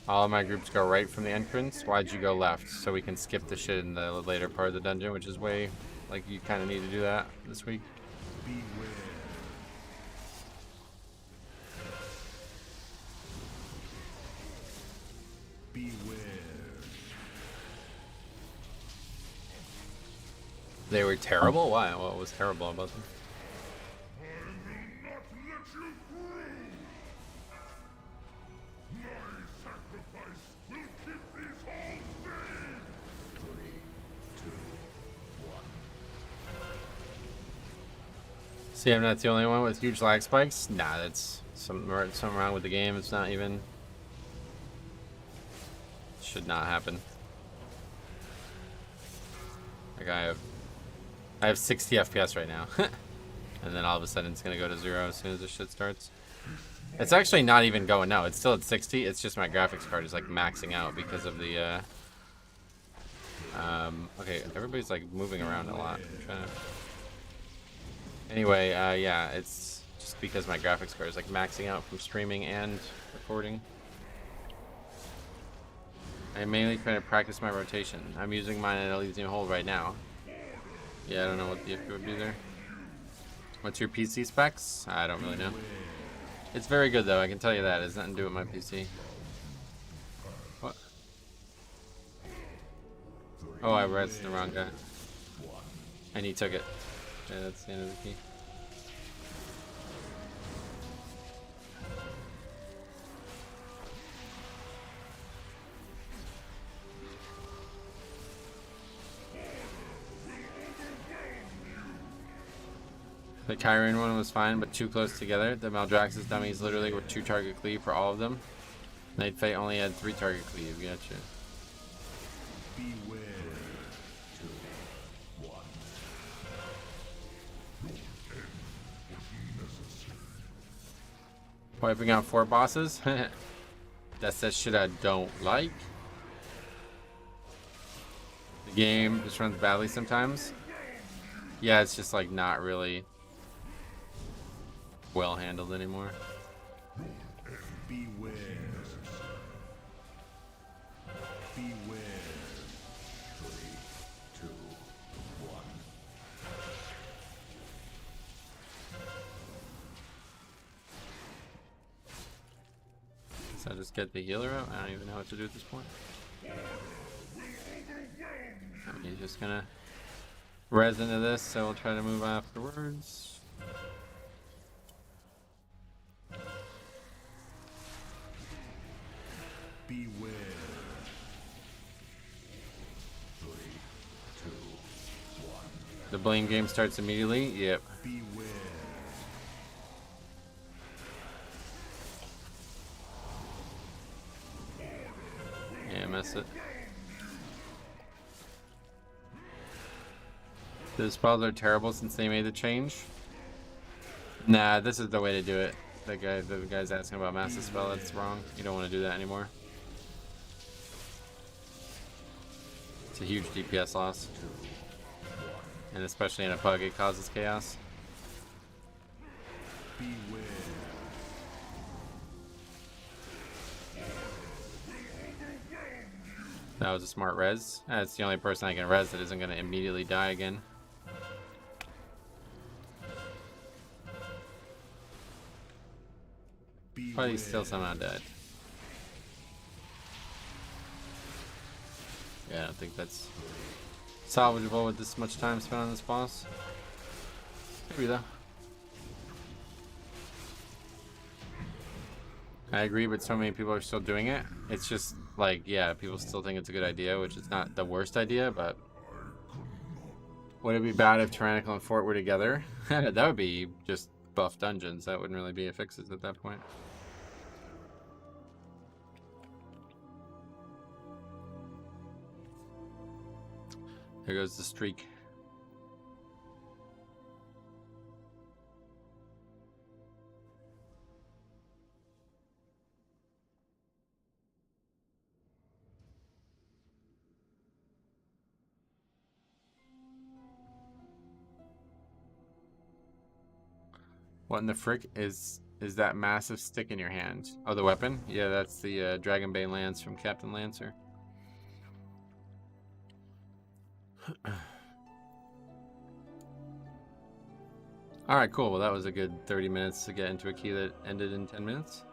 All of my groups go right from the entrance. Why'd you go left? So we can skip the shit in the later part of the dungeon, which is way, like, you kind of need to do that this week. They were terrible? Why? What was terrible about them? See, I'm not the only one with huge lag spikes? Nah, that's something wrong with the game. It's not even... Should not happen. Like, I have 60 FPS right now. And then all of a sudden it's gonna go to 0 as soon as this shit starts. It's actually not even going now. It's still at 60. It's just my graphics card is like maxing out because of the okay, everybody's like moving around a lot. I'm trying to... Anyway, yeah, it's just because my graphics card is like maxing out from streaming and recording. I'm mainly trying to practice my rotation. I'm using mine at Elysium Hold right now. Yeah, I don't know what the FP would be there. What's your PC specs? I don't really know. It's very good though, I can tell you that. It has nothing to do with my PC. What? Oh, I read the wrong guy. And he took it. Yeah, that's the end of the key. The Kyrian one was fine, but too close together. The Maldraxxus dummies literally were 2 target cleave for all of them. Night Fate only had 3 target cleave. Gotcha. Beware. Wiping out 4 bosses. That's that shit I don't like. The game just runs badly sometimes. Yeah, it's just like not really well handled anymore. Beware. Beware. 3, 2, 1. So I just get the healer out. I don't even know what to do at this point. He's just gonna res into this, so we'll try to move afterwards. Beware. 3, 2, 1. The blame game starts immediately. Yep. Beware. Yeah, miss it. The spells are terrible since they made the change. Nah, this is the way to do it. The guy's asking about massive spell. That's wrong. You don't want to do that anymore. It's a huge DPS loss, and especially in a pug, it causes chaos. Beware. That was a smart res. That's the only person I can res that isn't going to immediately die again. But he still somehow died. Yeah, I don't think that's salvageable with this much time spent on this boss. Maybe though. I agree, but so many people are still doing it. It's just like, yeah, people still think it's a good idea, which is not the worst idea, but would it be bad if Tyrannical and Fort were together? That would be just buff dungeons. That wouldn't really be a fixes at that point. There goes the streak. What in the frick is that massive stick in your hand? Oh, the weapon? Yeah, that's the Dragonbane Lance from Captain Lancer. Alright, cool. Well, that was a good 30 minutes to get into a key that ended in 10 minutes.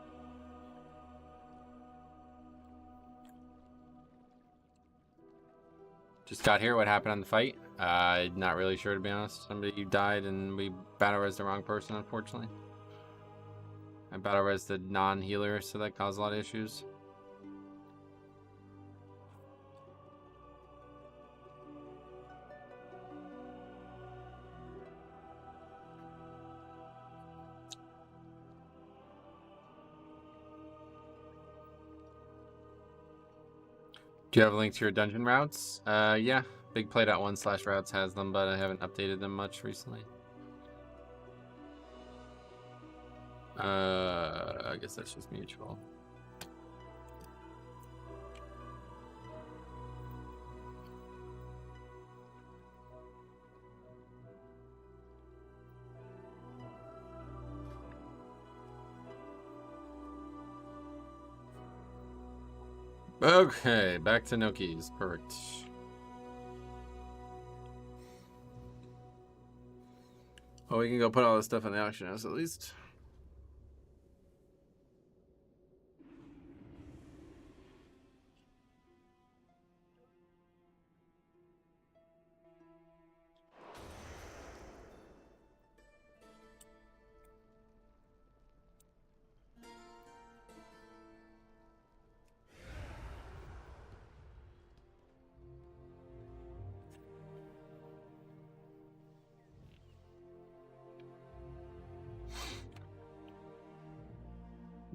Just got here. What happened on the fight? I'm not really sure, to be honest. Somebody died and we battle-res the wrong person, unfortunately. I battle-res the non-healer, so that caused a lot of issues. Do you have a link to your dungeon routes? Yeah. Big Play.1/routes has them, but I haven't updated them much recently. I guess that's just mutual. Okay, back to no keys. Perfect. Well, we can go put all this stuff in the auction house at least.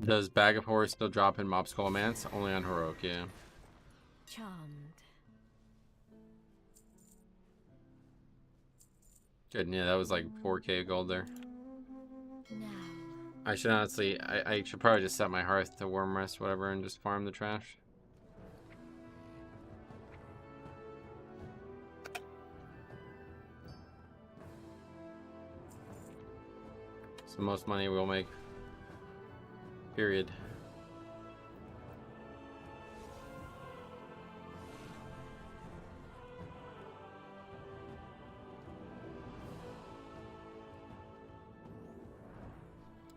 Does Bag of Horrors still drop in Mob Skull Mance? Only on Heroic, yeah. Charmed. Good, yeah, that was like 4K gold there. Now. I should honestly, I should probably just set my hearth to worm rest, whatever, and just farm the trash. It's the most money we'll make. Period.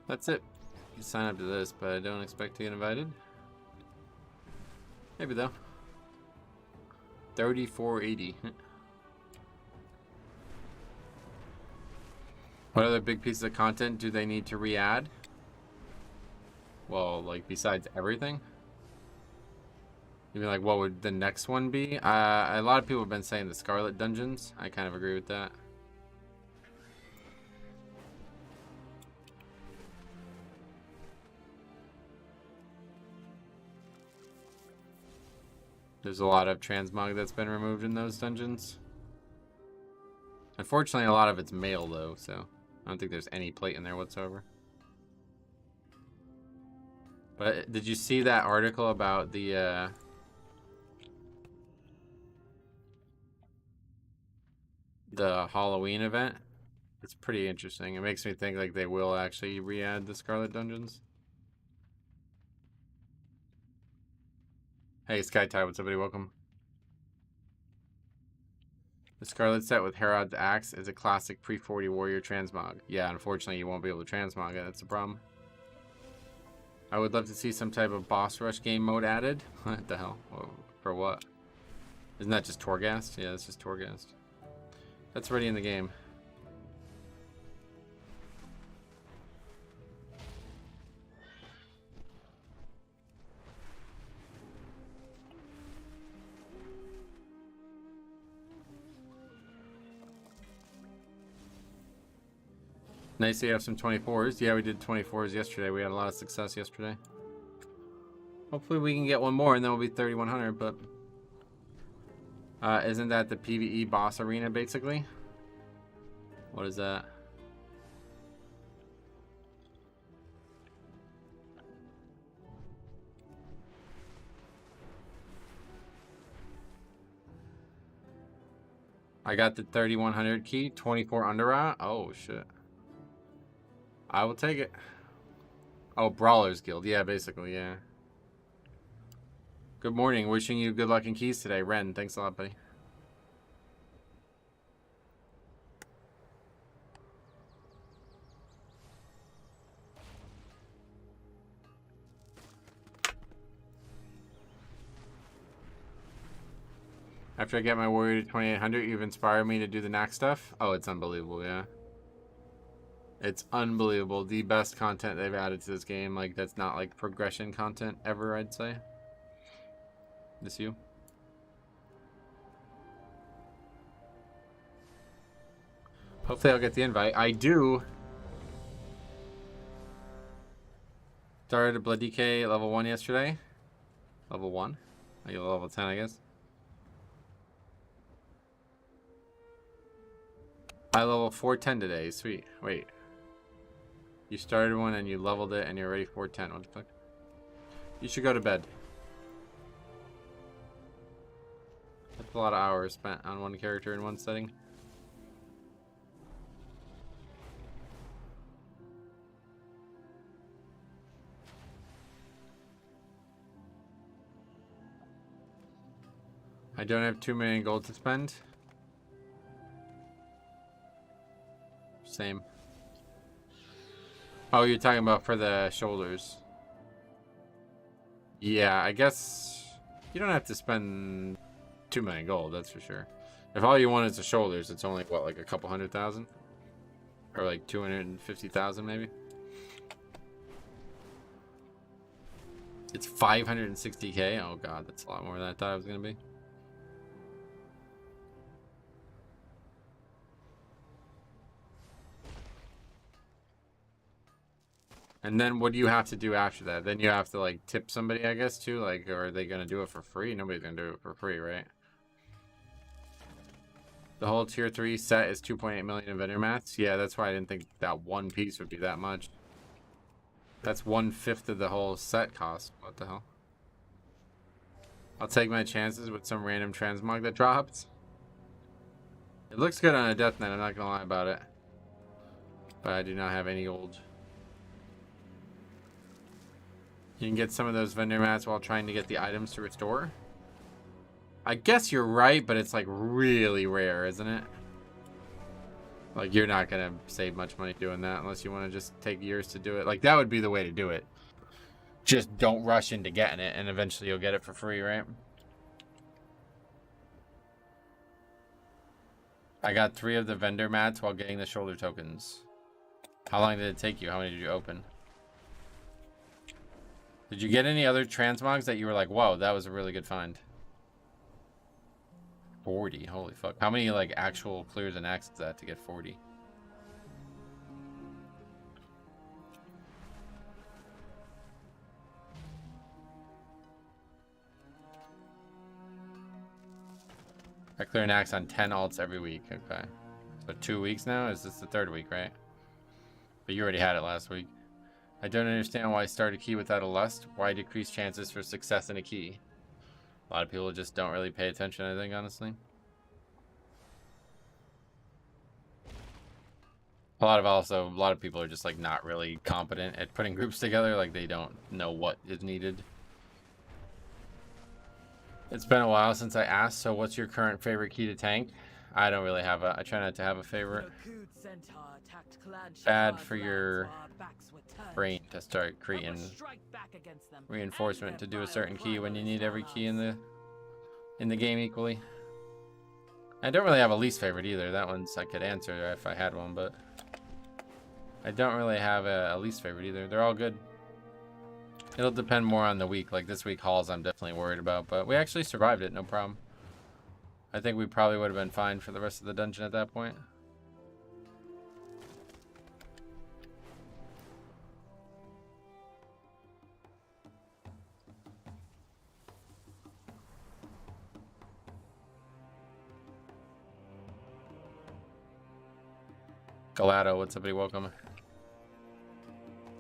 That's it. You sign up to this, but I don't expect to get invited. Maybe though. 3480. What other big pieces of content do they need to re-add? Well, like besides everything? You mean like what would the next one be? A lot of people have been saying the Scarlet Dungeons. I kind of agree with that. There's a lot of transmog that's been removed in those dungeons. Unfortunately, a lot of it's mail though, so I don't think there's any plate in there whatsoever. But did you see that article about the Halloween event? It's pretty interesting. It makes me think like they will actually re-add the Scarlet Dungeons. Hey, Skytide, what's up, buddy? Welcome. The Scarlet set with Herod's Axe is a classic pre-40 warrior transmog. Yeah, unfortunately, you won't be able to transmog it. That's the problem. I would love to see some type of boss rush game mode added. What the hell? Whoa, for what? Isn't that just Torghast? Yeah, that's just Torghast. That's already in the game. Nice to have some 24s. Yeah, we did 24s yesterday. We had a lot of success yesterday. Hopefully we can get one more and then we'll be 3100, but isn't that the PvE boss arena basically? What is that? I got the 3100 key, 24 underrot. Oh shit. I will take it. Oh, Brawlers Guild. Yeah, basically, yeah. Good morning. Wishing you good luck in keys today. Ren, thanks a lot, buddy. After I get my warrior to 2800, you've inspired me to do the knack stuff. Oh, it's unbelievable, yeah. It's unbelievable. The best content they've added to this game. Like, that's not like progression content ever, I'd say. This you? Hopefully I'll get the invite. I do. Started a Blood DK level 1 yesterday. Level 1? Are you level 10, I guess? I level 410 today. Sweet. Wait. You started one and you leveled it and you're already 410. What the fuck? You should go to bed. That's a lot of hours spent on one character in one setting. I don't have 2 million gold to spend. Same. Oh, you're talking about for the shoulders. Yeah, I guess you don't have to spend 2 million gold, that's for sure. If all you want is the shoulders, it's only, what, like a couple 100,000? Or like 250,000 maybe? It's 560k? Oh god, that's a lot more than I thought it was going to be. And then what do you have to do after that? Then you have to like tip somebody, I guess, too? Like, or are they going to do it for free? Nobody's going to do it for free, right? The whole tier 3 set is 2.8 million in vendor mats. Yeah, that's why I didn't think that one piece would be that much. That's 1/5 of the whole set cost. What the hell? I'll take my chances with some random transmog that drops. It looks good on a death knight, I'm not going to lie about it. But I do not have any gold. You can get some of those vendor mats while trying to get the items to restore. I guess you're right, but it's like really rare, isn't it? Like you're not gonna save much money doing that unless you want to just take years to do it. Like that would be the way to do it. Just don't rush into getting it, and eventually you'll get it for free, right? I got 3 of the vendor mats while getting the shoulder tokens. How long did it take you? How many did you open? Did you get any other transmogs that you were like, whoa, that was a really good find? 40, holy fuck. How many like actual clears and axes is that to get 40? I clear an axe on 10 alts every week. Okay. So 2 weeks now? Is this the 3rd week, right? But you already had it last week. I don't understand why start a key without a lust. Why decrease chances for success in a key? A lot of people just don't really pay attention, I think, honestly. A lot of people are just like not really competent at putting groups together. Like they don't know what is needed. It's been a while since I asked, so what's your current favorite key to tank? I don't really have I try not to have a favorite. Bad for your brain to start creating reinforcement to do a certain key when you need every key in the game equally. I don't really have a least favorite either. That one's I could answer if I had one, but I don't really have a least favorite either. They're all good. It'll depend more on the week. Like this week hauls I'm definitely worried about, but we actually survived it, no problem. I think we probably would have been fine for the rest of the dungeon at that point. Galato, what's up, buddy? Welcome.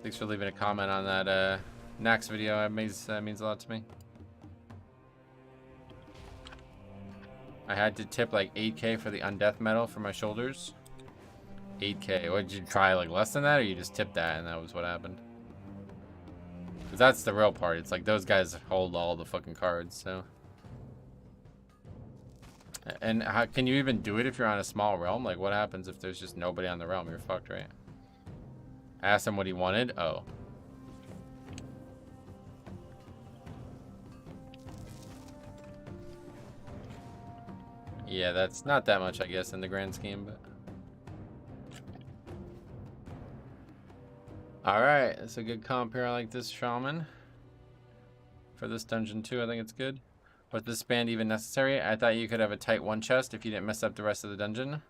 Thanks for leaving a comment on that Nax video. It means a lot to me. I had to tip like 8k for the undeath medal for my shoulders. 8k. What did you try, like less than that, or you just tipped that and that was what happened? Because that's the real part. It's like those guys hold all the fucking cards, so. And how can you even do it if you're on a small realm? Like what happens if there's just nobody on the realm? You're fucked, right? I asked him what he wanted. Oh. Yeah, that's not that much, I guess, in the grand scheme, but. Alright, that's a good comp here. I like this shaman. For this dungeon too, I think it's good. Was this band even necessary? I thought you could have a tight one chest if you didn't mess up the rest of the dungeon.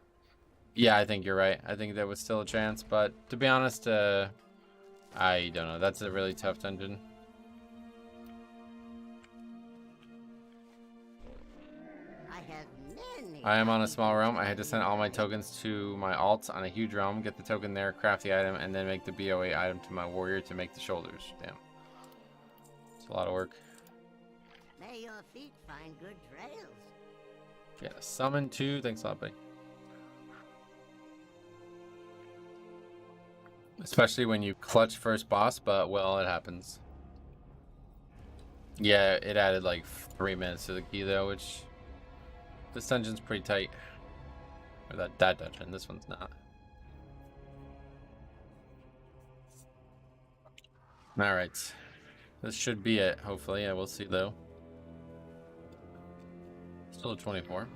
Yeah, I think you're right. I think there was still a chance, but to be honest, I don't know. That's a really tough dungeon. I am on a small realm. I had to send all my tokens to my alts on a huge realm, get the token there, craft the item, and then make the BOA item to my warrior to make the shoulders. Damn. It's a lot of work. May your feet find good trails. Yeah, summon 2. Thanks a lot, buddy. Especially when you clutch first boss, but well, it happens. Yeah, it added like 3 minutes to the key though, which This dungeon's pretty tight. Or that dungeon. This one's not. Alright. This should be it, hopefully. Yeah, we'll see though. Still a 24.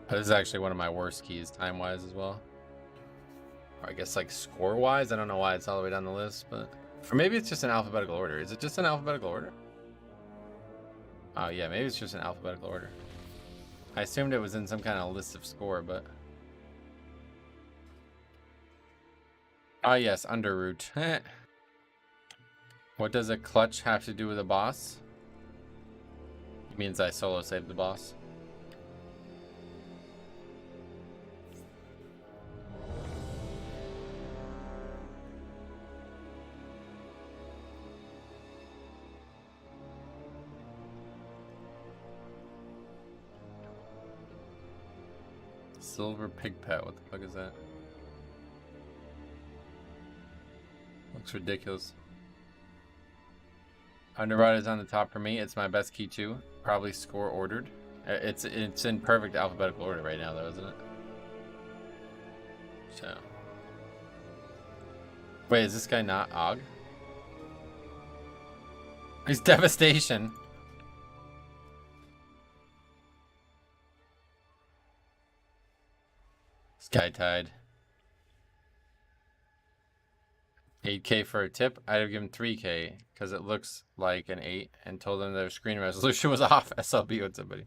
This is actually one of my worst keys, time-wise as well. Or I guess like score-wise. I don't know why it's all the way down the list, but... Or maybe it's just an alphabetical order. Is it just an alphabetical order? Oh yeah, maybe it's just an alphabetical order. I assumed it was in some kind of list of score, but... Ah yes, under route. What does a clutch have to do with a boss? It means I solo saved the boss. Silver pig pet, what the fuck is that? Looks ridiculous. Underride is on the top for me. It's my best key too. Probably score ordered. It's in perfect alphabetical order right now though, isn't it? So. Wait, is this guy not Og? He's Devastation. Sky Tide. 8K for a tip. I'd have given 3K because it looks like an 8 and told them their screen resolution was off. SLB with somebody.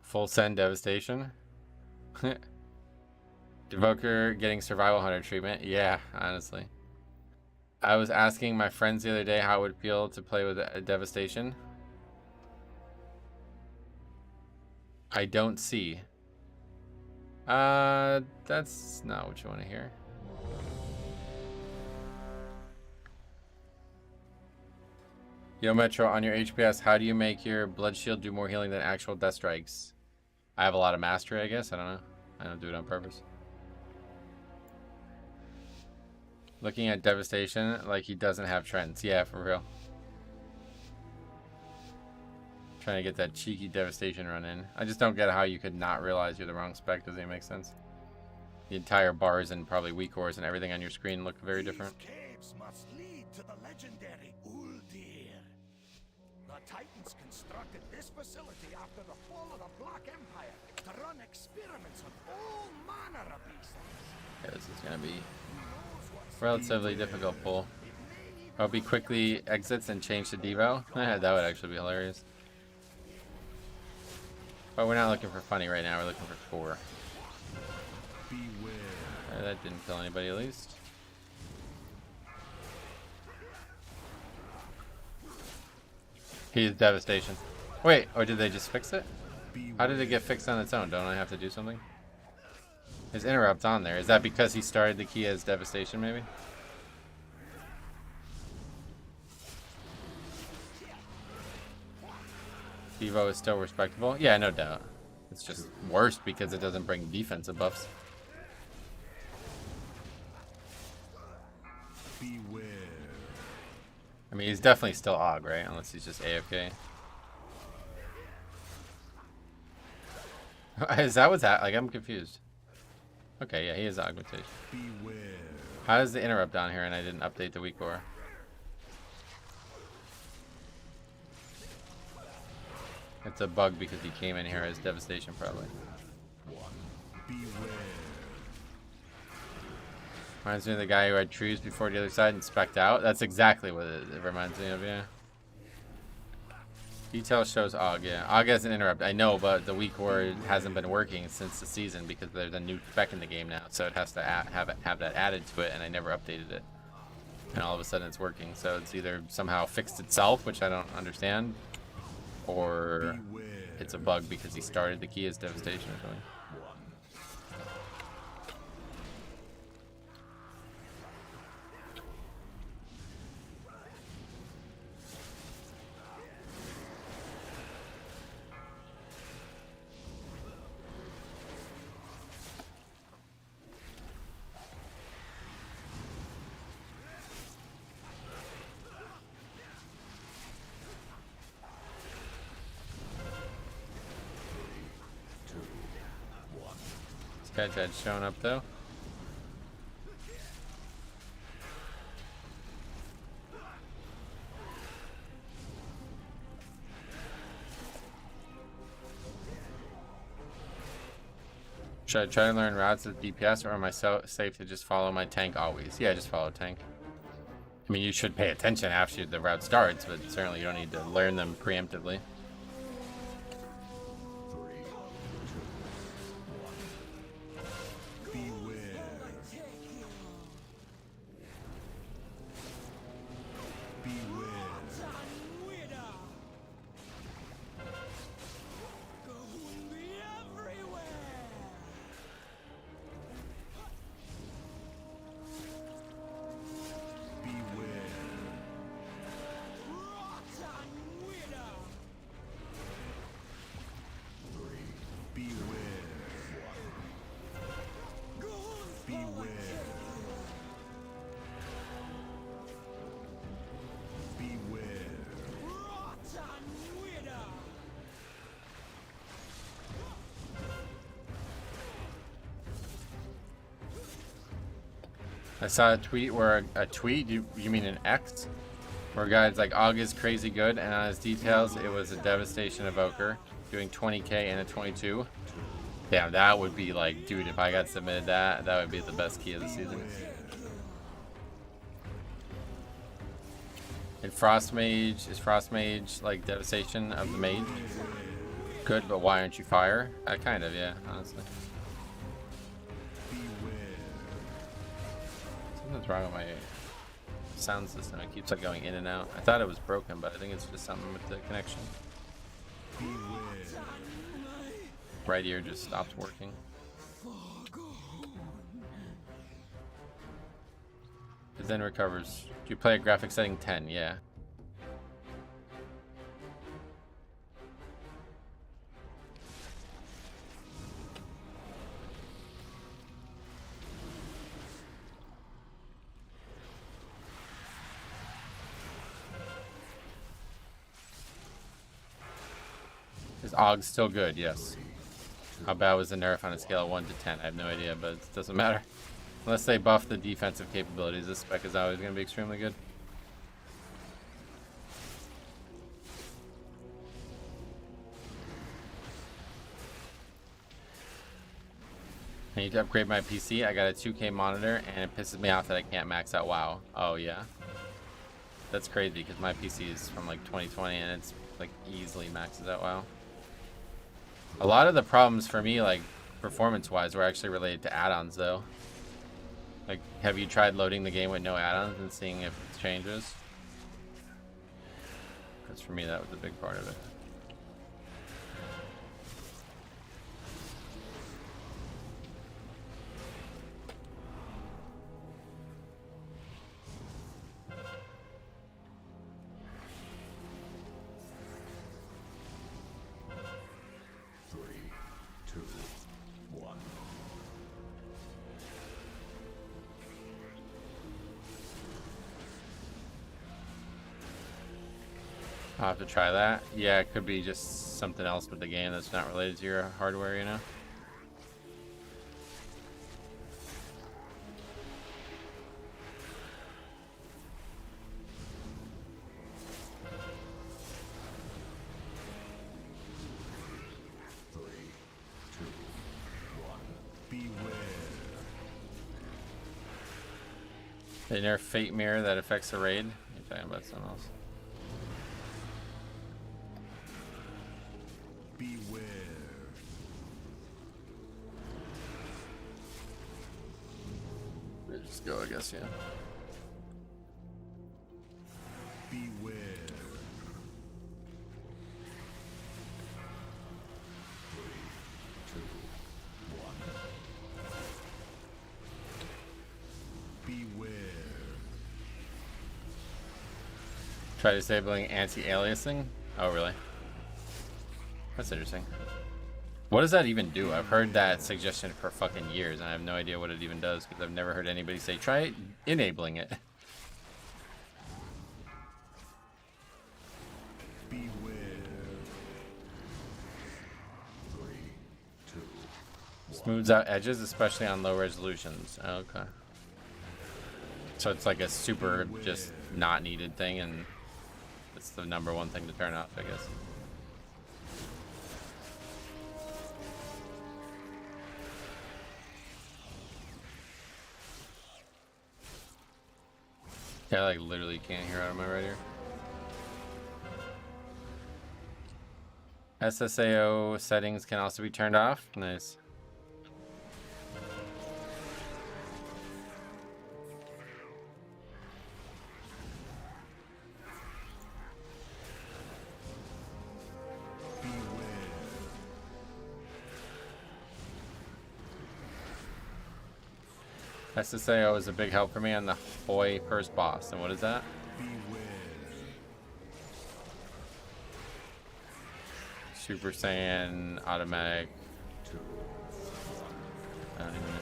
Full send Devastation. Devoker getting Survival Hunter treatment. Yeah, honestly. I was asking my friends the other day how it would feel to play with a Devastation. I don't see. That's not what you want to hear. Yo, Metro, on your HPS, how do you make your blood shield do more healing than actual death strikes? I have a lot of mastery, I guess. I don't know. I don't do it on purpose. Looking at Devastation like he doesn't have trends. Yeah, for real. Trying to get that cheeky Devastation run in. I just don't get how you could not realize you're the wrong spec. Doesn't even make sense. The entire bars and probably weak ores and everything on your screen look very different. These caves must lead to the legendary Uldir. The Titans constructed this facility after the fall of the Black Empire to run experiments on all manner of beasts. Yeah, this is gonna be relatively difficult pull. I hope he quickly exits and change to Devo. That would actually be hilarious. But we're not looking for funny right now, we're looking for score. That didn't kill anybody at least. He is Devastation. Wait, or did they just fix it? How did it get fixed on its own? Don't I have to do something? His interrupt's on there. Is that because he started the key as Devastation maybe? Devo is still respectable. Yeah, no doubt. It's just worse because it doesn't bring defensive buffs. Beware. I mean, he's definitely still Og, right? Unless he's just AFK. Is that what's that? Like, I'm confused. Okay, yeah, he is augmentation. Beware. How does the interrupt down here and I didn't update the weak core? It's a bug because he came in here as Devastation, probably. Beware. Reminds me of the guy who had trees before the other side and specced out. That's exactly what it reminds me of, yeah. Detail shows Og, yeah. Og has an interrupt, I know, but the weak core hasn't been working since the season because there's a new spec in the game now, so it has to have that added to it, and I never updated it. And all of a sudden it's working, so it's either somehow fixed itself, which I don't understand, or it's a bug because he started the key as Devastation or something. Cat's showing up though. Should I try to learn routes with DPS, or am I safe to just follow my tank always? Yeah, just follow tank. I mean, you should pay attention after the route starts, but certainly you don't need to learn them preemptively. I saw a tweet where you mean an X? Where a guy's like, Og is crazy good, and on his details, it was a Devastation Evoker doing 20k and a 22. Damn, that would be like, dude, if I got submitted that would be the best key of the season. And Frost Mage, is Frost Mage like Devastation of the Mage? Good, but why aren't you Fire? Kind of, yeah, honestly. Something's wrong with my sound system. It keeps like going in and out. I thought it was broken, but I think it's just something with the connection. Right ear just stopped working. It then recovers. Do you play a graphic setting 10? Yeah. Is Og still good? Yes. How bad was the nerf on a scale of 1 to 10? I have no idea, but it doesn't matter. Unless they buff the defensive capabilities, this spec is always going to be extremely good. I need to upgrade my PC. I got a 2K monitor, and it pisses me off that I can't max out WoW. Oh, yeah? That's crazy, because my PC is from like 2020, and it's like easily maxes out WoW. A lot of the problems for me, like performance-wise, were actually related to add-ons, though. Like, have you tried loading the game with no add-ons and seeing if it changes? Because for me, that was a big part of it. I'll have to try that. Yeah, it could be just something else with the game that's not related to your hardware, you know? They nerf Fate Mirror that affects the raid. You're talking about something else. Beware. Just go, I guess, yeah. Beware. 3, 2, 1. Beware. Try disabling anti-aliasing? Oh, really? That's interesting. What does that even do? I've heard that suggestion for fucking years, and I have no idea what it even does, because I've never heard anybody say, try enabling it. Beware. 3, 2, 1. Smooths out edges, especially on low resolutions. Okay. So it's like a super just not needed thing, and it's the #1 thing to turn off, I guess. Yeah, I like literally can't hear out of my right ear. SSAO settings can also be turned off. Nice. SSAO is a big help for me on the Hoi first boss. And what is that? Super Saiyan, automatic. I don't even know.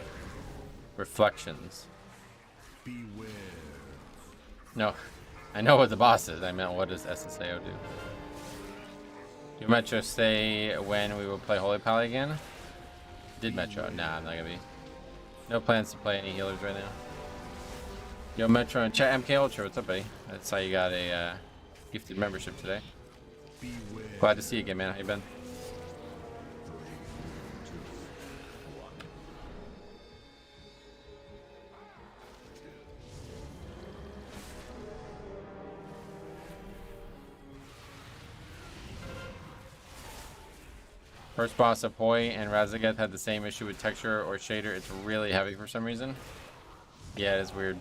Reflections. No, I know what the boss is. I meant what does SSAO do? Do Metro say when we will play Holy Pally again? Did Metro? Nah, I'm not gonna be. No plans to play any healers right now. Yo, Metro and chat MK Ultra, what's up, buddy? I saw you got a gifted membership today. Glad to see you again, man. How you been? First boss of Hoi and Razageth had the same issue with texture or shader. It's really heavy for some reason. Yeah, it is weird.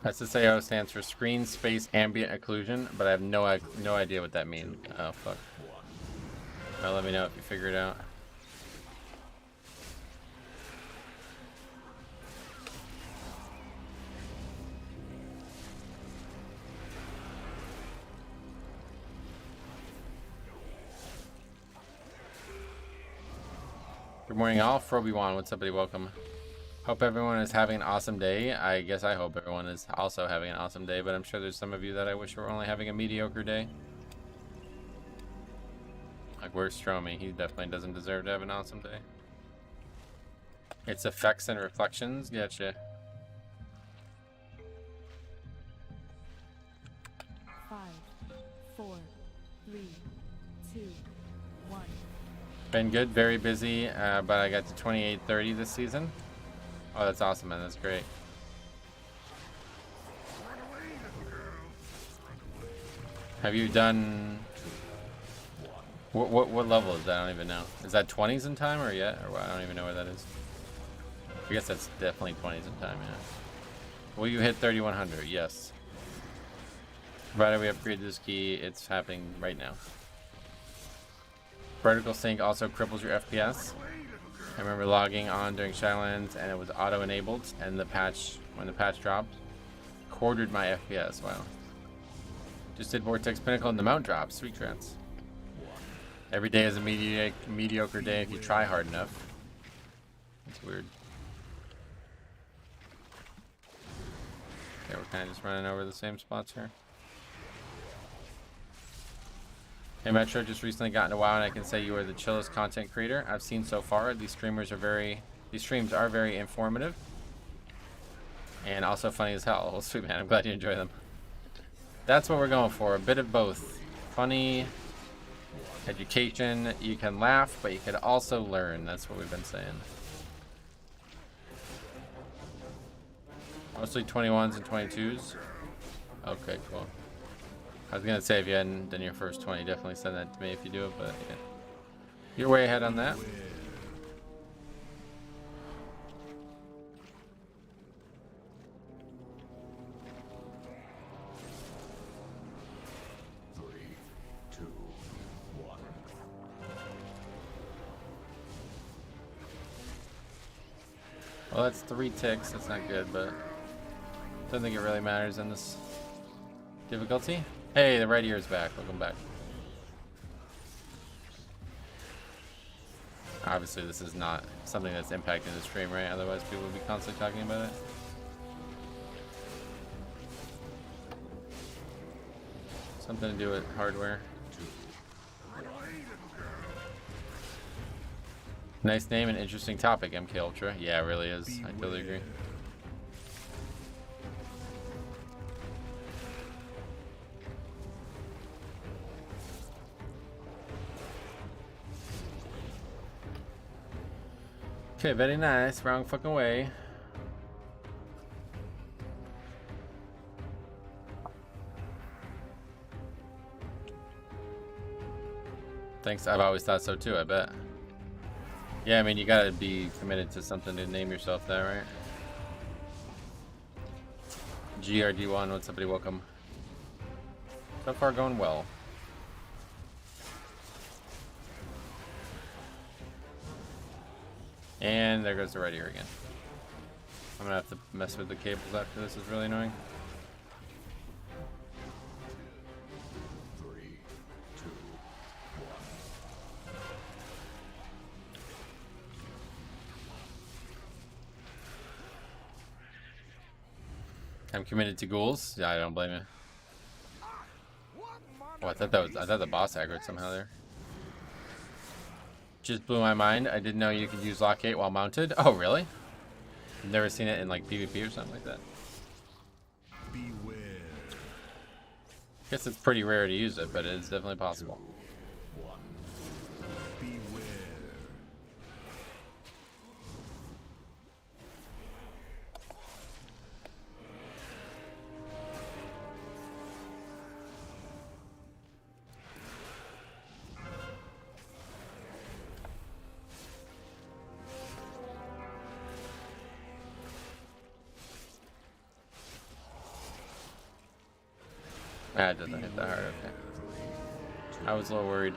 SSAO stands for Screen Space Ambient Occlusion, but I have no idea what that means. Oh, fuck. Well, let me know if you figure it out. Good morning, all. Froby1, what's up, buddy? Welcome. Hope everyone is having an awesome day. I guess I hope everyone is also having an awesome day, but I'm sure there's some of you that I wish were only having a mediocre day. Like, where's Stromy? He definitely doesn't deserve to have an awesome day. It's effects and reflections. Gotcha. 5, 4, 3, 2, 1. Been good, very busy, but I got to 28:30 this season. Oh, that's awesome, man. That's great. Have you done... What level is that? I don't even know. Is that 20s in time or yet? Or what? I don't even know where that is. I guess that's definitely 20s in time, yeah. Will you hit 3100? Yes. Provided we upgrade this key, it's happening right now. Vertical sync also cripples your FPS. I remember logging on during Shadowlands and it was auto-enabled, and when the patch dropped, quartered my FPS. Wow. Just did Vortex Pinnacle and the mount drop. Sweet trance. Every day is a mediocre day if you try hard enough. It's weird. Okay, we're kind of just running over the same spots here. Hey Metro, just recently got into WoW and I can say you are the chillest content creator I've seen so far. These streams are very informative and also funny as hell. Well, sweet man, I'm glad you enjoy them. That's what we're going for, a bit of both. Funny, education, you can laugh, but you can also learn. That's what we've been saying. Mostly 21s and 22s. Okay, cool. I was gonna say if you hadn't done your first 20, definitely send that to me if you do it, but yeah. You're way ahead on that. Well, that's 3 ticks. That's not good, but I don't think it really matters in this difficulty. Hey, the right ear is back. Welcome back. Obviously, this is not something that's impacting the stream, right? Otherwise, people would be constantly talking about it. Something to do with hardware. Nice name and interesting topic, MK Ultra. Yeah, it really is. I totally agree. Okay, very nice. Wrong fucking way. Thanks. I've always thought so too, I bet. Yeah, I mean, you gotta be committed to something to name yourself that, right? GRD1, what's up, buddy? Welcome. So far, going well. And there goes the right ear again. I'm gonna have to mess with the cables after this. Is really annoying. I'm committed to ghouls. Yeah, I don't blame you. Oh, I thought the boss aggroed somehow there. Just blew my mind. I didn't know you could use Lock 8 while mounted. Oh, really? I've never seen it in like PvP or something like that. Beware. Guess it's pretty rare to use it, but it's definitely possible. Beware. Ah, it doesn't hit that hard, okay. I was a little worried.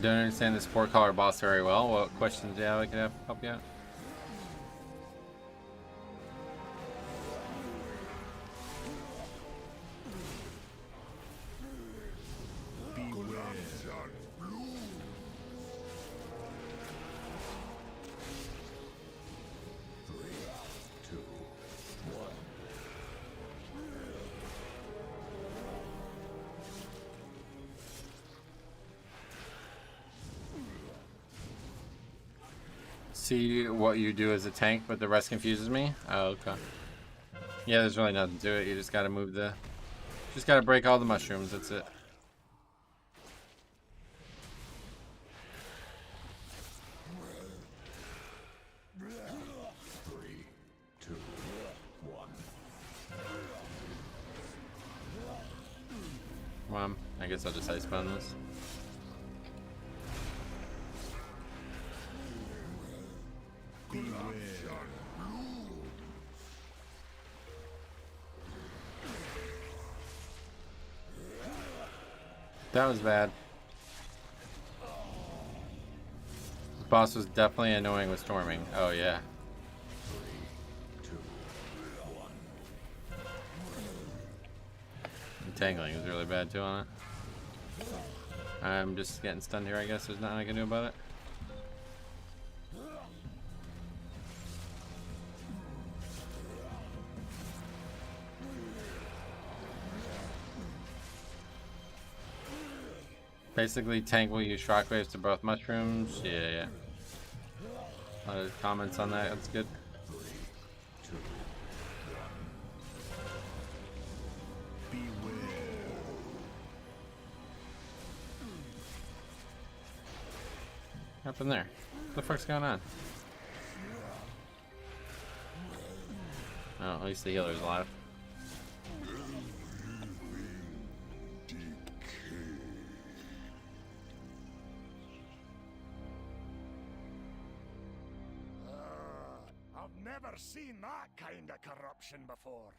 Don't understand the sport collar boss very well. What questions do you have I can help you out? See what you do as a tank, but the rest confuses me. Oh, okay. Yeah, there's really nothing to it. You just gotta move the... Just gotta break all the mushrooms, that's it. Well, I guess I'll just ice bound this. That was bad. The boss was definitely annoying with storming. Oh yeah. Entangling was really bad too on it. I'm just getting stunned here, I guess. There's nothing I can do about it. Basically, tank will use shockwaves to both mushrooms. Yeah. A lot of comments on that. That's good. What happened there? What the fuck's going on? Oh, at least the healer's alive. I've never seen that kind of corruption before.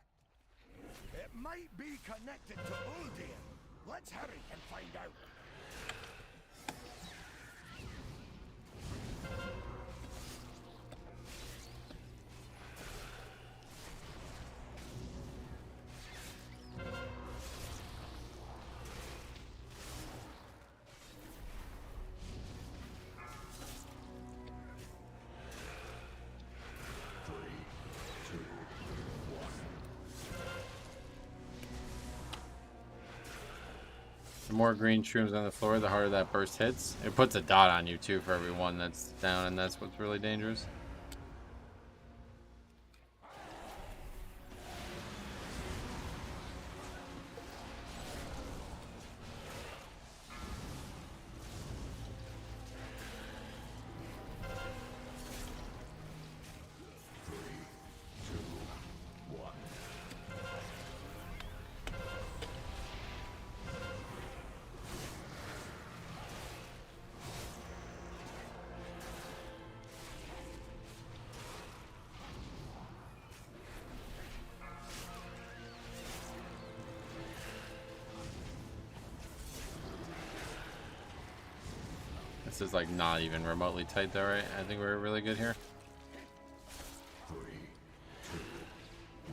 It might be connected to Uldir. Let's hurry and find out. The more green shrooms on the floor, the harder that burst hits. It puts a dot on you too for every one that's down, and that's what's really dangerous. This is like not even remotely tight though, right? I think we're really good here. 3, 2,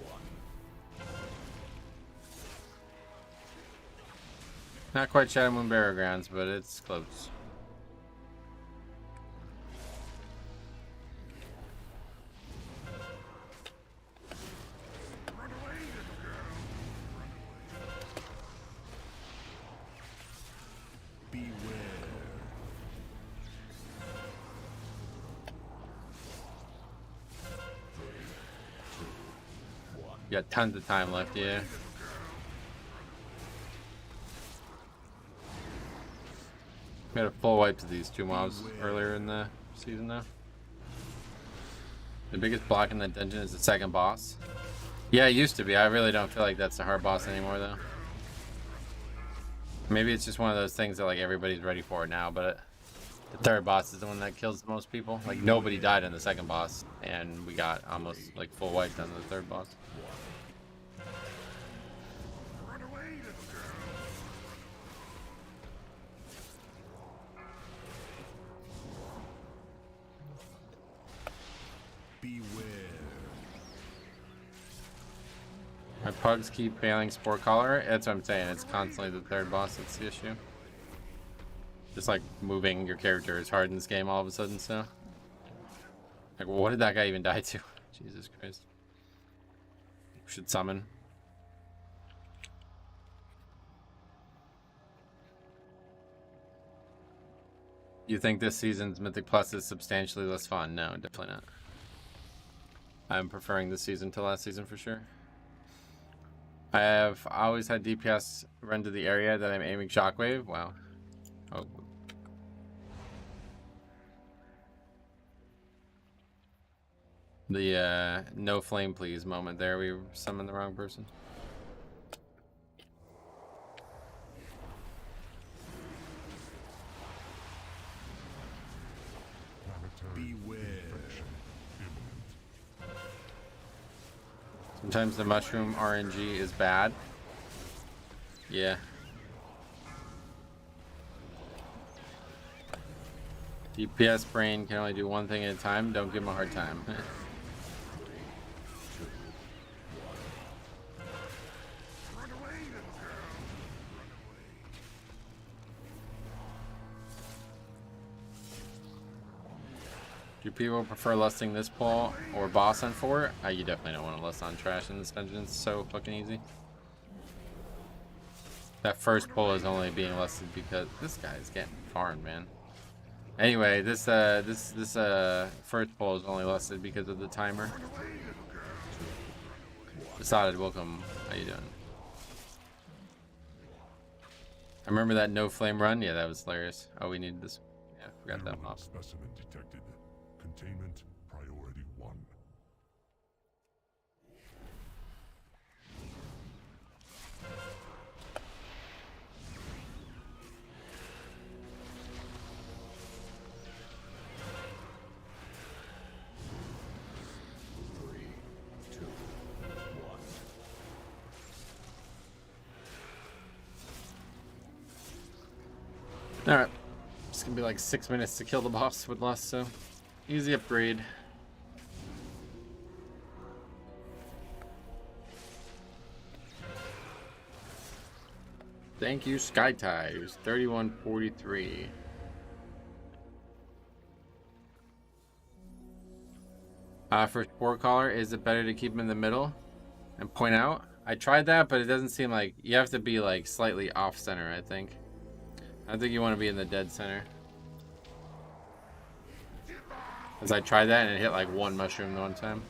1. Not quite Shadow Moon Barrow Grounds, but it's close. You got tons of time left, yeah. We had a full wipe to these two mobs earlier in the season, though. The biggest block in that dungeon is the second boss. Yeah, it used to be. I really don't feel like that's a hard boss anymore, though. Maybe it's just one of those things that like everybody's ready for now, but the third boss is the one that kills the most people. Like nobody died in the second boss, and we got almost like full wiped on the third boss. My pugs keep failing Sport Collar. That's what I'm saying. It's constantly the third boss that's the issue. Just like moving your character is hard in this game all of a sudden, so. Like, what did that guy even die to? Jesus Christ. We should summon. You think this season's Mythic Plus is substantially less fun? No, definitely not. I'm preferring this season to last season for sure. I have always had DPS run to the area that I'm aiming Shockwave. Wow. Oh. The no flame please moment there. We summoned the wrong person. Sometimes the mushroom RNG is bad. Yeah. DPS brain can only do one thing at a time. Don't give him a hard time. Do people prefer lusting this pull or boss on 4? You definitely don't want to lust on trash in this dungeon. It's so fucking easy. That first pull is only being lusted because this guy is getting farmed, man. Anyway, this first pull is only lusted because of the timer. Decided, welcome. How you doing? I remember that no flame run. Yeah, that was hilarious. Oh, we needed this. Yeah, forgot that mob. Specimen detected. Containment priority 1. Alright. It's gonna be like 6 minutes to kill the boss with less, so easy upgrade. Thank you, Sky Ties. 3143. For Sport Collar, is it better to keep him in the middle and point out? I tried that, but it doesn't seem like you have to be like slightly off center, I think. I think you want to be in the dead center. As I tried that and it hit like one mushroom the one time.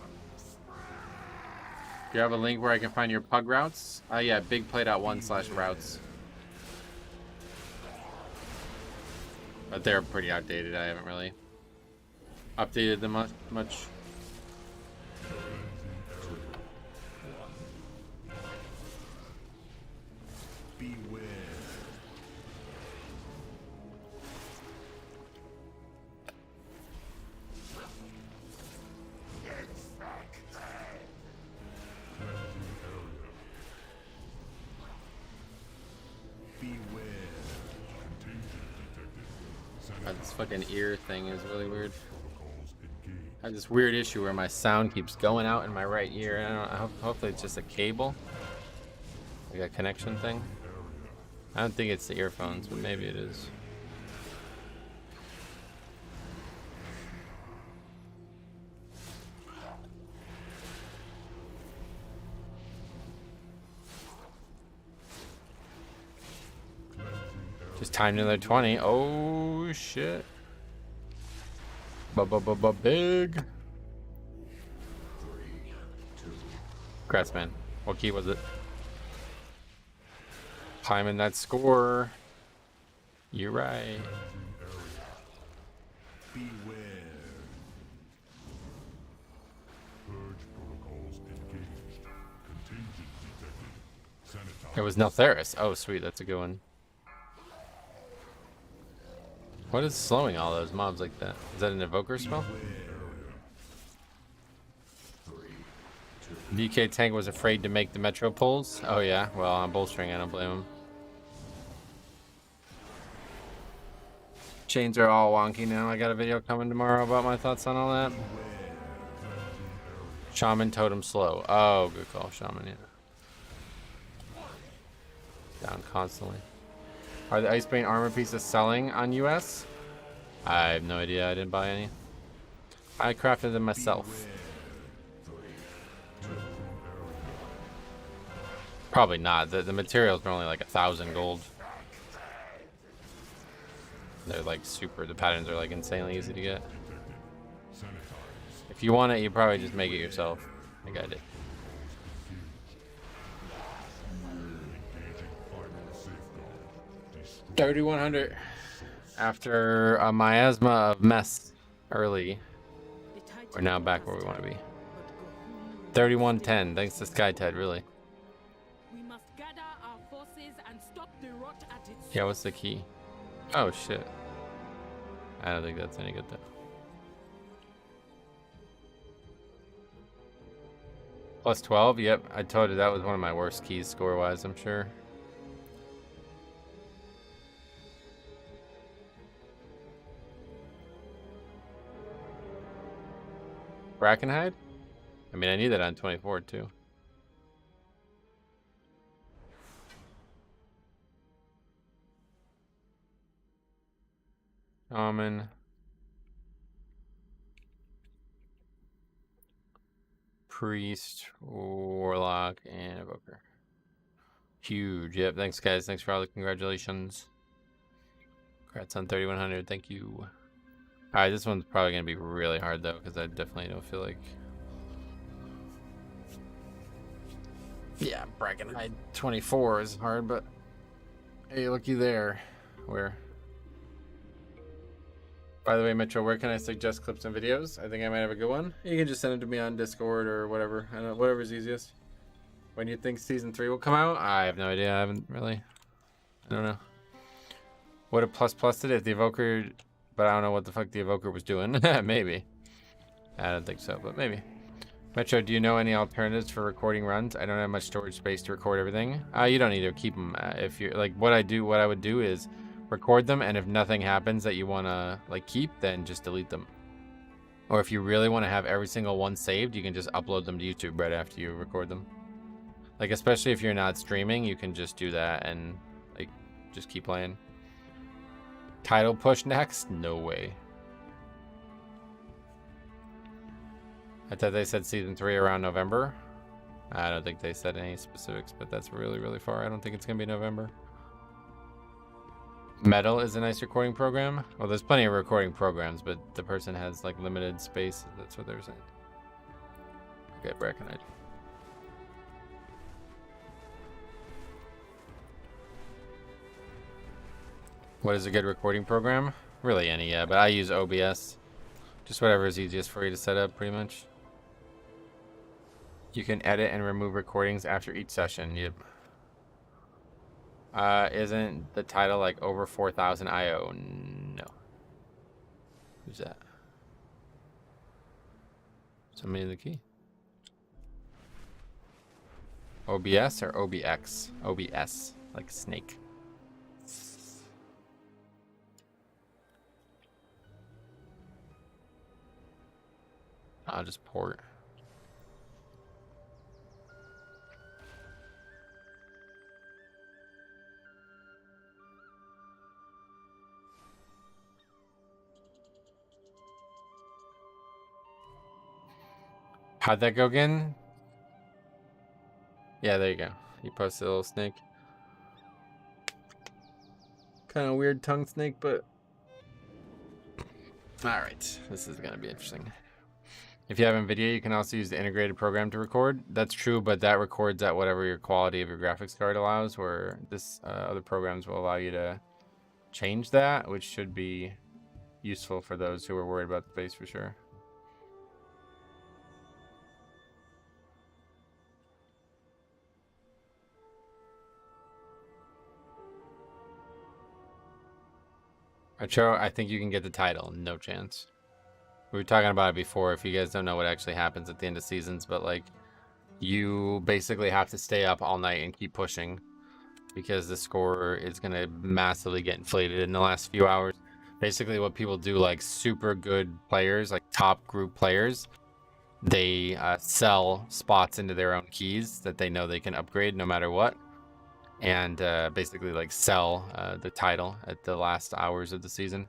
Do you have a link where I can find your pug routes? Yeah, bigplay.1/routes. But they're pretty outdated. I haven't really updated them much. Beware. This fucking ear thing is really weird. I have this weird issue where my sound keeps going out in my right ear. Hopefully it's just a cable, like a connection thing. I don't think it's the earphones, but maybe it is. Just timed another 20. Oh shit. Big. Congrats, man. What key was it? Climbing that score. You're right. Beware. Purge protocols engaged. Contagion detected. Sanitize. It was Neltheris. Oh, sweet. That's a good one. What is slowing all those mobs like that? Is that an evoker spell? DK Tank was afraid to make the metro pulls. Oh yeah, well on Bullstring I don't blame him. Chains are all wonky now. I got a video coming tomorrow about my thoughts on all that. Shaman Totem slow. Oh, good call, Shaman, yeah. Down constantly. Are the Icebane armor pieces selling on US? I have no idea. I didn't buy any. I crafted them myself. Probably not. The materials are only like 1,000 gold. They're like super. The patterns are like insanely easy to get. If you want it, you probably just make it yourself. Like I did. 3,100 after a miasma of mess early. We're now back where we want to be. 3,110 thanks to SkyTed, really. We must gather our forces and stop the rot at its Yeah, what's the key? Oh shit. I don't think that's any good though. Plus 12, yep. I told you that was one of my worst keys score-wise, I'm sure. Brackenhide? I mean, I need that on 24 too. Shaman. Priest, Warlock, and Evoker. Huge. Yep, thanks guys. Thanks for all the congratulations. Congrats on 3,100. Thank you. Alright, this one's probably going to be really hard though, because I definitely don't feel like... Yeah, Brackenhide 24 is hard, but... Hey, looky there. Where? By the way, Metro, where can I suggest clips and videos? I think I might have a good one. You can just send it to me on Discord or whatever. I don't know, whatever's easiest. When you think season 3 will come out? I have no idea. I haven't really. I don't know. What a plus did if the Evoker, but I don't know what the fuck the Evoker was doing. Maybe. I don't think so, but maybe. Metro, do you know any alternatives for recording runs? I don't have much storage space to record everything. You don't need to keep them. If you're like, what I would do is record them, and if nothing happens that you want to like keep, then just delete them. Or if you really want to have every single one saved, you can just upload them to YouTube right after you record them. Like, especially if you're not streaming, you can just do that and like just keep playing. Title push next? No way. I thought they said season 3 around November. I don't think they said any specifics, but that's really, really far. I don't think it's gonna be November. Metal is a nice recording program. Well, there's plenty of recording programs, but the person has like limited space. That's what they're saying. Okay, recognize. What is a good recording program? Really any, yeah, but I use OBS. Just whatever is easiest for you to set up, pretty much. You can edit and remove recordings after each session. Yep. Isn't the title like over 4,000 IO? No. Who's that? Somebody in the key. OBS or OBX? OBS, like snake. I'll just port. How'd that go again? Yeah, there you go. You posted a little snake. Kind of weird tongue snake, but... Alright, this is going to be interesting. If you have NVIDIA, you can also use the integrated program to record. That's true, but that records at whatever your quality of your graphics card allows, where this other programs will allow you to change that, which should be useful for those who are worried about the space for sure. Acho, I think you can get the title. No chance. We were talking about it before. If you guys don't know what actually happens at the end of seasons, but like, you basically have to stay up all night and keep pushing because the score is going to massively get inflated in the last few hours. Basically what people do, like super good players, like top group players, they sell spots into their own keys that they know they can upgrade no matter what. And basically like sell the title at the last hours of the season,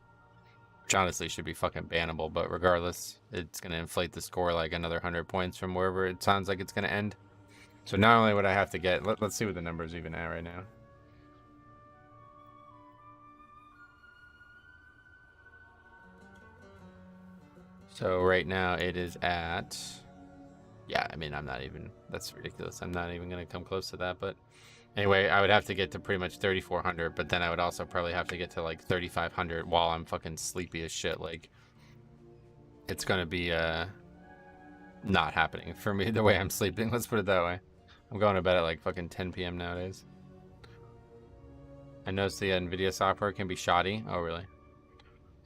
which honestly should be fucking bannable, but regardless, it's going to inflate the score like another 100 points from wherever it sounds like it's going to end. So not only would I have to get, let's see what the number's even at right now. So right now it is at, yeah, I mean, I'm not even, that's ridiculous. I'm not even going to come close to that, but anyway, I would have to get to pretty much 3,400, but then I would also probably have to get to like 3,500 while I'm fucking sleepy as shit. Like, it's gonna be not happening for me the way I'm sleeping. Let's put it that way. I'm going to bed at like fucking 10 p.m. nowadays. I noticed the NVIDIA software can be shoddy. Oh, really?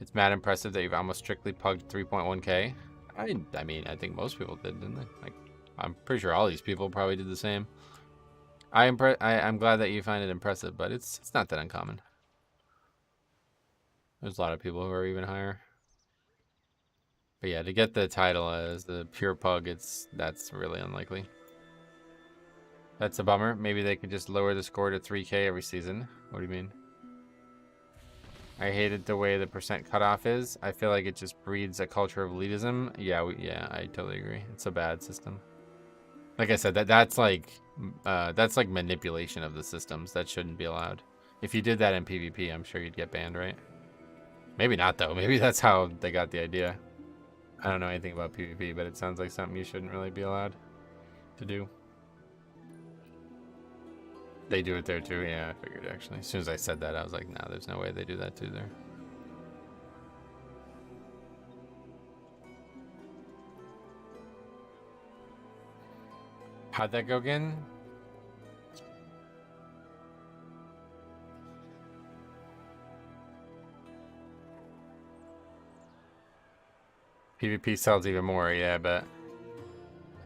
It's mad impressive that you've almost strictly pugged 3.1k. I mean, I think most people did, didn't they? Like, I'm pretty sure all these people probably did the same. I'm glad that you find it impressive, but it's not that uncommon. There's a lot of people who are even higher. But yeah, to get the title as the pure pug, that's really unlikely. That's a bummer. Maybe they could just lower the score to 3k every season. What do you mean? I hated the way the percent cutoff is. I feel like it just breeds a culture of elitism. Yeah, yeah, I totally agree. It's a bad system. Like I said, that's like manipulation of the systems. That shouldn't be allowed. If you did that in PvP, I'm sure you'd get banned, right? Maybe not though. Maybe that's how they got the idea. I don't know anything about PvP, but it sounds like something you shouldn't really be allowed to do. They do it there too. Yeah, I figured actually. As soon as I said that, I was like, nah, there's no way they do that too there. How'd that go again? PvP sells even more, yeah, but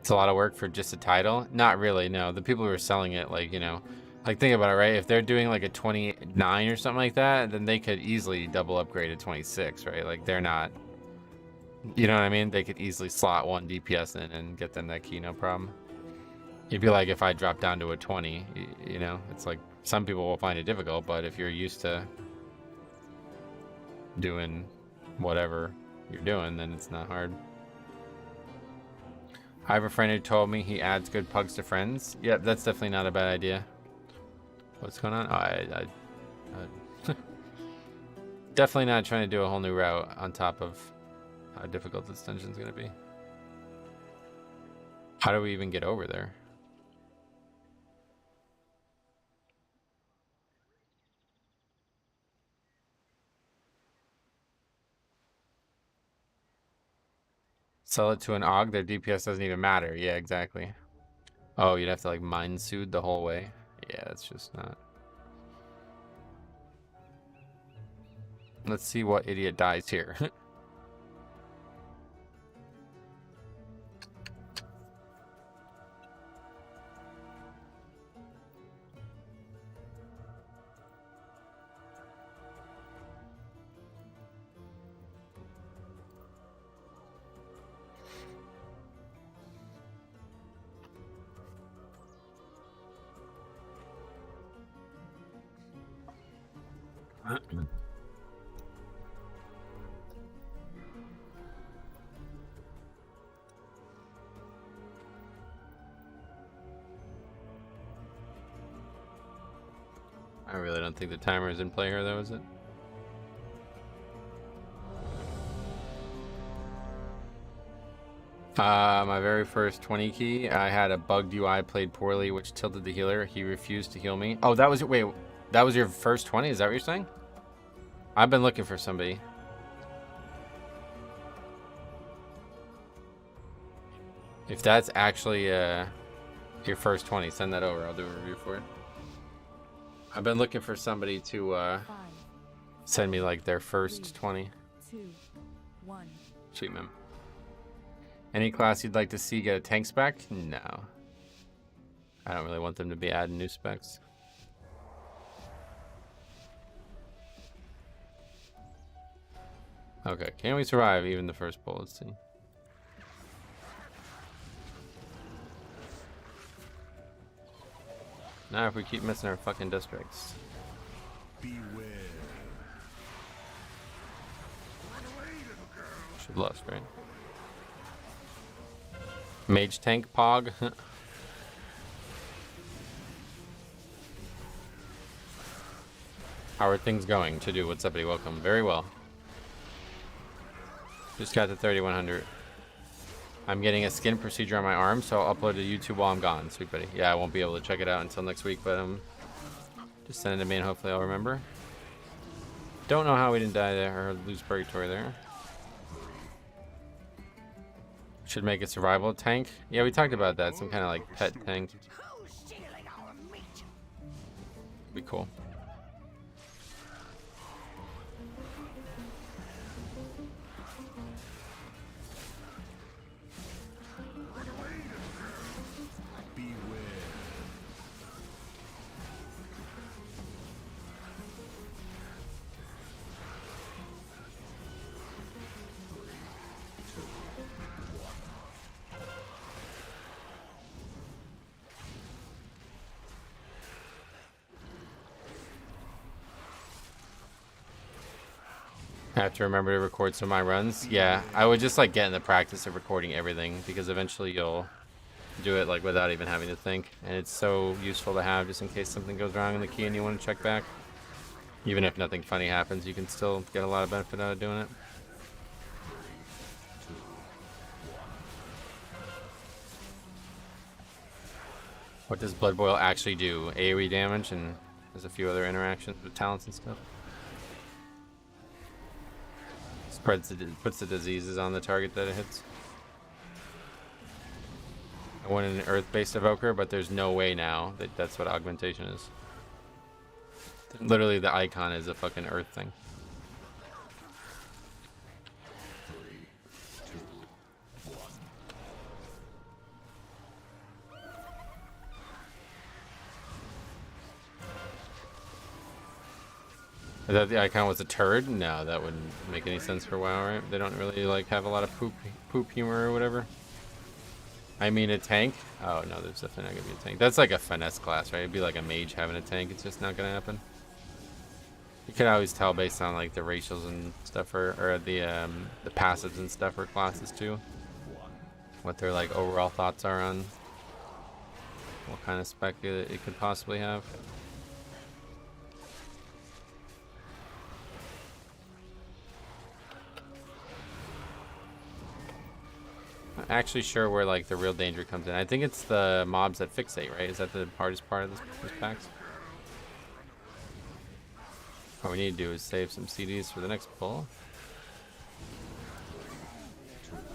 it's a lot of work for just a title. Not really, no. The people who are selling it, like, you know, Like, think about it, right? If they're doing like a 29 or something like that, then they could easily double upgrade to 26, right? Like, they're not, you know what I mean? They could easily slot one DPS in and get them that key, no problem. It'd be like if I drop down to a 20, you know? It's like, some people will find it difficult, but if you're used to doing whatever you're doing, then it's not hard. I have a friend who told me he adds good pugs to friends. Yeah, that's definitely not a bad idea. What's going on? Oh, I definitely not trying to do a whole new route on top of how difficult this dungeon's gonna be. How do we even get over there? Sell it to an AUG, their DPS doesn't even matter. Yeah, exactly. Oh, you'd have to like mind soothe the whole way. Yeah, that's just not. Let's see what idiot dies here. I really don't think the timer is in play here, though, is it? My very first 20 key, I had a bugged UI played poorly, which tilted the healer. He refused to heal me. Oh, that was your, wait, that was your first 20? Is that what you're saying? I've been looking for somebody. If that's actually your first 20, send that over. I'll do a review for it. I've been looking for somebody to send me like their first 20. 2, 1. Sweet, man. Any class you'd like to see get a tank spec? No. I don't really want them to be adding new specs. Okay, can we survive even the first pull? Let's see. Now if we keep missing our fucking districts. Beware. Should lost, right? Mage tank pog. How are things going? To do what's up, buddy? Welcome. Very well. Just got to 3100. I'm getting a skin procedure on my arm, so I'll upload to YouTube while I'm gone. Sweet buddy. Yeah, I won't be able to check it out until next week, but just send it to me and hopefully I'll remember. Don't know how we didn't die there or lose purgatory there. Should make a survival tank. Yeah, we talked about that. Some kind of like pet tank. Who's stealing our meat? Be cool. I have to remember to record some of my runs. Yeah, I would just like get in the practice of recording everything because eventually you'll do it like without even having to think, and it's so useful to have just in case something goes wrong in the key and you want to check back. Even if nothing funny happens, you can still get a lot of benefit out of doing it. What does Blood Boil actually do? AoE damage, and there's a few other interactions with talents and stuff. Puts the diseases on the target that it hits. I wanted an earth-based evoker, but there's no way now that that's what augmentation is. Literally, the icon is a fucking earth thing. Is that the icon was a turd? No, that wouldn't make any sense for WoW, right? They don't really like have a lot of poop humor or whatever. I mean a tank? Oh no, there's definitely not gonna be a tank. That's like a finesse class, right? It'd be like a mage having a tank. It's just not gonna happen. You can always tell based on like the racials and stuff, or the passives and stuff for classes too. What their like overall thoughts are on what kind of spec it could possibly have. Not actually sure where like the real danger comes in. I think it's the mobs that fixate, right? Is that the hardest part of this packs? What we need to do is save some CDs for the next pull.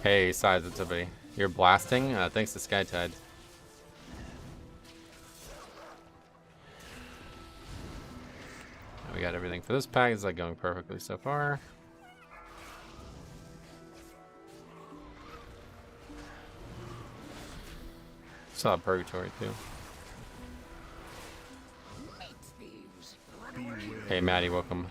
Hey, Size, what's up, buddy? You're blasting? Thanks to SkyTide. We got everything for this pack. It's like going perfectly so far. Still have Purgatory too. Hey Maddie, welcome.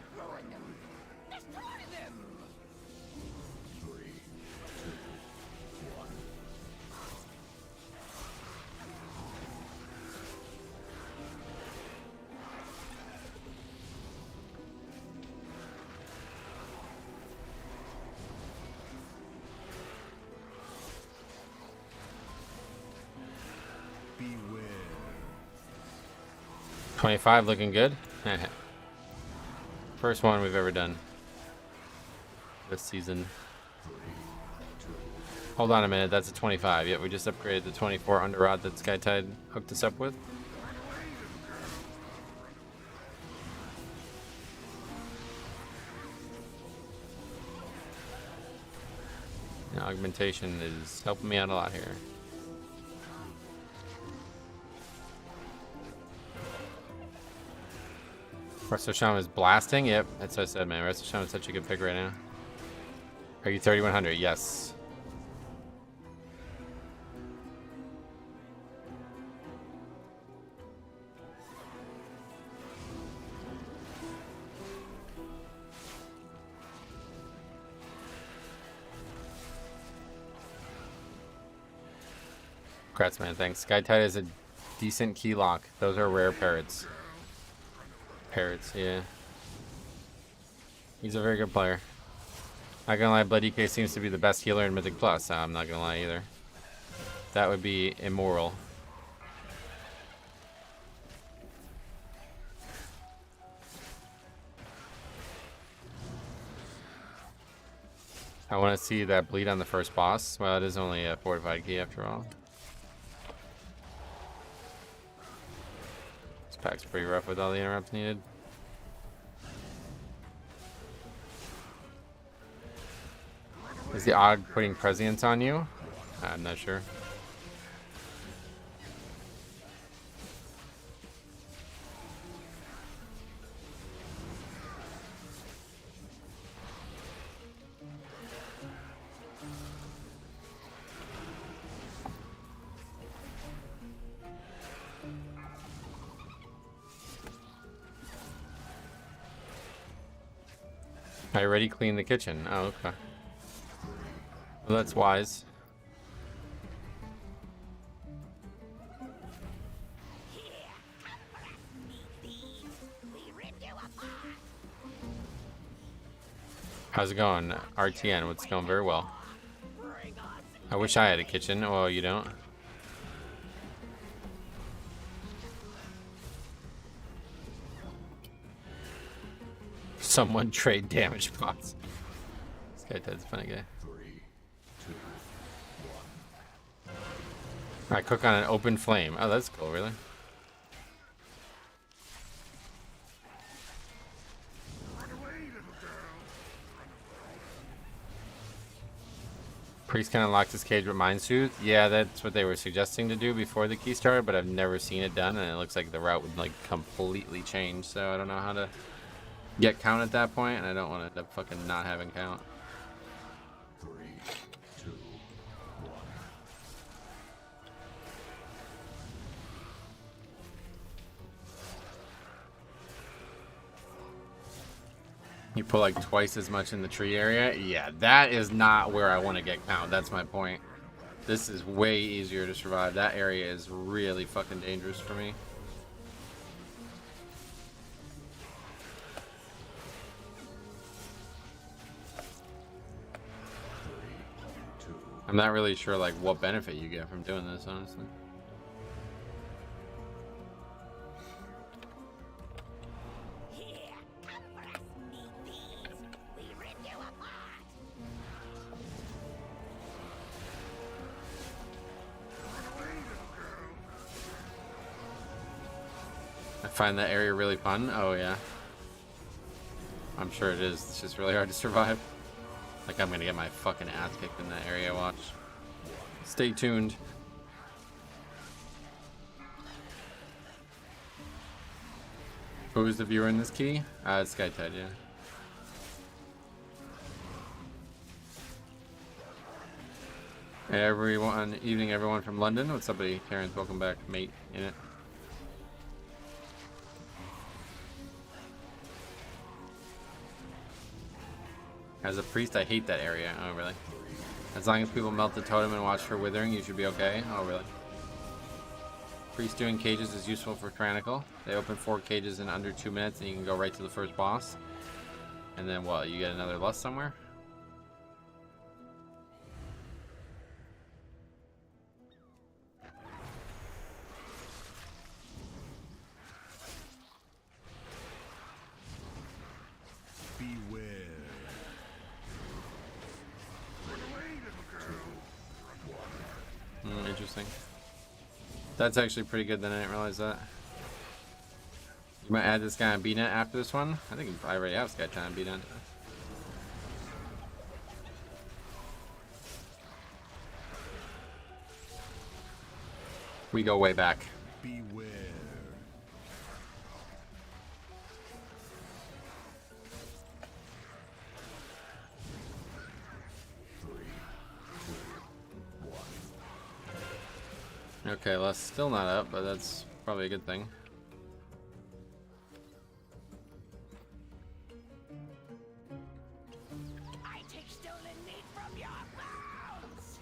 25 looking good. First one we've ever done this season. Hold on a minute, that's a 25. Yep, we just upgraded the 24 under rod that SkyTide hooked us up with. Now, augmentation is helping me out a lot here. Resto Shaman is blasting. Yep, that's what I said, man. Resto Shaman is such a good pick right now. Are you 3100? Yes. Congrats, man. Thanks. SkyTide is a decent key lock. Those are rare parrots. Parrots, yeah. He's a very good player. Not gonna lie, Blood EK seems to be the best healer in Mythic Plus. I'm not gonna lie either. That would be immoral. I want to see that bleed on the first boss. Well, it is only a fortified key after all. This pack's pretty rough with all the interrupts needed. Is the odd putting prescience on you? I'm not sure. I already cleaned the kitchen. Oh, okay. Well, that's wise. How's it going? RTN, it's going very well. I wish I had a kitchen. Well, you don't. Someone trade damage bots. This guy Ted's a funny guy. I cook on an open flame. Oh, that's cool, really. Priest kind of locked his cage with Mind Soothe. Yeah, that's what they were suggesting to do before the key started, but I've never seen it done, and it looks like the route would like completely change, so I don't know how to get count at that point, and I don't want to end up fucking not having count. You put like twice as much in the tree area. Yeah, that is not where I want to get count. That's my point. This is way easier to survive. That area is really fucking dangerous for me. I'm not really sure like what benefit you get from doing this, honestly. I find that area really fun. Oh yeah. I'm sure it is. It's just really hard to survive. Like I'm gonna get my fucking ass kicked in that area, watch. Stay tuned. Who's the viewer in this key? It's SkyTide, yeah. Everyone, evening everyone from London. What's up, buddy? Terrence, welcome back, mate, in it. As a priest, I hate that area. Oh, really? As long as people melt the totem and watch for withering, you should be okay. Oh, really? Priest doing cages is useful for Tyrannical. They open 4 cages in under 2 minutes, and you can go right to the first boss. And then what? You get another lust somewhere? Interesting. That's actually pretty good then. I didn't realize that. You might add this guy on BNet after this one. I think I already have this guy on BNet. We go way back. Beware. Okay, well, still not up, but that's probably a good thing. I take stolen meat from your mouths.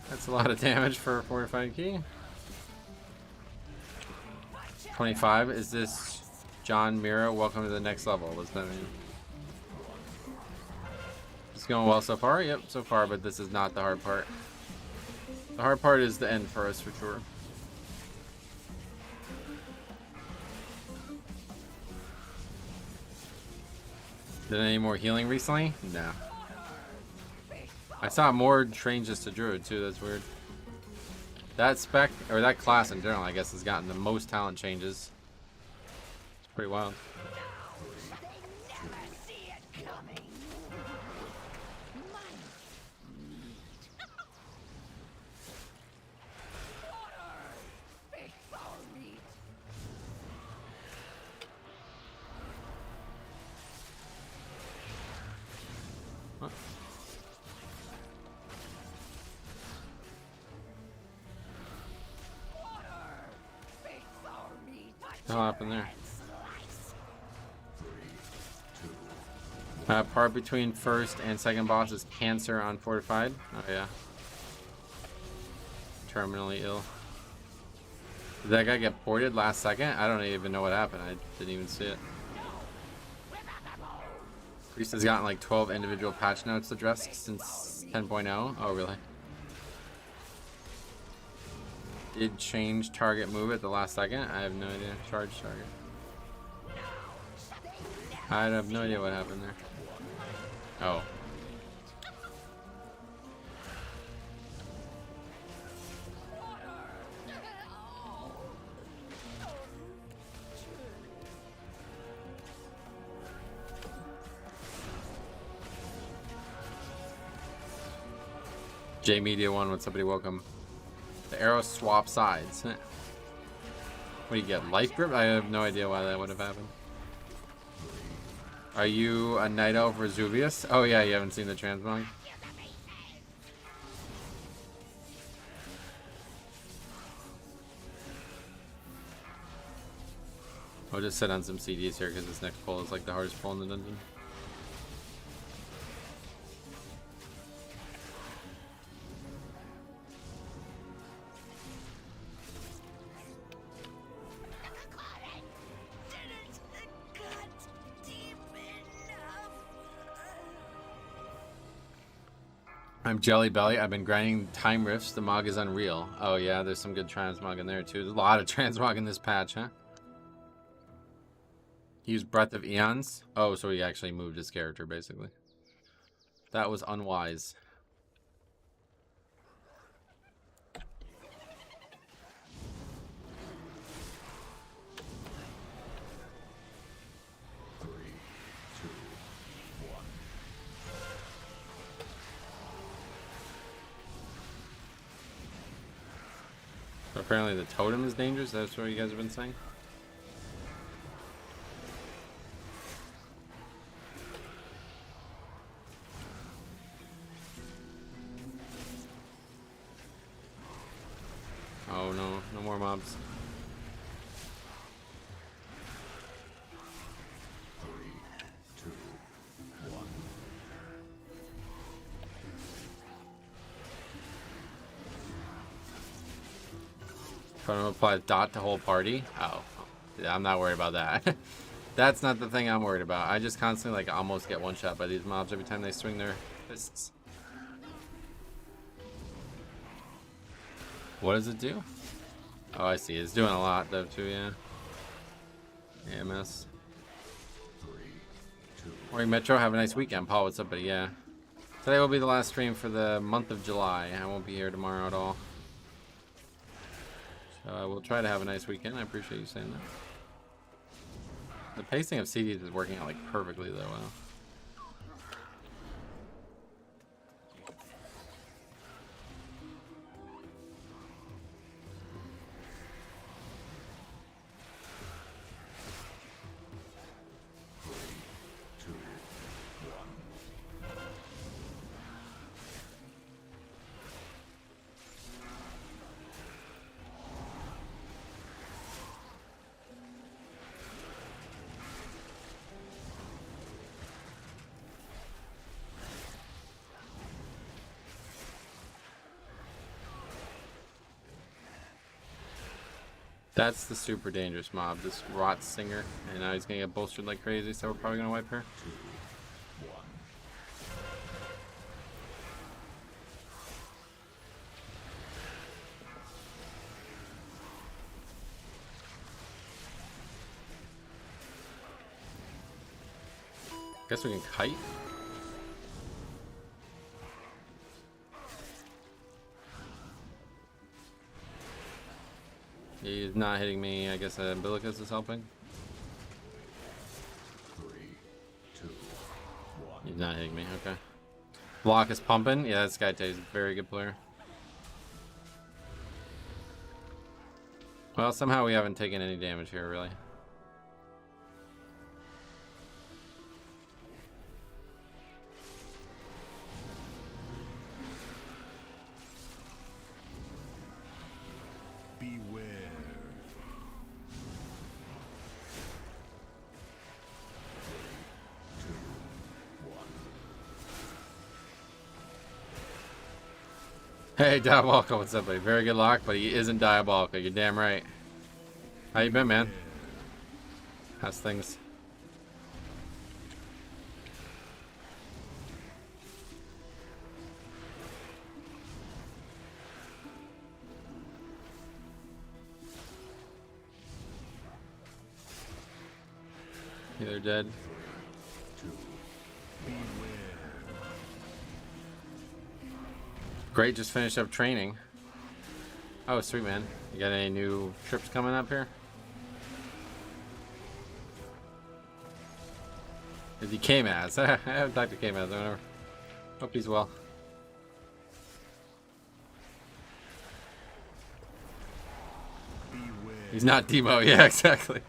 That's a lot of damage for a fortified key. 25. Is this John Mira? Welcome to the next level. What's that mean? It's going well so far. Yep, so far, but this is not the hard part. The hard part is the end for us, for sure. Did any more healing recently? No. I saw more changes to Druid too. That's weird. That spec, or that class in general, I guess, has gotten the most talent changes. It's pretty wild. What happened there? Part between first and second boss is cancer on fortified. Oh yeah. Terminally ill. Did that guy get ported last second? I don't even know what happened. I didn't even see it. Priest has gotten like 12 individual patch notes addressed since 10.0. Oh really? Did change target move at the last second? I have no idea. Charge target. I have no idea what happened there. Oh. J Media 1, what's up, buddy? Welcome. The arrows swap sides. What do you get? Life grip? I have no idea why that would have happened. Are you a Night Elf Vesuvius? Oh yeah, you haven't seen the transmog? I'll just sit on some CDs here because this next pull is like the hardest pull in the dungeon. I'm Jelly Belly. I've been grinding time rifts. The mog is unreal. Oh yeah, there's some good transmog in there too. There's a lot of transmog in this patch, huh? Use Breath of Eons. Oh, so he actually moved his character, basically. That was unwise. Apparently the totem is dangerous. That's what you guys have been saying. Oh no, no more mobs. If I don't apply dot to whole party. Oh, yeah, I'm not worried about that. That's not the thing I'm worried about. I just constantly like almost get one shot by these mobs every time they swing their fists. What does it do? Oh, I see. It's doing a lot though too, yeah. AMS. Morning Metro, have a nice weekend. Paul, what's up, buddy? Yeah. Today will be the last stream for the month of July. I won't be here tomorrow at all. So I will try to have a nice weekend. I appreciate you saying that. The pacing of CDs is working out like perfectly though. Wow. That's the super dangerous mob, this Rot Singer, and now he's gonna get bolstered like crazy, so we're probably gonna wipe her. Guess we can kite. He's not hitting me. I guess Umbilicus is helping. 3, 2, 1. He's not hitting me. Okay. Block is pumping. Yeah, this guy is a very good player. Well, somehow we haven't taken any damage here, really. Beware. Hey, Diabolical, what's up, buddy? Very good lock, but he isn't Diabolical. You're damn right. How you been, man? How's things? They're dead. Great, just finished up training. Oh, sweet, man. You got any new trips coming up here? Is he K-Maz? I haven't talked to K-Maz, whatever. Hope he's well. He's not Demo, yeah, exactly.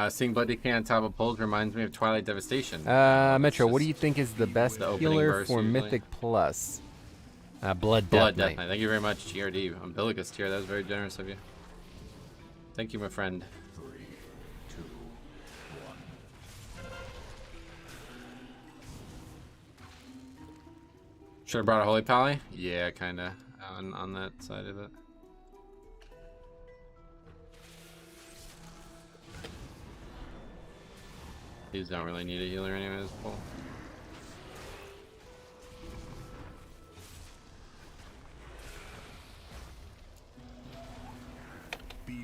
Seeing blood decay on top of poles reminds me of Twilight Devastation. Metro, what do you think is the best the opening healer verse for usually. Mythic Plus? Blood Blood Death Death Knight. Knight. Thank you very much, GRD. Umbilicus tier. That was very generous of you. Thank you, my friend. Should have brought a Holy Pally? Yeah, kinda. On that side of it. These don't really need a healer anyways. Cool. Beware.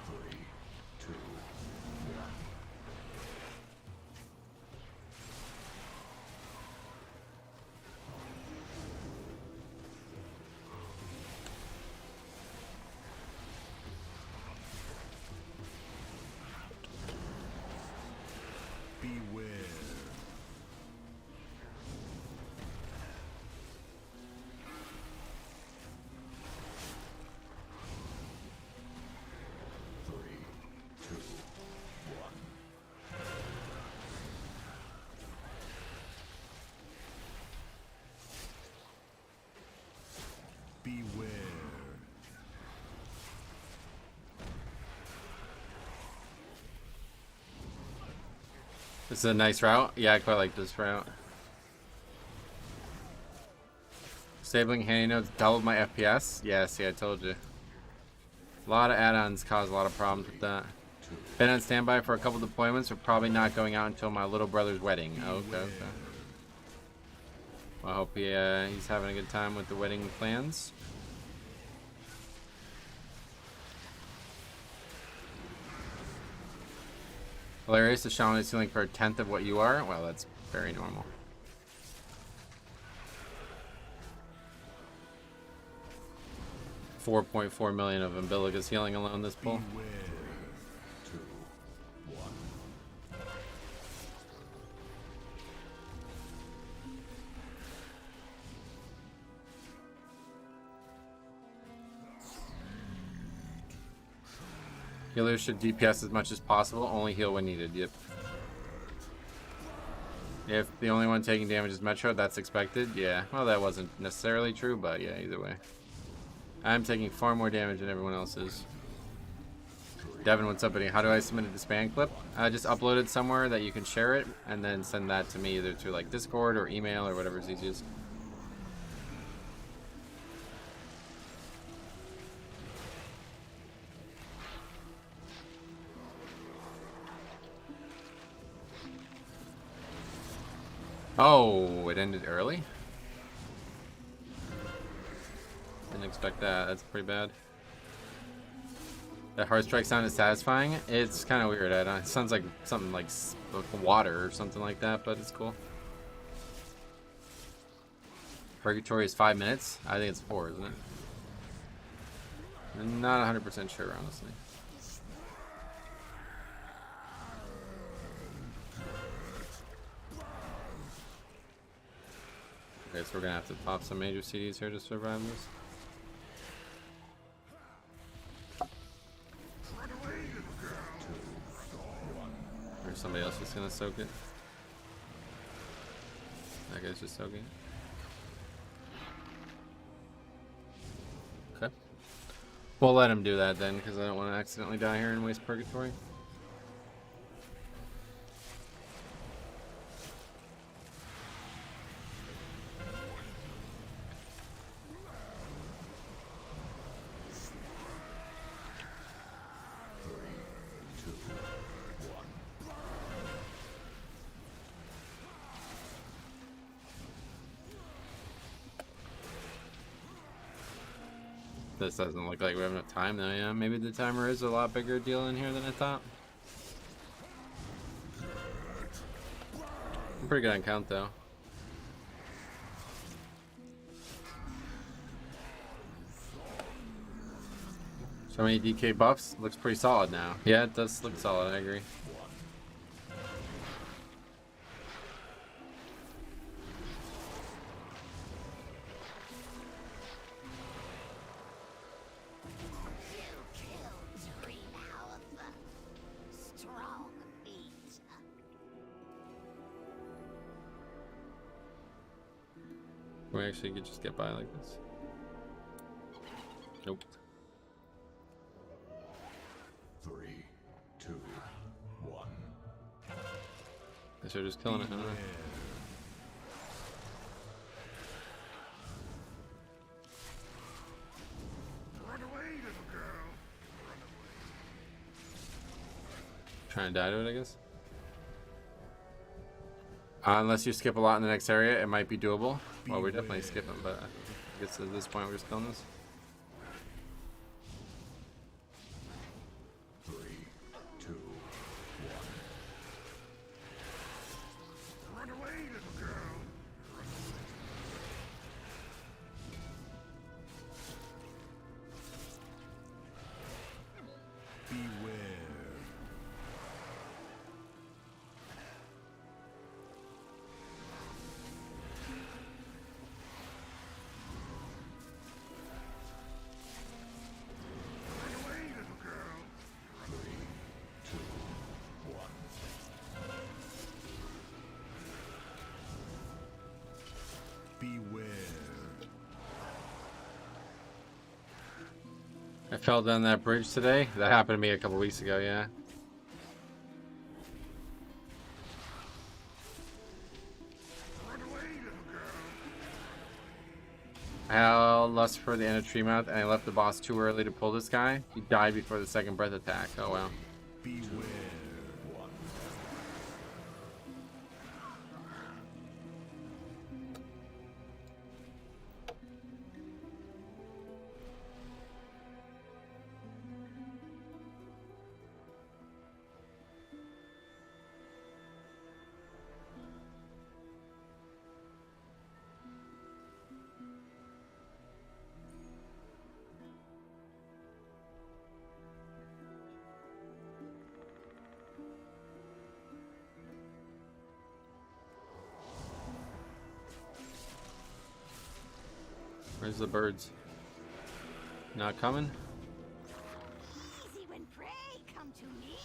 3, 2, 1. Beware. Beware. This is a nice route. Yeah, I quite like this route. Stabling handy notes doubled my FPS. Yeah, see, I told you. A lot of add-ons cause a lot of problems with that. Been on standby for a couple deployments, but probably not going out until my little brother's wedding. Oh, okay, okay. Well, I hope he's having a good time with the wedding plans. Hilarious, the shaman is healing for a 10th of what you are. Well, that's very normal. $4.4 million of Umbilicus healing alone this pull. Beware. 2, 1. Healers should DPS as much as possible, only heal when needed. Yep. If the only one taking damage is Metro, that's expected. Yeah, well, that wasn't necessarily true, but yeah, either way. I'm taking far more damage than everyone else is. Devin, what's up, buddy? How do I submit a disband clip? I just upload it somewhere that you can share it, and then send that to me either through like Discord or email or whatever's easiest. Oh, it ended early? Didn't expect that. That's pretty bad. That hard strike sound is satisfying. It's kind of weird. It sounds like something like water or something like that, but it's cool. Purgatory is 5 minutes. I think it's 4, isn't it? I'm not 100% sure, honestly. Okay, so we're gonna have to pop some major CDs here to survive this. Or somebody else is gonna soak it. That guy's just soaking it. Okay. We'll let him do that then, because I don't want to accidentally die here and waste Purgatory. This doesn't look like we have enough time though, yeah. Maybe the timer is a lot bigger deal in here than I thought. I'm pretty good on count though. So many DK buffs. Looks pretty solid now. Yeah, it does look solid, I agree. Can we actually just get by like this? Nope. 3, 2, 1. Guess they're just killing it. I don't know. Run away, little girl. Trying to die to it, I guess. Unless you skip a lot in the next area, it might be doable. Well, we're definitely skipping, but I guess at this point we're just killing this. 3, 2, 1. Run away, little girl. Run away, little girl. 3, 2, 1. I fell down that bridge today. That happened to me a couple weeks ago, yeah. Run away, little girl. I had lust for the end of tree mouth, and I left the boss too early to pull this guy. He died before the second breath attack. Oh wow. Where's the birds? Not coming? Easy when prey come to me.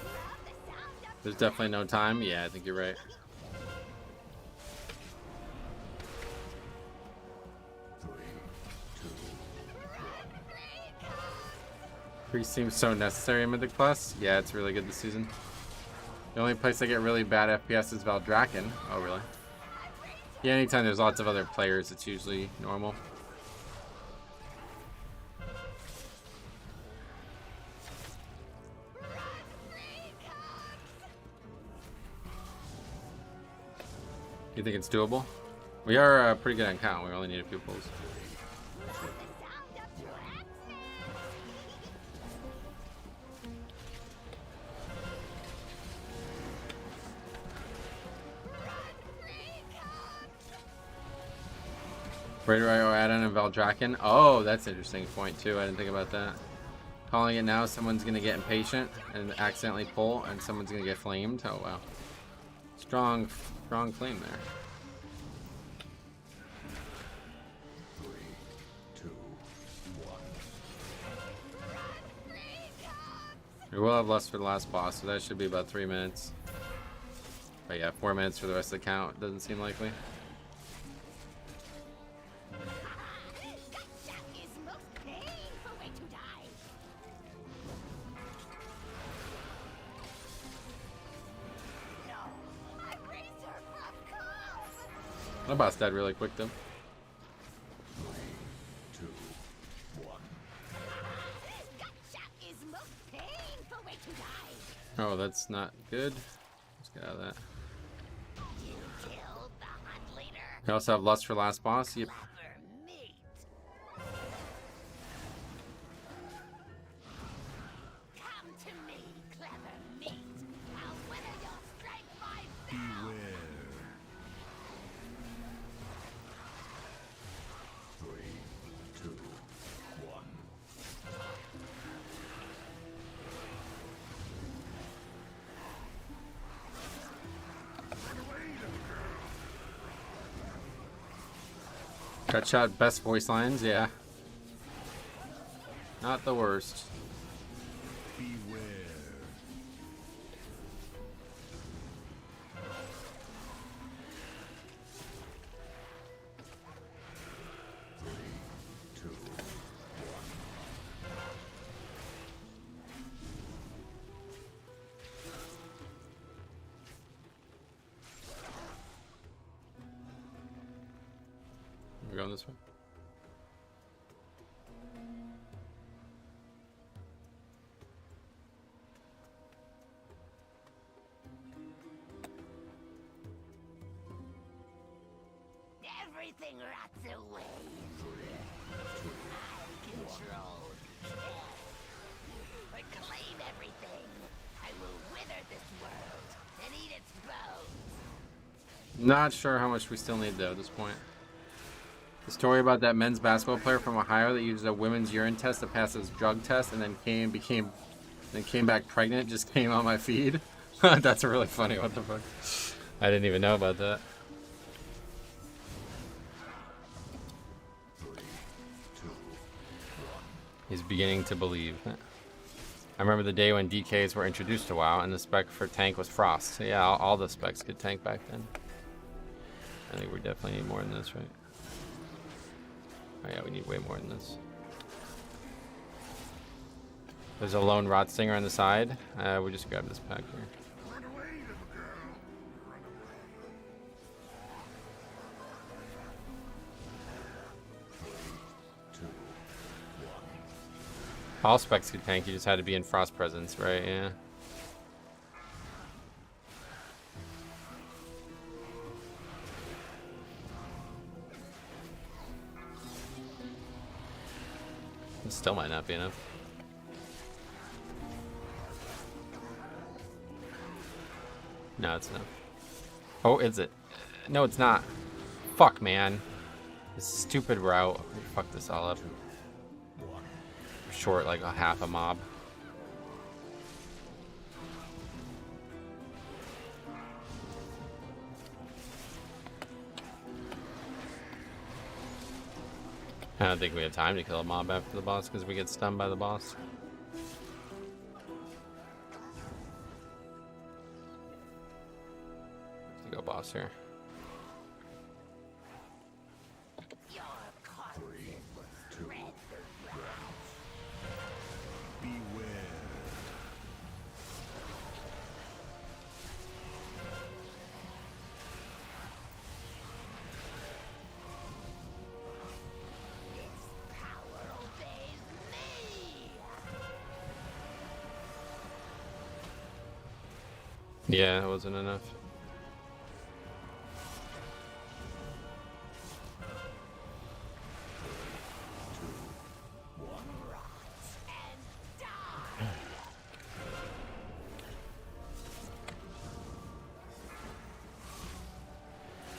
Love the sound of There's definitely no time. Yeah, I think you're right. 3, 2, Priest seems so necessary in Mythic Plus. Yeah, it's really good this season. The only place I get really bad FPS is Valdraken. Oh, really? Yeah, anytime there's lots of other players, it's usually normal. You think it's doable? We are pretty good on count. We only need a few pulls. Raider IO add-on and Valdraken. Oh, that's an interesting point too. I didn't think about that. Calling it now, someone's gonna get impatient and accidentally pull, and someone's gonna get flamed. Oh wow, strong claim there. 3, 2, 1. We will have lust for the last boss, so that should be about 3 minutes. But yeah, 4 minutes for the rest of the count. Doesn't seem likely. The boss died really quick though. 3, 2, 1. Oh, that's not good. Let's get out of that. We also have lust for last boss. Yep. Cut shot, best voice lines, yeah. Not the worst. going this way? Everything rots away. I control. I claim everything. I will wither this world and eat its bones. Not sure how much we still need though at this point. The story about that men's basketball player from Ohio that used a women's urine test to pass his drug test and then came back pregnant just came on my feed. That's really funny. What the fuck? I didn't even know about that. He's beginning to believe. I remember the day when DKs were introduced to WoW and the spec for tank was Frost. So yeah, all the specs could tank back then. I think we definitely need more than this, right? Oh yeah, we need way more than this. There's a lone rot stinger on the side. We just grab this pack here. All specs could tank, you just had to be in Frost presence, right? Yeah. It still might not be enough. No, it's enough. Oh, is it? No, it's not. Fuck, man. This stupid route. Fuck this all up. Short like a half a mob. I don't think we have time to kill a mob after the boss because we get stunned by the boss. Have to go boss here. Yeah, it wasn't enough.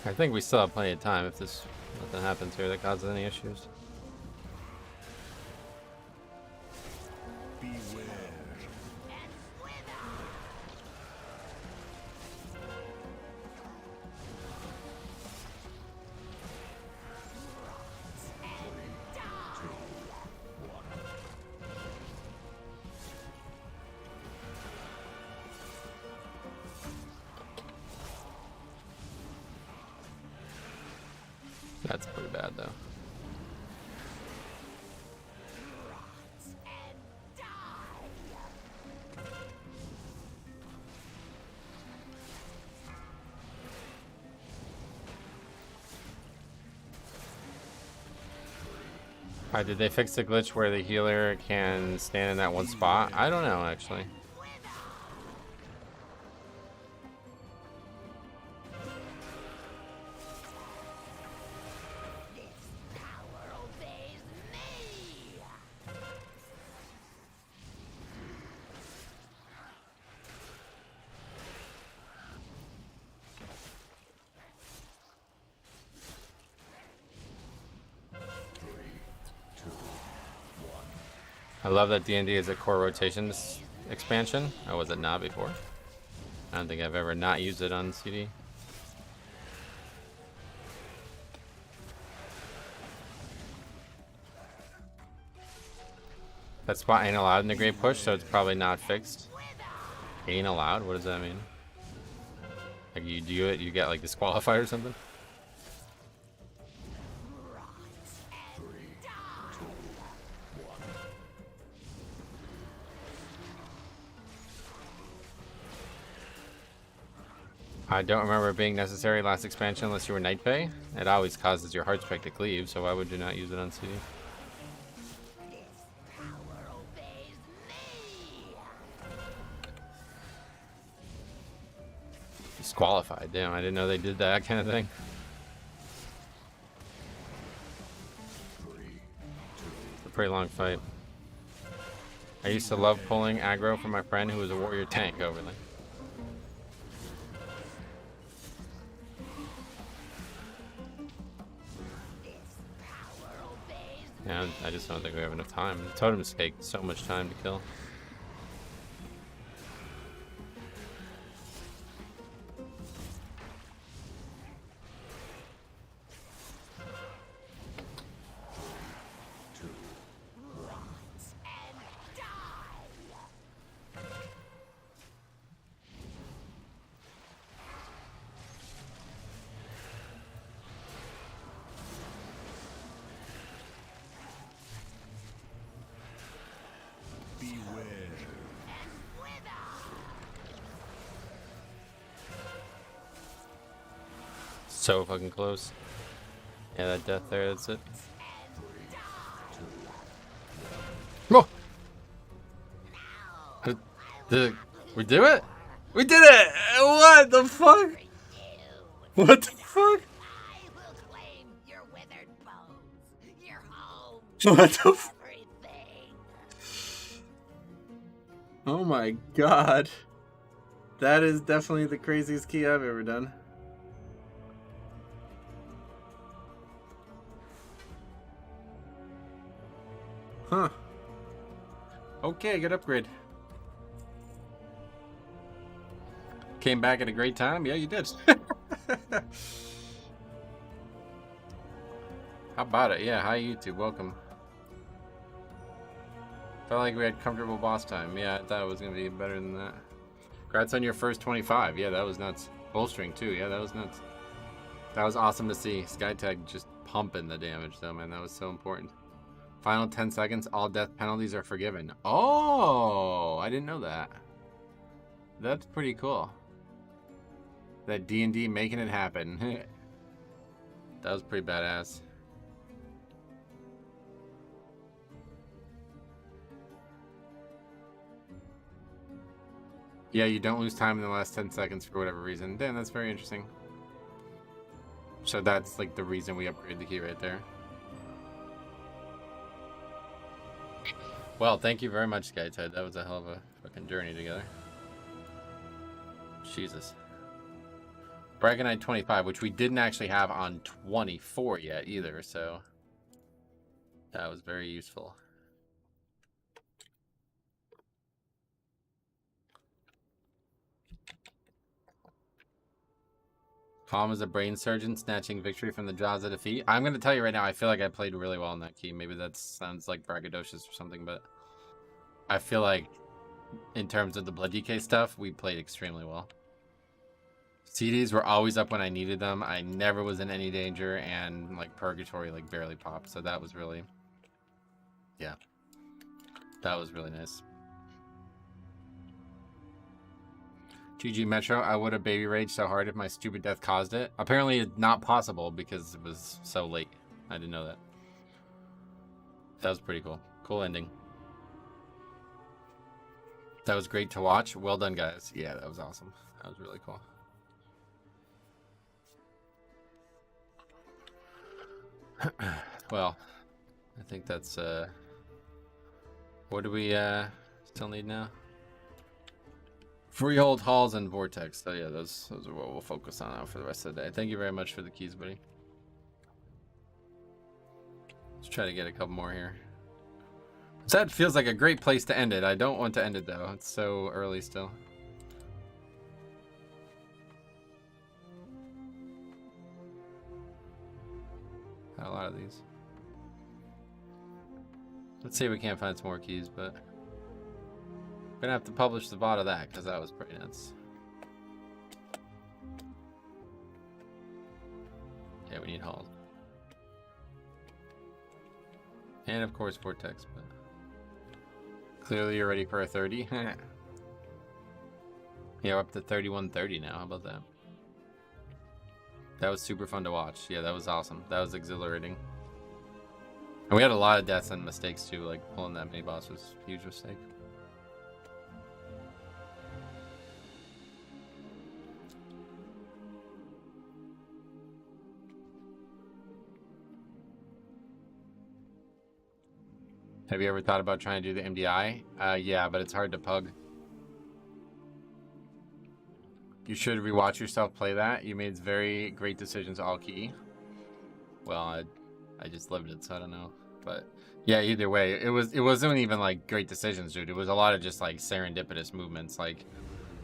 I think we still have plenty of time if this nothing happens here that causes any issues. That's pretty bad though. Alright, did they fix the glitch where the healer can stand in that one spot? I don't know actually. I love that D&D is a core rotations expansion. Or was it not before? I don't think I've ever not used it on CD. That spot ain't allowed in the Great Push, so it's probably not fixed. Ain't allowed? What does that mean? Like you do it, you get like disqualified or something? I don't remember it being necessary last expansion unless you were Night Fae. It always causes your heart spec to cleave, so why would you not use it on CD? This power obeys me. Disqualified. Damn, I didn't know they did that kind of thing. It's a pretty long fight. I used to love pulling aggro from my friend who was a warrior tank overlay. Yeah, I just don't think we have enough time. The totems take so much time to kill. So fucking close. Yeah, that death there, that's it. Oh! We do it? We did it! What the fuck? What the fuck? I will claim your withered bones, your home, What the f- everything. Oh my god. That is definitely the craziest key I've ever done. Huh. Okay, good upgrade. Came back at a great time? Yeah, you did. How about it? Yeah, hi YouTube, welcome. Felt like we had comfortable boss time. Yeah, I thought it was going to be better than that. Congrats on your first 25. Yeah, that was nuts. Bolstering too. Yeah, that was nuts. That was awesome to see. Skytag just pumping the damage though, man. That was so important. Final 10 seconds, all death penalties are forgiven. Oh, I didn't know that. That's pretty cool. That D&D making it happen. That was pretty badass. Yeah, you don't lose time in the last 10 seconds for whatever reason. Damn, that's very interesting. So that's like the reason we upgrade the key right there. Well, thank you very much, Skytide. That was a hell of a fucking journey together. Jesus. Bragonite 25, which we didn't actually have on 24 yet either, so that was very useful. Calm as a brain surgeon, snatching victory from the jaws of defeat. I'm going to tell you right now, I feel like I played really well in that key. Maybe that sounds like braggadocious or something, but I feel like in terms of the Blood DK stuff, we played extremely well. CDs were always up when I needed them. I never was in any danger, and like Purgatory like barely popped. So that was really, yeah, that was really nice. GG Metro, I would have baby raged so hard if my stupid death caused it. Apparently it's not possible because it was so late. I didn't know that. That was pretty cool. Cool ending. That was great to watch. Well done, guys. Yeah, that was awesome. That was really cool. Well, I think that's what do we still need now? Freehold, Halls, and Vortex. So yeah, those are what we'll focus on now for the rest of the day. Thank you very much for the keys, buddy. Let's try to get a couple more here. That feels like a great place to end it. I don't want to end it though. It's so early still. Got a lot of these. Let's see if we can't find some more keys, but we're gonna have to publish the VOD of that because that was pretty nuts. Yeah, we need Halls. And of course Vortex, but clearly you're ready for a 30. Yeah, we're up to 3130 now. How about that? That was super fun to watch. Yeah, that was awesome. That was exhilarating. And we had a lot of deaths and mistakes too. Like pulling that mini boss was a huge mistake. Have you ever thought about trying to do the MDI? Yeah, but it's hard to pug. You should rewatch yourself play that. You made very great decisions all key. Well, I just lived it, so I don't know. But yeah, either way, it wasn't even like great decisions, dude. It was a lot of just like serendipitous movements. Like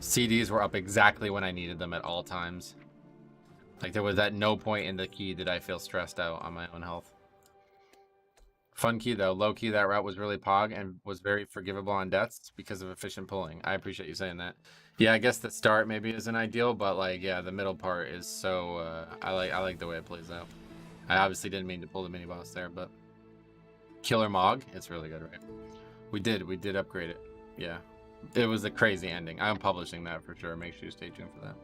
CDs were up exactly when I needed them at all times. Like there was at no point in the key did I feel stressed out on my own health. Fun key though, low key that route was really pog and was very forgivable on deaths because of efficient pulling. I appreciate you saying that. Yeah, I guess the start maybe isn't ideal, but like yeah, the middle part is so I like the way it plays out. I obviously didn't mean to pull the mini boss there, but Killer Mog, it's really good, right? We did upgrade it. Yeah, it was a crazy ending. I'm publishing that for sure. Make sure you stay tuned for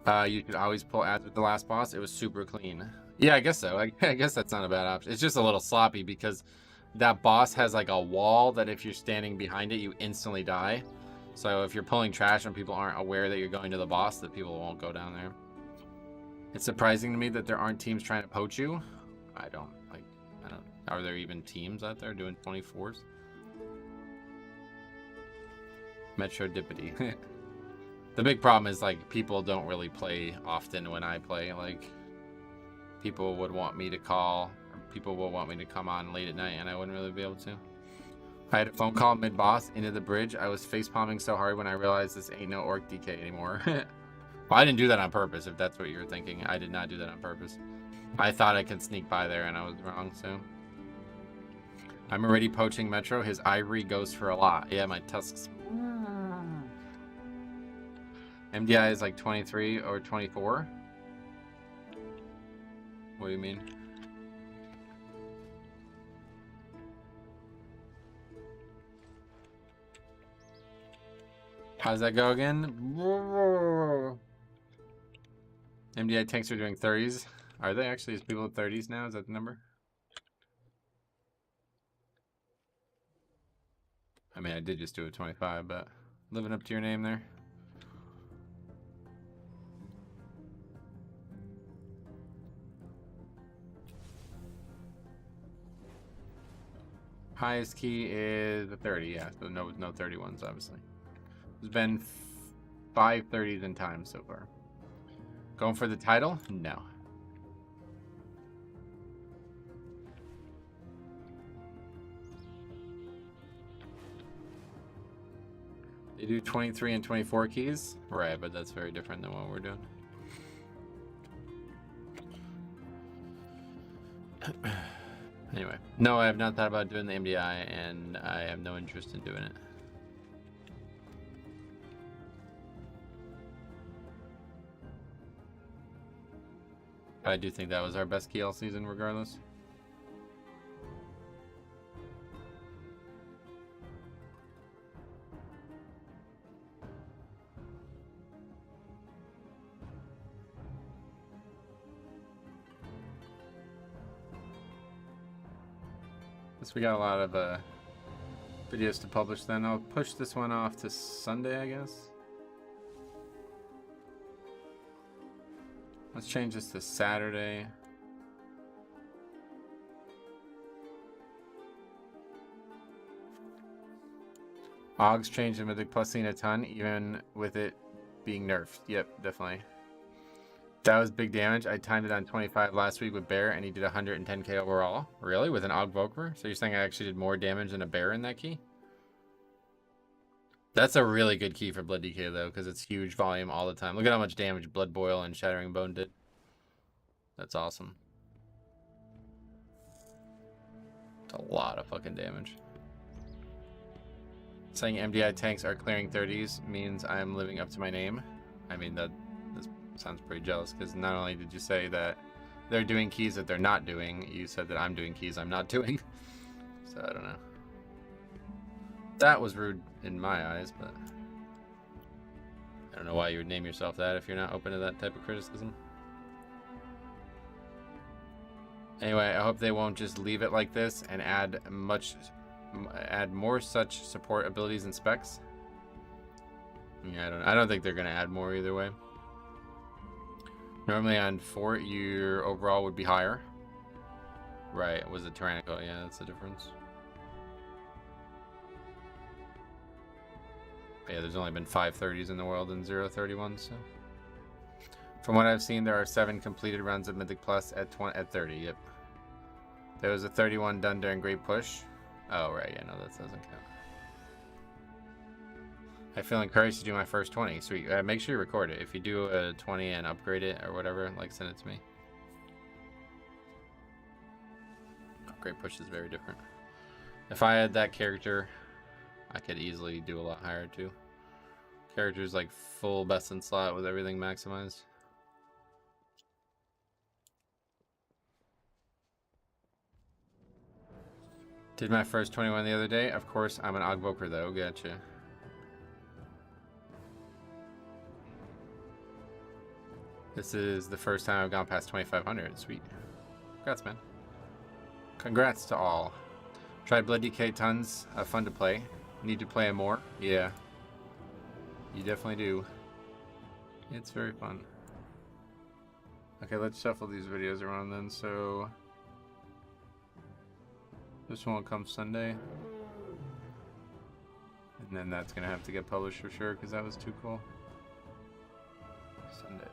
that. You could always pull ads with the last boss. It was super clean. Yeah, I guess so. I guess that's not a bad option. It's just a little sloppy because that boss has like a wall that if you're standing behind it, you instantly die. So if you're pulling trash and people aren't aware that you're going to the boss, that people won't go down there. It's surprising to me that there aren't teams trying to poach you. I don't. Are there even teams out there doing 24s? Metro Dippity. The big problem is like people don't really play often when I play. Like people would want me to call, or people will want me to come on late at night and I wouldn't really be able to. I had a phone call mid-boss into the bridge. I was face-palming so hard when I realized this ain't no orc DK anymore. Well, I didn't do that on purpose, if that's what you're thinking. I did not do that on purpose. I thought I could sneak by there and I was wrong, so. I'm already poaching Metro. His ivory goes for a lot. Yeah, my tusks. MDI is like 23 or 24. What do you mean? How's that go again? MDI tanks are doing 30s. Are they actually? Is people at 30s now? Is that the number? I mean, I did just do a 25, but living up to your name there. Highest key is a 30, yeah. So no 31s, obviously. There's been 5 30s in time so far. Going for the title? No. They do 23 and 24 keys? Right, but that's very different than what we're doing. Anyway, no, I have not thought about doing the MDI, and I have no interest in doing it. I do think that was our best key all season, regardless. We got a lot of videos to publish then. I'll push this one off to Sunday, I guess. Let's change this to Saturday. Og's changed the Mythic Plus scene a ton, even with it being nerfed. Yep, definitely. That was big damage. I timed it on 25 last week with Bear, and he did 110k overall. Really? With an Og Voker? So you're saying I actually did more damage than a Bear in that key? That's a really good key for Blood DK, though, because it's huge volume all the time. Look at how much damage Blood Boil and Shattering Bone did. That's awesome. It's a lot of fucking damage. Saying MDI tanks are clearing 30s means I'm living up to my name. I mean, that sounds pretty jealous, because not only did you say that they're doing keys that they're not doing, you said that I'm doing keys I'm not doing. So I don't know. That was rude in my eyes, but I don't know why you would name yourself that if you're not open to that type of criticism. Anyway, I hope they won't just leave it like this and add more such support abilities and specs. Yeah, I don't think they're gonna add more either way. Normally on Fort, your overall would be higher. Right, was it Tyrannical? Yeah, that's the difference. But yeah, there's only been 530s in the world and 031s, so. From what I've seen, there are 7 completed runs of Mythic Plus at 30, yep. There was a 31 done during Great Push. Oh, right, yeah, no, that doesn't count. I feel encouraged to do my first 20. Sweet. Make sure you record it. If you do a 20 and upgrade it or whatever, like, send it to me. Great Push is very different. If I had that character, I could easily do a lot higher too. Characters like full best in slot with everything maximized. Did my first 21 the other day. Of course, I'm an Ogvoker though. Gotcha. This is the first time I've gone past 2,500. Sweet. Congrats, man. Congrats to all. Tried Blood DK tons. Fun to play. Need to play more. Yeah. You definitely do. It's very fun. Okay, let's shuffle these videos around then. So this one will come Sunday. And then that's going to have to get published for sure because that was too cool. Sunday.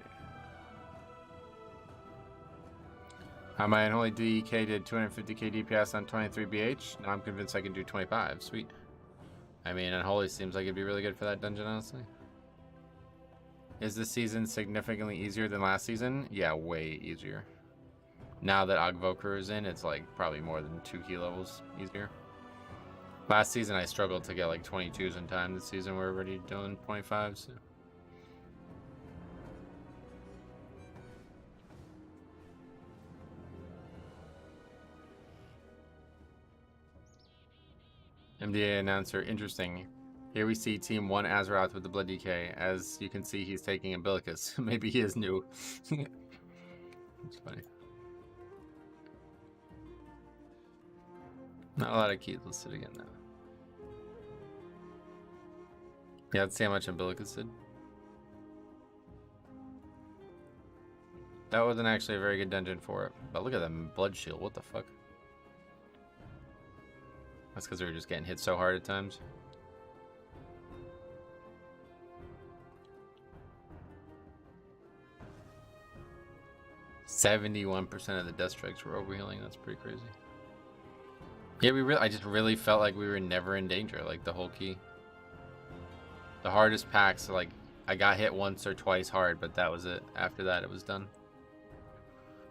My unholy DK did 250k DPS on 23BH. Now I'm convinced I can do 25. Sweet. I mean, unholy seems like it'd be really good for that dungeon, honestly. Is this season significantly easier than last season? Yeah, way easier. Now that Ogvoker is in, it's like probably more than 2 key levels easier. Last season I struggled to get like 22s in time. This season we're already doing 25s. So. MDA announcer, interesting. Here we see Team 1 Azeroth with the Blood DK. As you can see, he's taking Umbilicus. Maybe he is new. It's funny. Not a lot of keys listed again, though. Yeah, let's see how much Umbilicus did. That wasn't actually a very good dungeon for it. But look at that Blood Shield. What the fuck? That's because we were just getting hit so hard at times. %71% of the death strikes were overhealing. That's pretty crazy. Yeah, I just really felt like we were never in danger, like the whole key. The hardest packs, like, I got hit once or twice hard, but that was it. After that, it was done.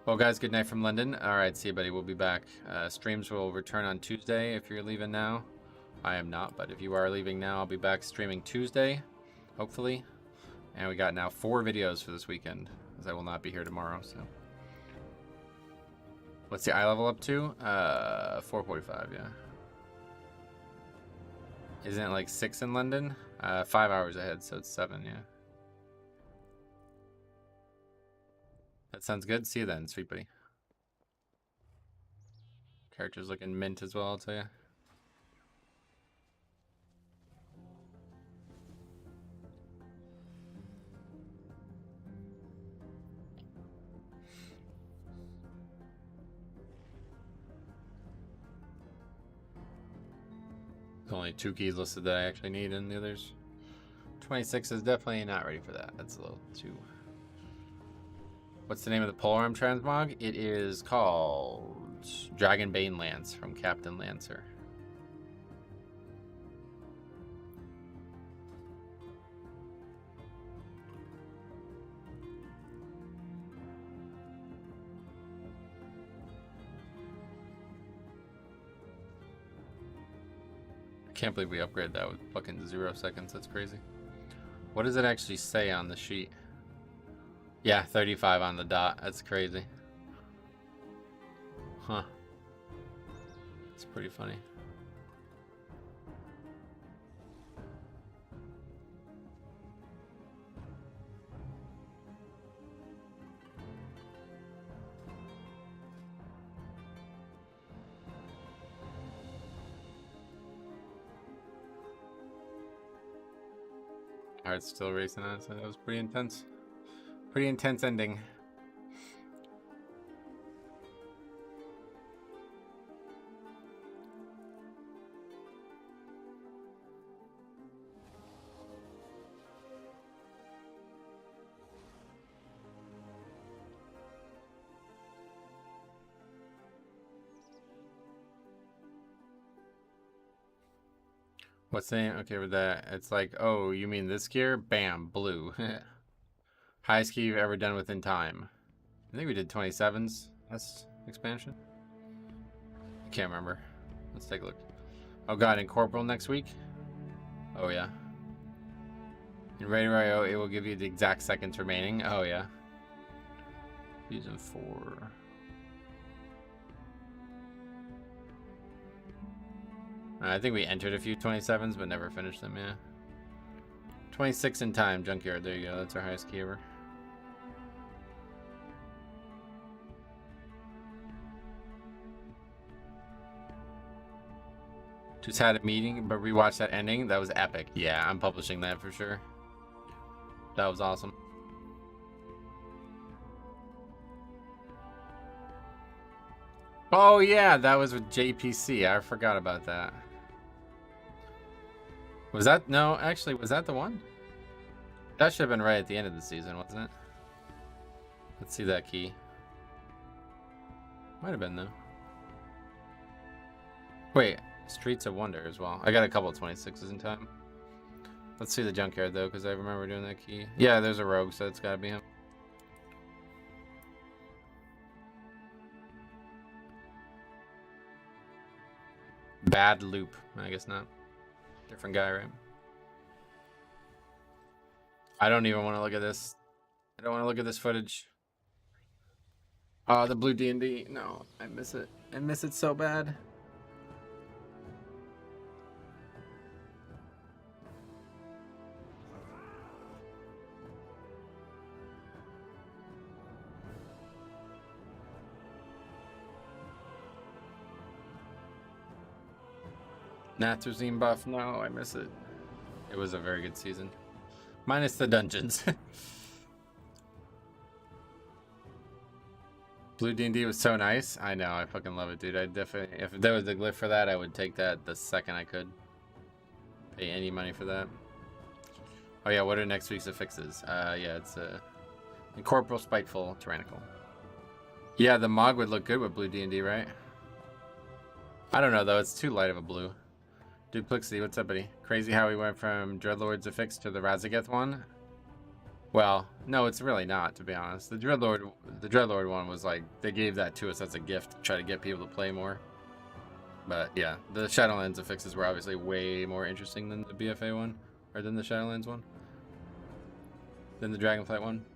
Well, guys, good night from London. All right, see you, buddy. We'll be back. Streams will return on Tuesday if you're leaving now. I am not, but if you are leaving now, I'll be back streaming Tuesday, hopefully. And we got now 4 videos for this weekend, as I will not be here tomorrow, so. What's the eye level up to? 445, yeah. Isn't it like 6 in London? 5 hours ahead, so it's 7, yeah. That sounds good. See you then, sweet buddy. Character's looking mint as well, I'll tell you. There's only 2 keys listed that I actually need, and the others. 26 is definitely not ready for that. That's a little too... What's the name of the polearm transmog? It is called Dragonbane Lance from Captain Lancer. I can't believe we upgraded that with fucking 0 seconds. That's crazy. What does it actually say on the sheet? Yeah, 35 on the dot. That's crazy. Huh. It's pretty funny. Heart's still racing on, so that was pretty intense. Pretty intense ending. What's saying? Okay, with that, it's like, oh, you mean this gear? Bam, blue. Highest key you've ever done within time. I think we did 27s. That's expansion. I can't remember. Let's take a look. Oh god, in Corporal next week? Oh yeah. In Raider IO, it will give you the exact seconds remaining. Oh yeah. Season 4. I think we entered a few 27s, but never finished them, yeah. 26 in time, Junkyard. There you go. That's our highest key ever. Just had a meeting, but rewatched that ending. That was epic. Yeah, I'm publishing that for sure. That was awesome. Oh yeah, that was with JPC. I forgot about that. Was that? No, actually, was that the one? That should have been right at the end of the season, wasn't it? Let's see that key. Might have been, though. Wait, Streets of Wonder as well. I got a couple of 26s in time. Let's see the Junkyard, though, because I remember doing that key. Yeah, there's a rogue, so it's got to be him. Bad loop. I guess not. Different guy, right? I don't even want to look at this. I don't want to look at this footage. The blue D&D. No, I miss it. I miss it so bad. Natrazine buff. No, I miss it. It was a very good season. Minus the dungeons. Blue D&D was so nice. I know, I fucking love it, dude. I definitely, if there was a glyph for that, I would take that the second I could. Pay any money for that. Oh yeah, what are next week's affixes? Yeah, it's Incorporeal, Spiteful, Tyrannical. Yeah, the Mog would look good with blue D&D, right? I don't know though, it's too light of a blue. Duplexity, what's up, buddy? Crazy how we went from Dreadlord's affix to the Razageth one. Well, no, it's really not, to be honest. The Dreadlord one was like, they gave that to us as a gift to try to get people to play more. But yeah, the Shadowlands affixes were obviously way more interesting than the BFA one, or than the Shadowlands one, than the Dragonflight one.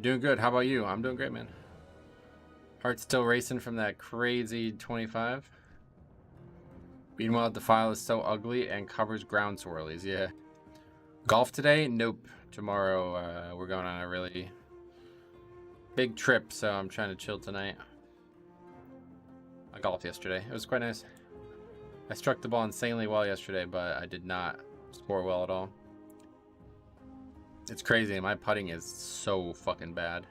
Doing good. How about you? I'm doing great, man. Heart's still racing from that crazy 25. Meanwhile, Defile is so ugly and covers ground swirlies. Yeah. Golf today? Nope. Tomorrow, we're going on a really big trip, so I'm trying to chill tonight. I golfed yesterday. It was quite nice. I struck the ball insanely well yesterday, but I did not score well at all. It's crazy. My putting is so fucking bad.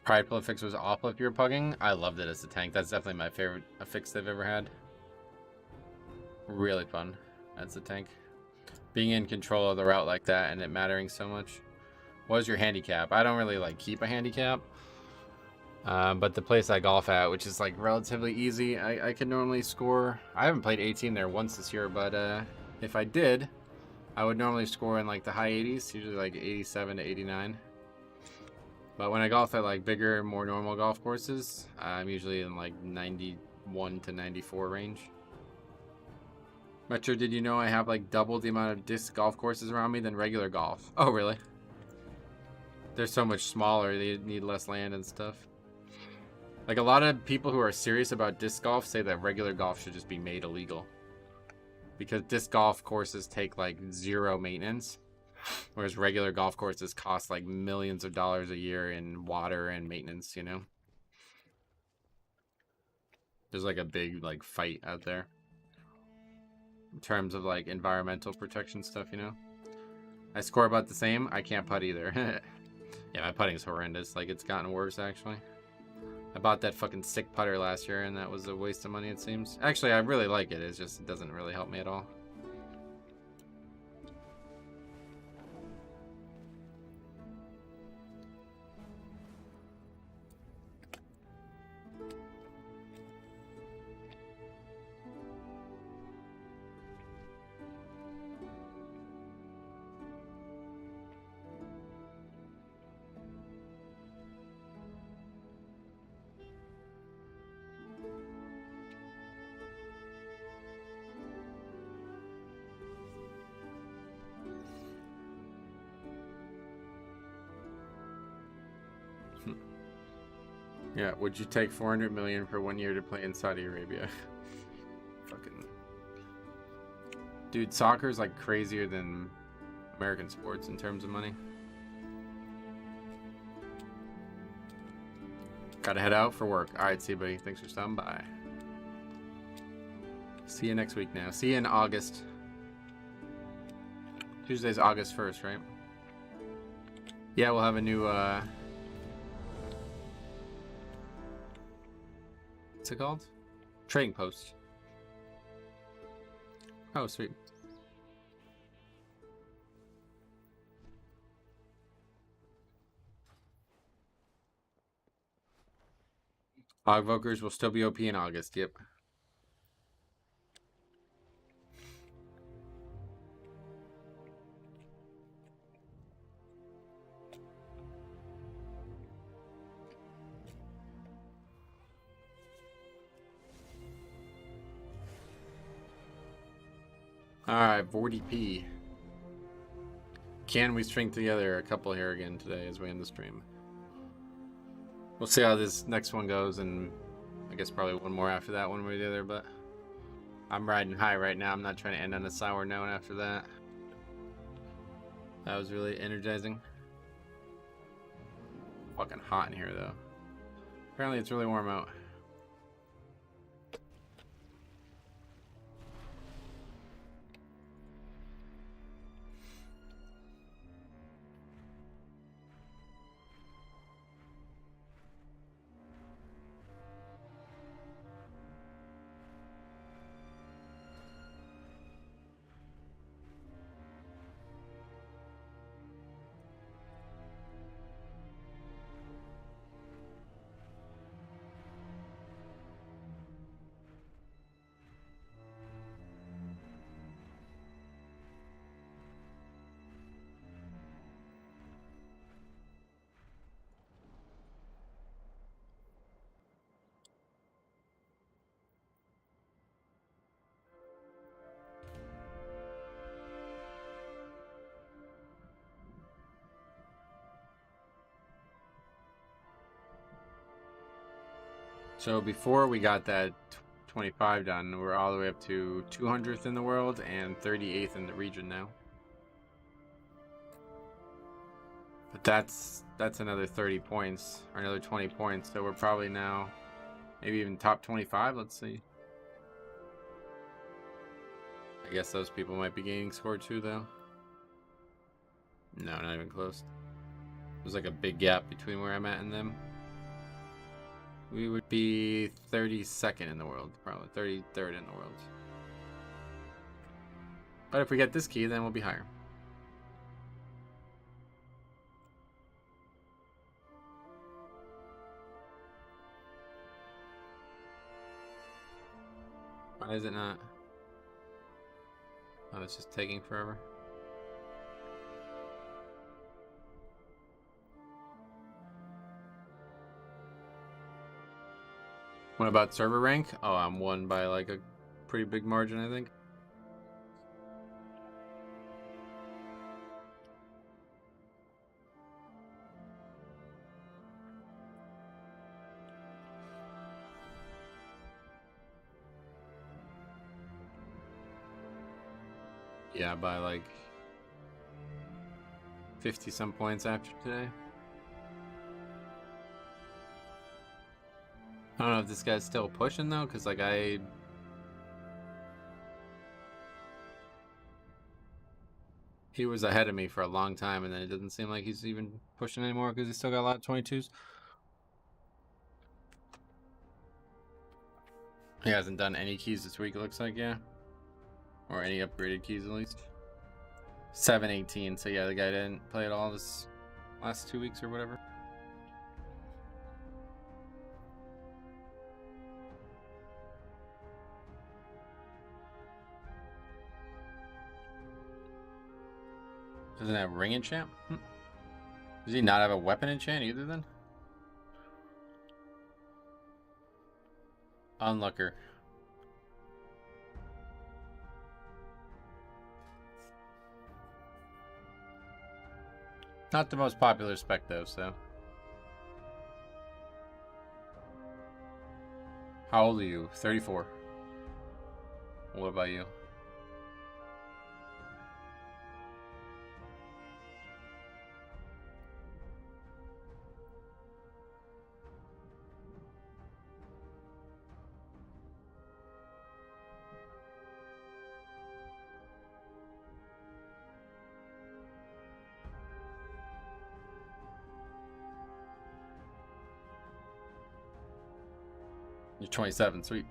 Prideful affix was awful if you were pugging. I loved it as a tank. That's definitely my favorite affix they've ever had. Really fun as a tank. Being in control of the route like that and it mattering so much. What was your handicap? I don't really like keep a handicap. But the place I golf at, which is like relatively easy, I can normally score. I haven't played 18 there once this year, but if I did, I would normally score in like the high 80s, usually like 87 to 89. But when I golf at like bigger, more normal golf courses, I'm usually in like 91 to 94 range. Metro, did you know I have like double the amount of disc golf courses around me than regular golf? Oh, really? They're so much smaller, they need less land and stuff. Like a lot of people who are serious about disc golf say that regular golf should just be made illegal. Because disc golf courses take like zero maintenance. Whereas regular golf courses cost like millions of dollars a year in water and maintenance, you know? There's like a big like fight out there. in terms of like environmental protection stuff, you know. I score about the same. I can't putt either. Yeah, my putting's horrendous. Like, it's gotten worse, actually. I bought that fucking sick putter last year, and that was a waste of money, it seems. Actually, I really like it. It's just, it doesn't really help me at all. Yeah, would you take 400 million for 1 year to play in Saudi Arabia? Fucking dude, soccer is like crazier than American sports in terms of money. Gotta head out for work. All right, see you, buddy. Thanks for stopping by. See you next week now. See you in August. Tuesday's August 1st, right? Yeah, we'll have a new what's it called? Trading post. Oh, sweet. Hogvokers will still be OP in August, yep. Alright, 40p. Can we string together a couple here again today as we end the stream? We'll see how this next one goes, and I guess probably one more after that, one way or the other, but I'm riding high right now. I'm not trying to end on a sour note after that. That was really energizing. Fucking hot in here, though. Apparently it's really warm out. So before we got that 25 done, we're all the way up to 200th in the world and 38th in the region now. But that's another 30 points, or another 20 points, so we're probably now maybe even top 25, let's see. I guess those people might be gaining score too, though. No, not even close. There's like a big gap between where I'm at and them. We would be 32nd in the world, probably 33rd in the world. But if we get this key, then we'll be higher. Why is it not? Oh, it's just taking forever. What about server rank? Oh, I'm one by like a pretty big margin, I think. Yeah, by like 50 some points after today. I don't know if this guy's still pushing though, because like He was ahead of me for a long time, and then it doesn't seem like he's even pushing anymore because he's still got a lot of 22s. He hasn't done any keys this week, it looks like, yeah. Or any upgraded keys, at least. 718, so yeah, the guy didn't play at all this last 2 weeks or whatever. Doesn't have ring enchant? Does he not have a weapon enchant either then? Unlucker. Not the most popular spec though, so. How old are you? 34. What about you? You're 27, sweet.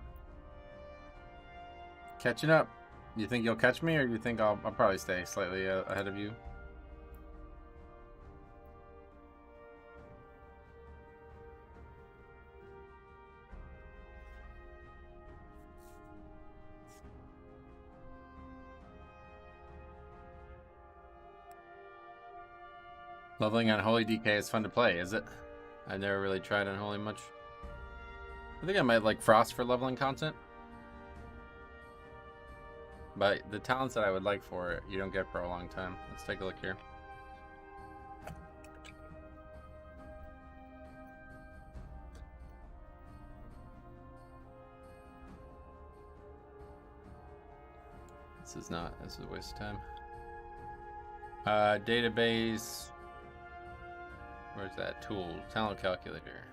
Catching up. You think you'll catch me, or you think I'll probably stay slightly ahead of you? Leveling on Holy DK is fun to play, is it? I've never really tried Unholy much. I think I might like Frost for leveling content. But the talents that I would like for it, you don't get for a long time. Let's take a look here. This is a waste of time. Database. Where's that tool? Talent calculator.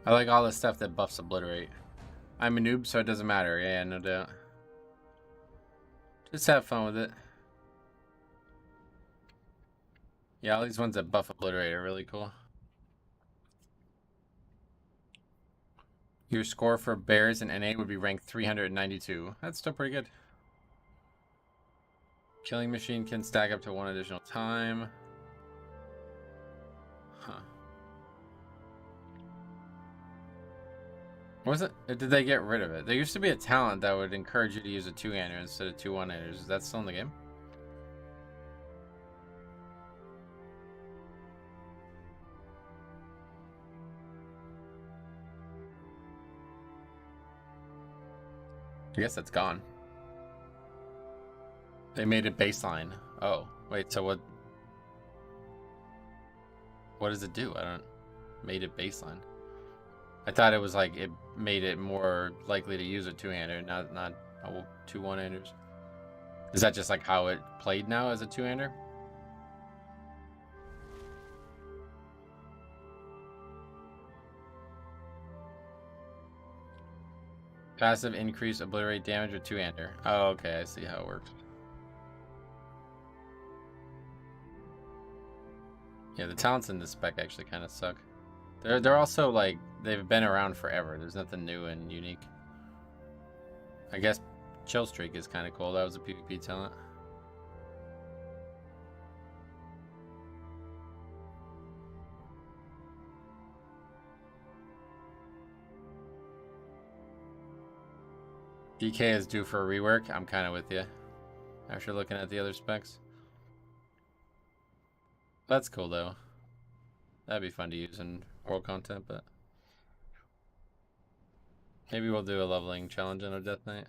I like all the stuff that buffs obliterate. I'm a noob, so it doesn't matter. Yeah, no doubt. Just have fun with it. Yeah, all these ones that buff obliterate are really cool. Your score for bears in NA would be ranked 392. That's still pretty good. Killing machine can stack up to 1 additional time. Huh. Was it? Or did they get rid of it? There used to be a talent that would encourage you to use a 2-hander instead of 2 1-handers. Is that still in the game? I guess that's gone. They made it baseline. Oh, wait, so what does it do? I don't... Made it baseline. I thought it was like it made it more likely to use a 2-hander, not 2 1-handers. Is that just like how it played now as a 2-hander? Passive increase obliterate damage with 2-hander. Oh, okay, I see how it works. Yeah, the talents in this spec actually kind of suck. They're also like, they've been around forever. There's nothing new and unique. I guess Chill Streak is kind of cool. That was a PvP talent. DK is due for a rework. I'm kind of with you. After looking at the other specs. That's cool though. That'd be fun to use in world content, but maybe we'll do a leveling challenge on a Death Knight.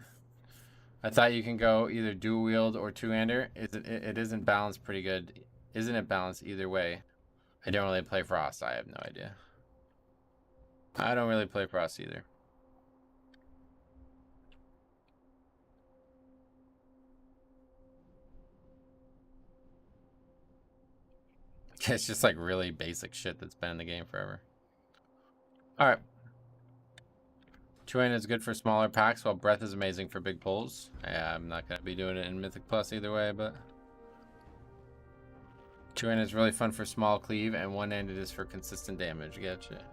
I thought you can go either dual wield or 2-hander. It isn't balanced pretty good. Isn't it balanced either way? I don't really play Frost. I have no idea. I don't really play Frost either. It's just like really basic shit that's been in the game forever. Alright. Chewing is good for smaller packs, while Breath is amazing for big pulls. Yeah, I'm not going to be doing it in Mythic Plus either way, but... Chewing is really fun for small cleave, and one-handed is for consistent damage. Gotcha.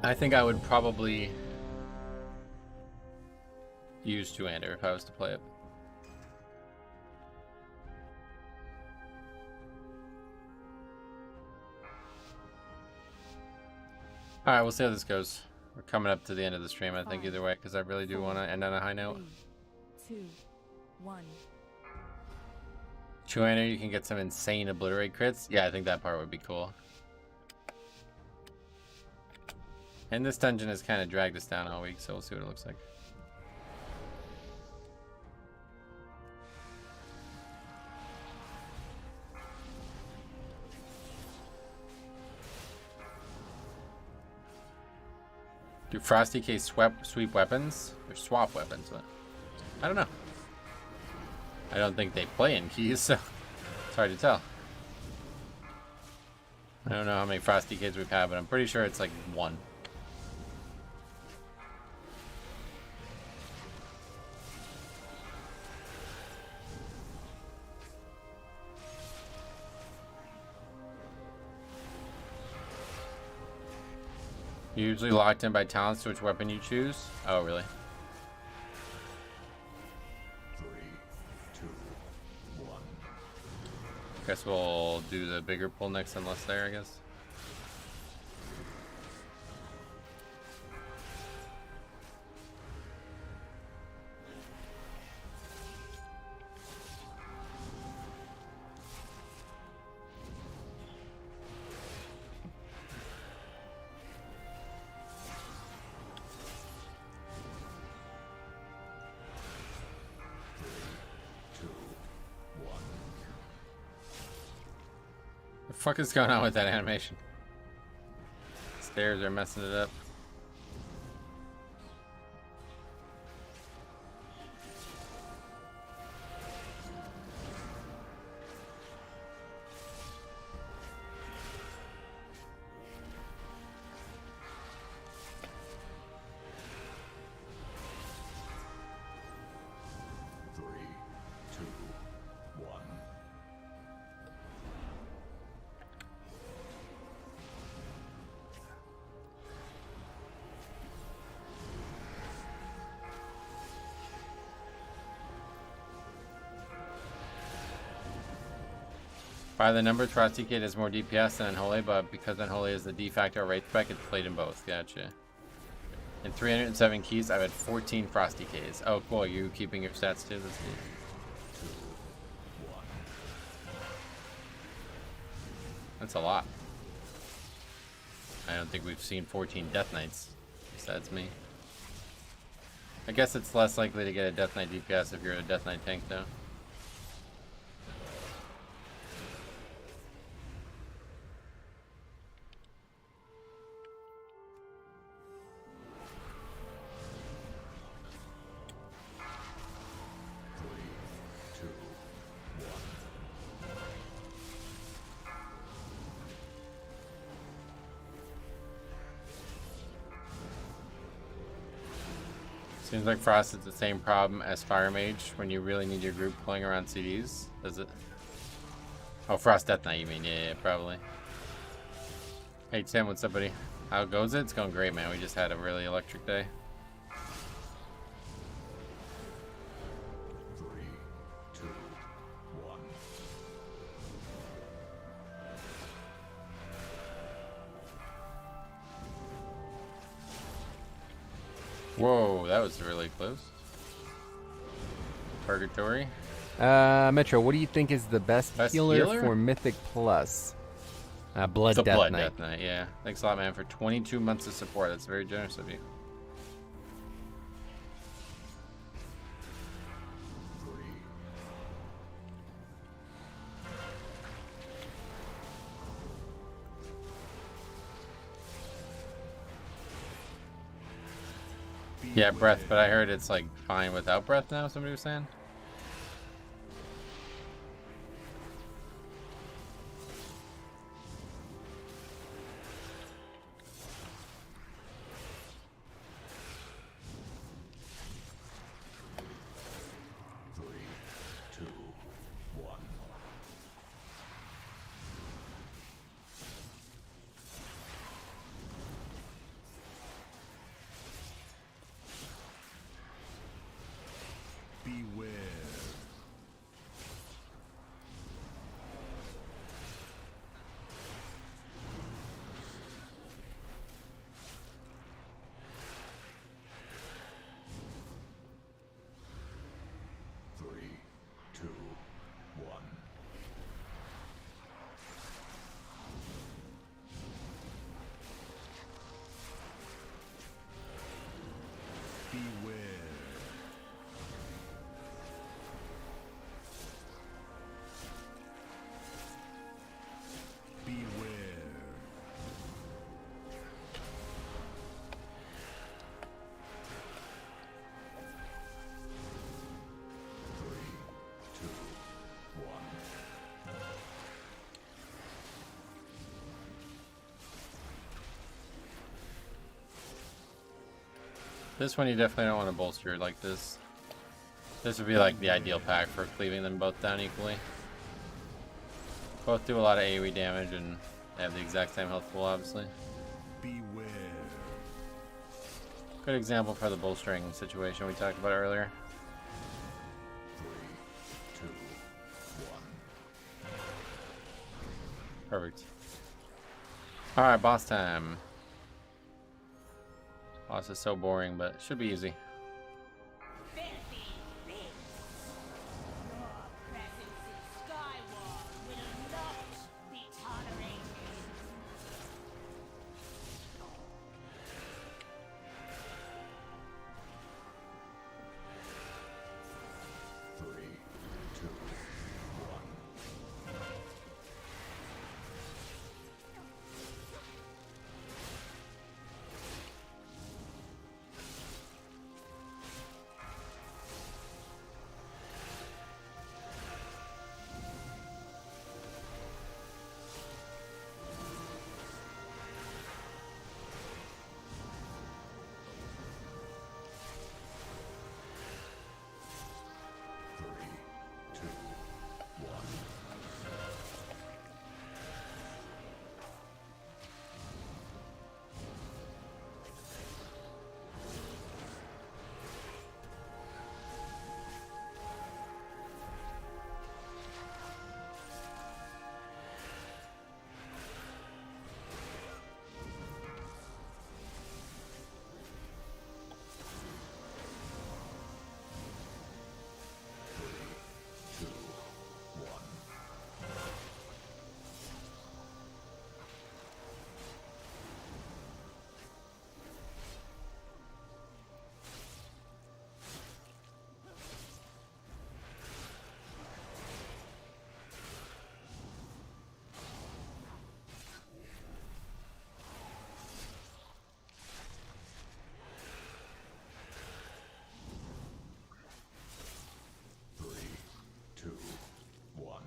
I think I would probably use two-hander if I was to play it. Alright, we'll see how this goes. We're coming up to the end of the stream, I think, either way, because I really do want to end on a high note. 3, 2, 1. Two-hander, you can get some insane obliterate crits. Yeah, I think that part would be cool. And this dungeon has kind of dragged us down all week, so we'll see what it looks like. Do Frosty K sweep weapons? Or swap weapons? What? I don't know. I don't think they play in keys, so it's hard to tell. I don't know how many Frosty Kids we've had, but I'm pretty sure it's like 1. You're usually locked in by talents to which weapon you choose. Oh, really? 3, 2, 1. Guess we'll do the bigger pull next unless there, I guess. What the fuck is going on with that animation? Stairs are messing it up. By the numbers, Frosty Kid has more DPS than Unholy, but because Unholy is the de facto rate spec, it's played in both. Gotcha. In 307 keys, I've had 14 Frosty Ks. Oh, cool. Are you keeping your stats too? That's neat. That's a lot. I don't think we've seen 14 Death Knights, besides me. I guess it's less likely to get a Death Knight DPS if you're a Death Knight tank, though. Seems like Frost is the same problem as Fire Mage when you really need your group pulling around CDs, does it? Oh, Frost Death Knight, you mean? Yeah, probably. Hey Tim, what's up, buddy? How goes it? It's going great, man. We just had a really electric day. 3, 2, 1. Whoa, that was really close. Purgatory. Metro, what do you think is the best healer healer for Mythic Plus? Blood It's a Death Blood Knight. Death Knight, yeah. Thanks a lot, man, for 22 months of support. That's very generous of you. 3, Yeah, breath, but I heard it's like fine without breath now, somebody was saying. This one you definitely don't want to bolster like this. This would be like the ideal pack for cleaving them both down equally. Both do a lot of AoE damage and they have the exact same health pool, obviously. Beware. Good example for the bolstering situation we talked about earlier. 3, 2, 1. Perfect. Alright, boss time. Boss is so boring, but it should be easy. Filthy beasts! Your presence in Skyward will not be tolerated. Three, two, one. Three, two, one. Two, one. Three, two, one.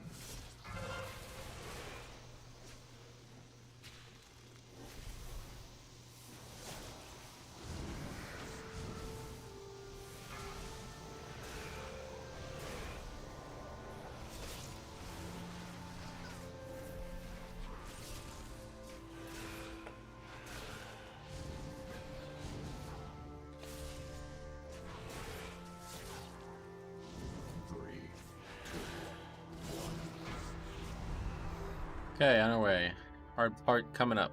Three, two, one. Okay, on our way. Hard part coming up.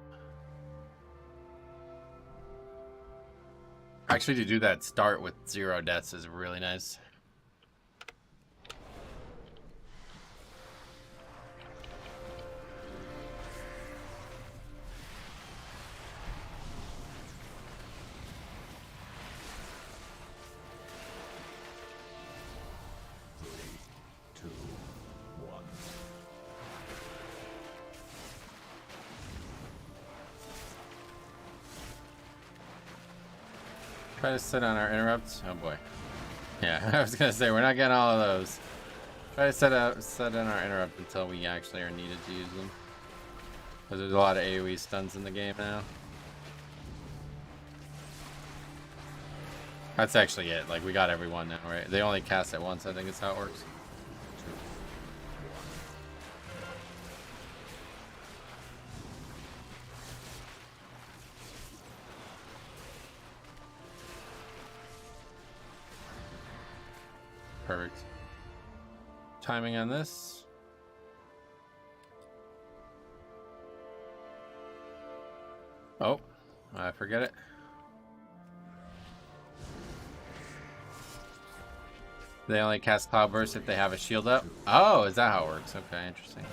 Actually, to do that start with 0 deaths is really nice. Three, two, one. Try to sit on our interrupts. Oh boy. Yeah, I was gonna say we're not getting all of those. Try to set in our interrupt until we actually are needed to use them. Because there's a lot of AoE stuns in the game now. That's actually it. Like we got everyone now, right? They only cast it once. I think is how it works. Perfect. Timing on this. Oh, I forget it. They only cast Cloud Burst if they have a shield up. Oh, is that how it works? Okay, interesting.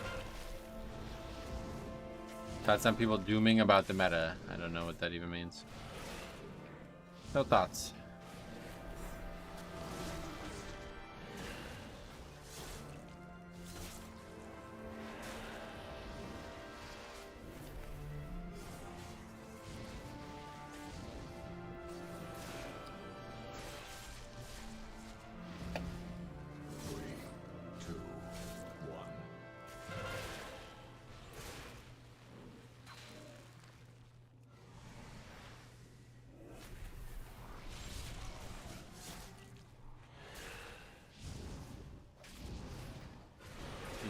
Thoughts on people dooming about the meta. I don't know what that even means. No thoughts.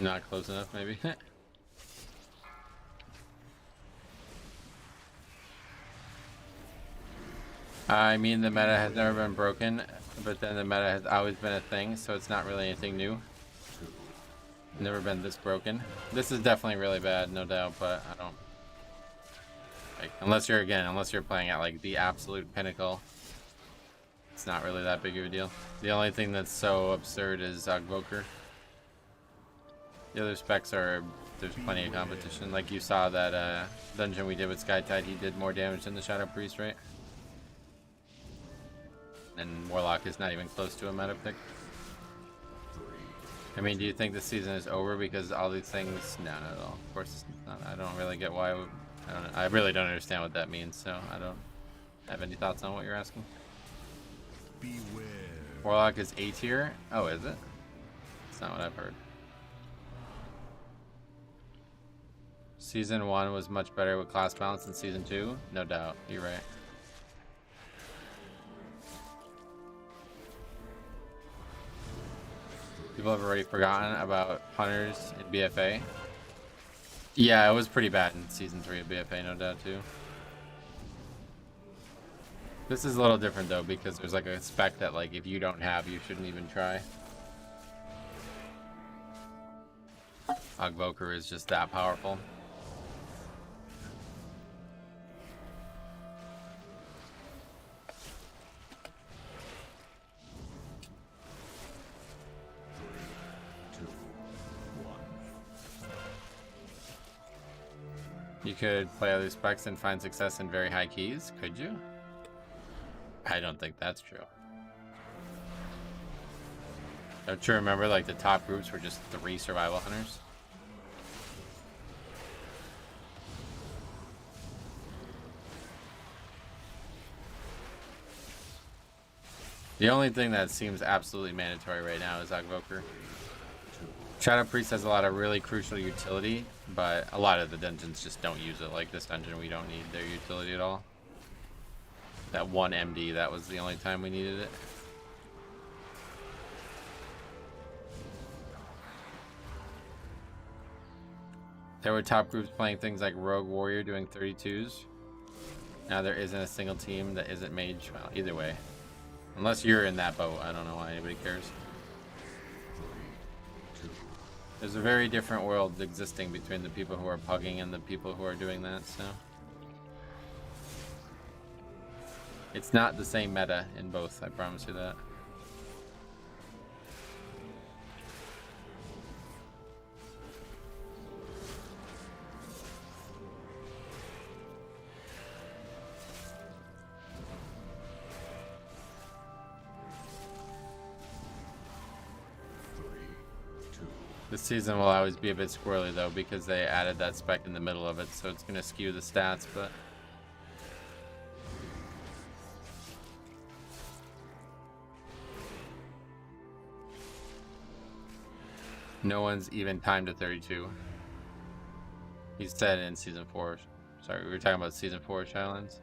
Not close enough, maybe. I mean, the meta has never been broken, but then the meta has always been a thing, so it's not really anything new. Never been this broken. This is definitely really bad, no doubt, but I don't... Like, unless you're playing at, like, the absolute pinnacle, it's not really that big of a deal. The only thing that's so absurd is Ogvoker. The other specs are... There's plenty of competition. Like, you saw that dungeon we did with Skytide, he did more damage than the Shadow Priest, right? And Warlock is not even close to a meta pick. I mean, do you think the season is over because all these things? No, not at all. Of course, it's not. I don't really get why. I really don't understand what that means. So I don't have any thoughts on what you're asking. Beware. Warlock is A tier. Oh, is it? That's not what I've heard. Season 1 was much better with class balance than Season 2. No doubt. You're right. People have already forgotten about Hunters in BFA. Yeah, it was pretty bad in Season 3 of BFA, no doubt, too. This is a little different, though, because there's, like, a spec that, like, if you don't have, you shouldn't even try. Ogvoker is just that powerful. You could play other specs and find success in very high keys, could you? I don't think that's true. Don't you remember, like, the top groups were just 3 survival hunters? The only thing that seems absolutely mandatory right now is Ogvoker. Shadow Priest has a lot of really crucial utility, but a lot of the dungeons just don't use it. Like this dungeon, we don't need their utility at all. That one MD, that was the only time we needed it. There were top groups playing things like Rogue Warrior doing 32s. Now there isn't a single team that isn't mage. Well, either way. Unless you're in that boat, I don't know why anybody cares. There's a very different world existing between the people who are pugging and the people who are doing that, so. It's not the same meta in both, I promise you that. This season will always be a bit squirrely though because they added that spec in the middle of it, so it's going to skew the stats, but no one's even timed to 32. He said in season 4. Sorry, we were talking about season 4 Shadowlands.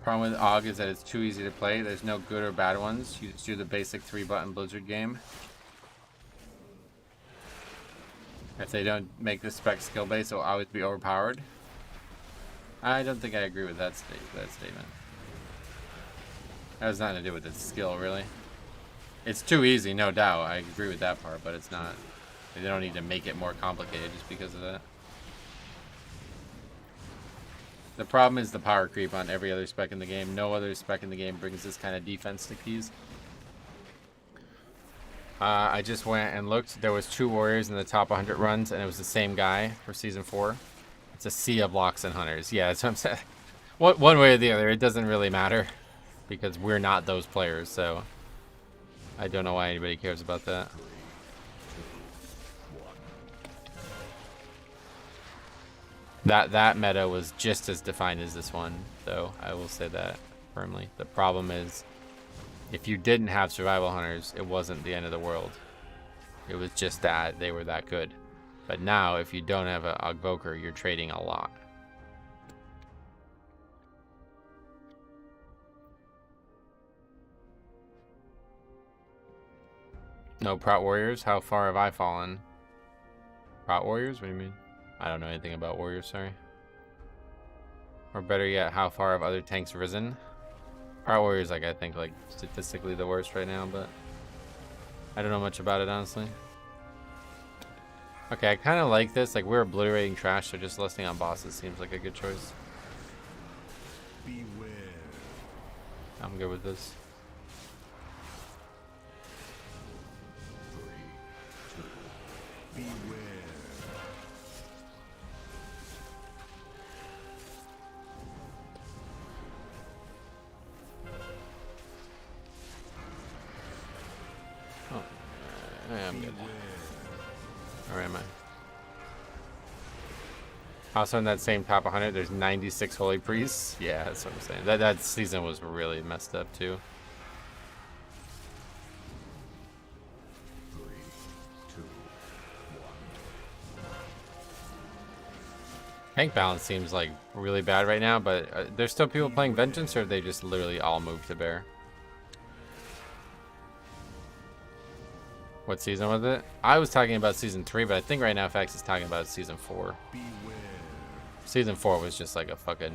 Problem with Og is that it's too easy to play. There's no good or bad ones. You just do the basic 3-button Blizzard game. If they don't make the spec skill base, it'll always be overpowered. I don't think I agree with that statement. That has nothing to do with its skill, really. It's too easy, no doubt. I agree with that part, but it's not. They don't need to make it more complicated just because of that. The problem is the power creep on every other spec in the game. No other spec in the game brings this kind of defense to keys. I just went and looked. There was 2 warriors in the top 100 runs, and it was the same guy for season 4. It's a sea of blocks and hunters. Yeah, that's what I'm saying. One way or the other, it doesn't really matter because we're not those players. So I don't know why anybody cares about that. That meta was just as defined as this one, though. I will say that firmly. The problem is, if you didn't have survival hunters, it wasn't the end of the world. It was just that they were that good. But now, if you don't have a Ogvoker, you're trading a lot. No Prot Warriors? How far have I fallen? Prot Warriors? What do you mean? I don't know anything about Warriors, sorry. Or better yet, how far have other tanks risen? Prot Warriors, like, I think, like, statistically the worst right now, but I don't know much about it, honestly. Okay, I kind of like this. Like, we're obliterating trash, so just listing on bosses seems like a good choice. Beware. I'm good with this. 3, 2. Beware. Oh, I'm good. Where am I? Also in that same top 100, there's 96 Holy Priests. Yeah, that's what I'm saying. That season was really messed up too. 3, 2, 1. Tank balance seems like really bad right now, but there's still people playing Vengeance, or they just literally all moved to Bear? What season was it? I was talking about season 3, but I think right now FX is talking about season 4. Beware. Season 4 was just like a fucking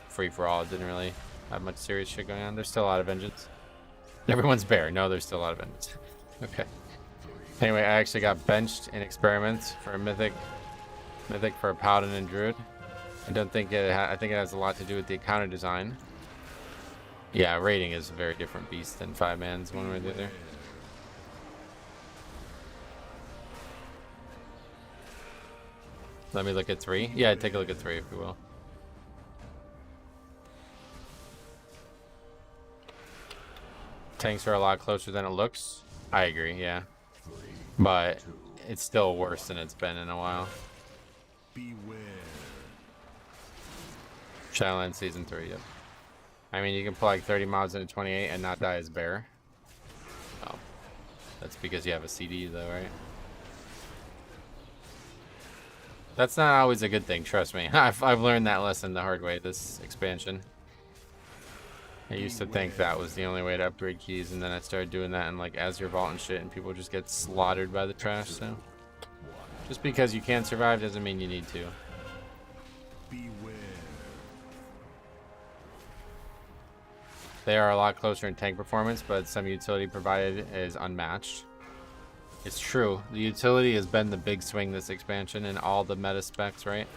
free-for-all. It didn't really have much serious shit going on. There's still a lot of Vengeance. Everyone's Bear. No, there's still a lot of Vengeance. Okay. Anyway, I actually got benched in experiments for a Mythic for a Paladin and Druid. I don't think I think it has a lot to do with the counter design. Yeah, rating is a very different beast than 5-man's one way or the other. Let me look at 3. Yeah, take a look at 3 if you will. Tanks are a lot closer than it looks. I agree, yeah. But it's still worse than it's been in a while. Beware. Shadowlands Season 3, yep. I mean, you can plug 30 mods into 28 and not die as Bear. Oh. That's because you have a CD though, right? That's not always a good thing, trust me. I've learned that lesson the hard way this expansion. I used to think that was the only way to upgrade keys, and then I started doing that in like Azure Vault and shit, and people just get slaughtered by the trash, so. Just because you can't survive doesn't mean you need to. Beware. They are a lot closer in tank performance, but some utility provided is unmatched. It's true. The utility has been the big swing this expansion in all the meta specs, right?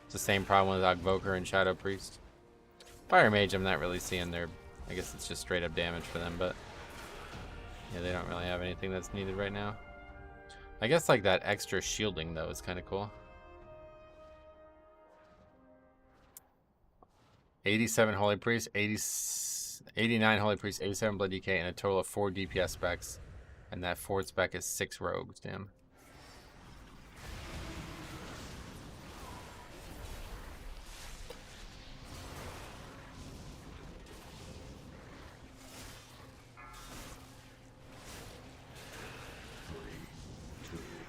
It's the same problem with Ogvoker and Shadow Priest. Fire Mage, I'm not really seeing their... I guess it's just straight up damage for them, but... yeah, they don't really have anything that's needed right now. I guess like that extra shielding, though, is kind of cool. 87 Holy Priest, 89 Holy Priest, 87 Blood DK, and a total of 4 DPS specs. And that 4th spec is 6 rogues, damn.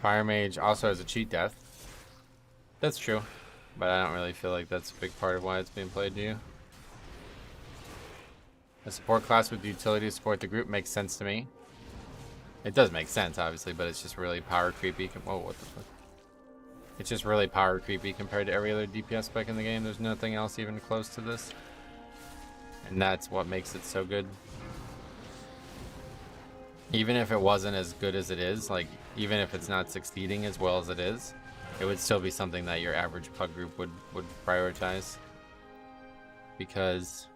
Fire Mage also has a cheat death. That's true, but I don't really feel like that's a big part of why it's being played, do you? A support class with the utility to support the group makes sense to me. It does make sense, obviously, but it's just really power creepy. Whoa, what the fuck? It's just really power creepy compared to every other DPS spec in the game. There's nothing else even close to this. And that's what makes it so good. Even if it wasn't as good as it is, like, even if it's not succeeding as well as it is, it would still be something that your average pug group would prioritize. Because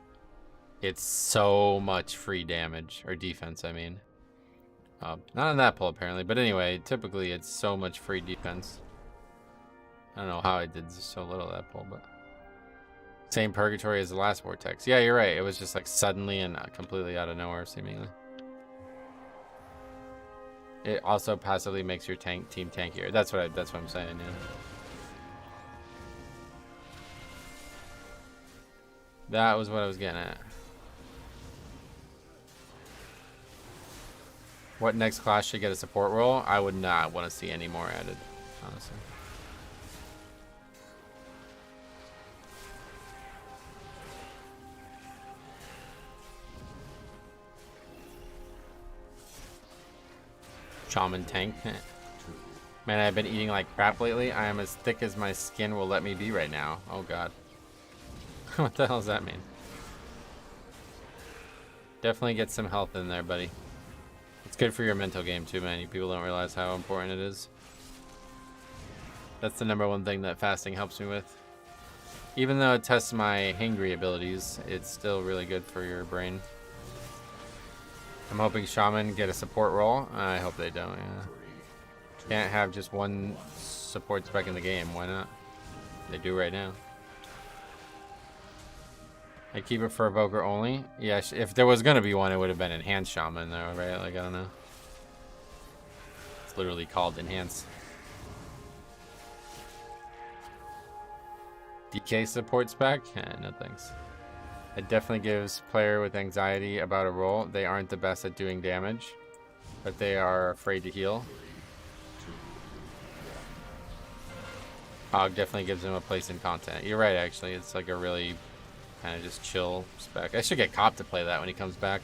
it's so much free damage, or defense, I mean. Not on that pull, apparently, but anyway, typically it's so much free defense. I don't know how I did so little of that pull, but... same purgatory as the last Vortex. Yeah, you're right. It was just like suddenly and completely out of nowhere, seemingly. It also passively makes your team tankier. That's what I'm saying, yeah. That was what I was getting at. What next class should get a support role? I would not want to see any more added, honestly. Shaman tank. Man, I've been eating like crap lately. I am as thick as my skin will let me be right now. Oh god. What the hell does that mean? Definitely get some health in there, buddy. It's good for your mental game too, man. You people don't realize how important it is. That's the #1 thing that fasting helps me with. Even though it tests my hangry abilities, it's still really good for your brain. I'm hoping Shaman get a support role. I hope they don't, yeah. Can't have just one support spec in the game. Why not? They do right now. I keep it for Evoker only. Yeah, if there was gonna be one, it would have been Enhanced Shaman though, right? Like, I don't know. It's literally called Enhance. DK support spec? No thanks. It definitely gives player with anxiety about a role. They aren't the best at doing damage, but they are afraid to heal. Hog definitely gives him a place in content. You're right, actually. It's like a really kind of just chill spec. I should get Cop to play that when he comes back.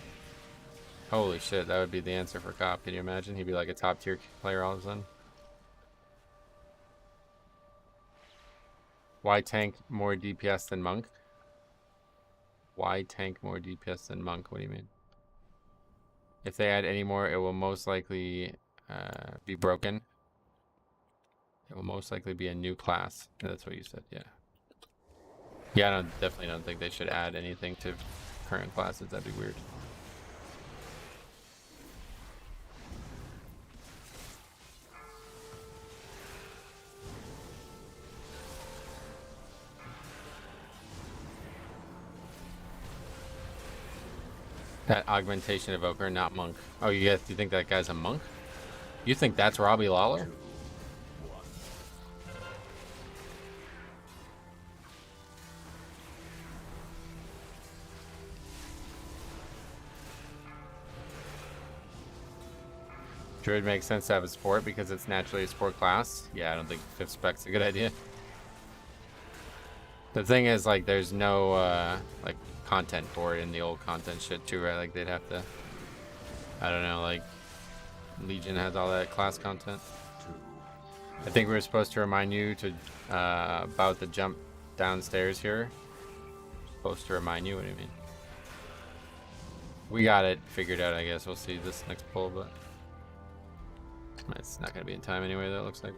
Holy shit, that would be the answer for Cop. Can you imagine? He'd be like a top tier player all of a sudden. Why tank more DPS than Monk? Why tank more DPS than Monk? What do you mean? If they add any more, it will most likely be broken. It will most likely be a new class. That's what you said, yeah. Yeah, I definitely don't think they should add anything to current classes. That'd be weird. That augmentation evoker, not Monk. Oh, you think that guy's a Monk? You think that's Robbie Lawler? Druid makes sense to have a support because it's naturally a support class. Yeah, I don't think 5th spec's a good idea. The thing is, like, there's no like content for it in the old content shit too, right? Like, they'd have to, I don't know, like Legion has all that class content. I think we were supposed to remind you to about the jump downstairs here. Supposed to remind you? What do you mean? We got it figured out, I guess. We'll see this next pull, but it's not gonna be in time anyway, that looks like.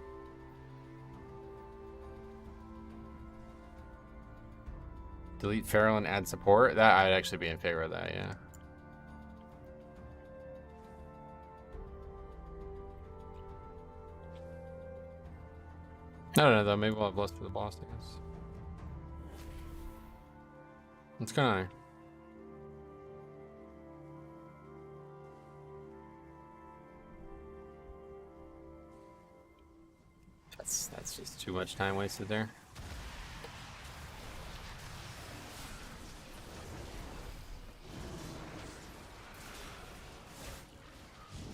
Delete Feral and add support? That I'd actually be in favor of that, yeah. I don't know though, maybe we'll have less for the boss, I guess. What's going on here? That's just too much time wasted there.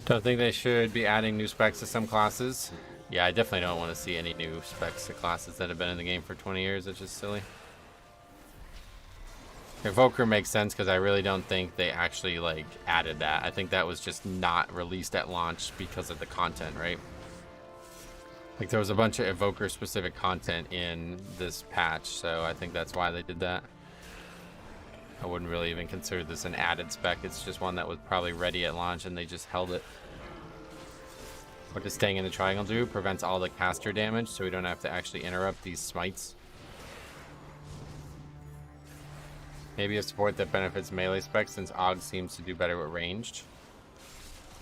Don't think they should be adding new specs to some classes. Yeah, I definitely don't want to see any new specs to classes that have been in the game for 20 years. It's just silly. Evoker makes sense because I really don't think they actually like added that. I think that was just not released at launch because of the content, right? Like, there was a bunch of Evoker specific content in this patch, so I think that's why they did that. I wouldn't really even consider this an added spec. It's just one that was probably ready at launch and they just held it. What does staying in the triangle do? Prevents all the caster damage, so we don't have to actually interrupt these smites. Maybe a support that benefits melee specs, since Og seems to do better with ranged.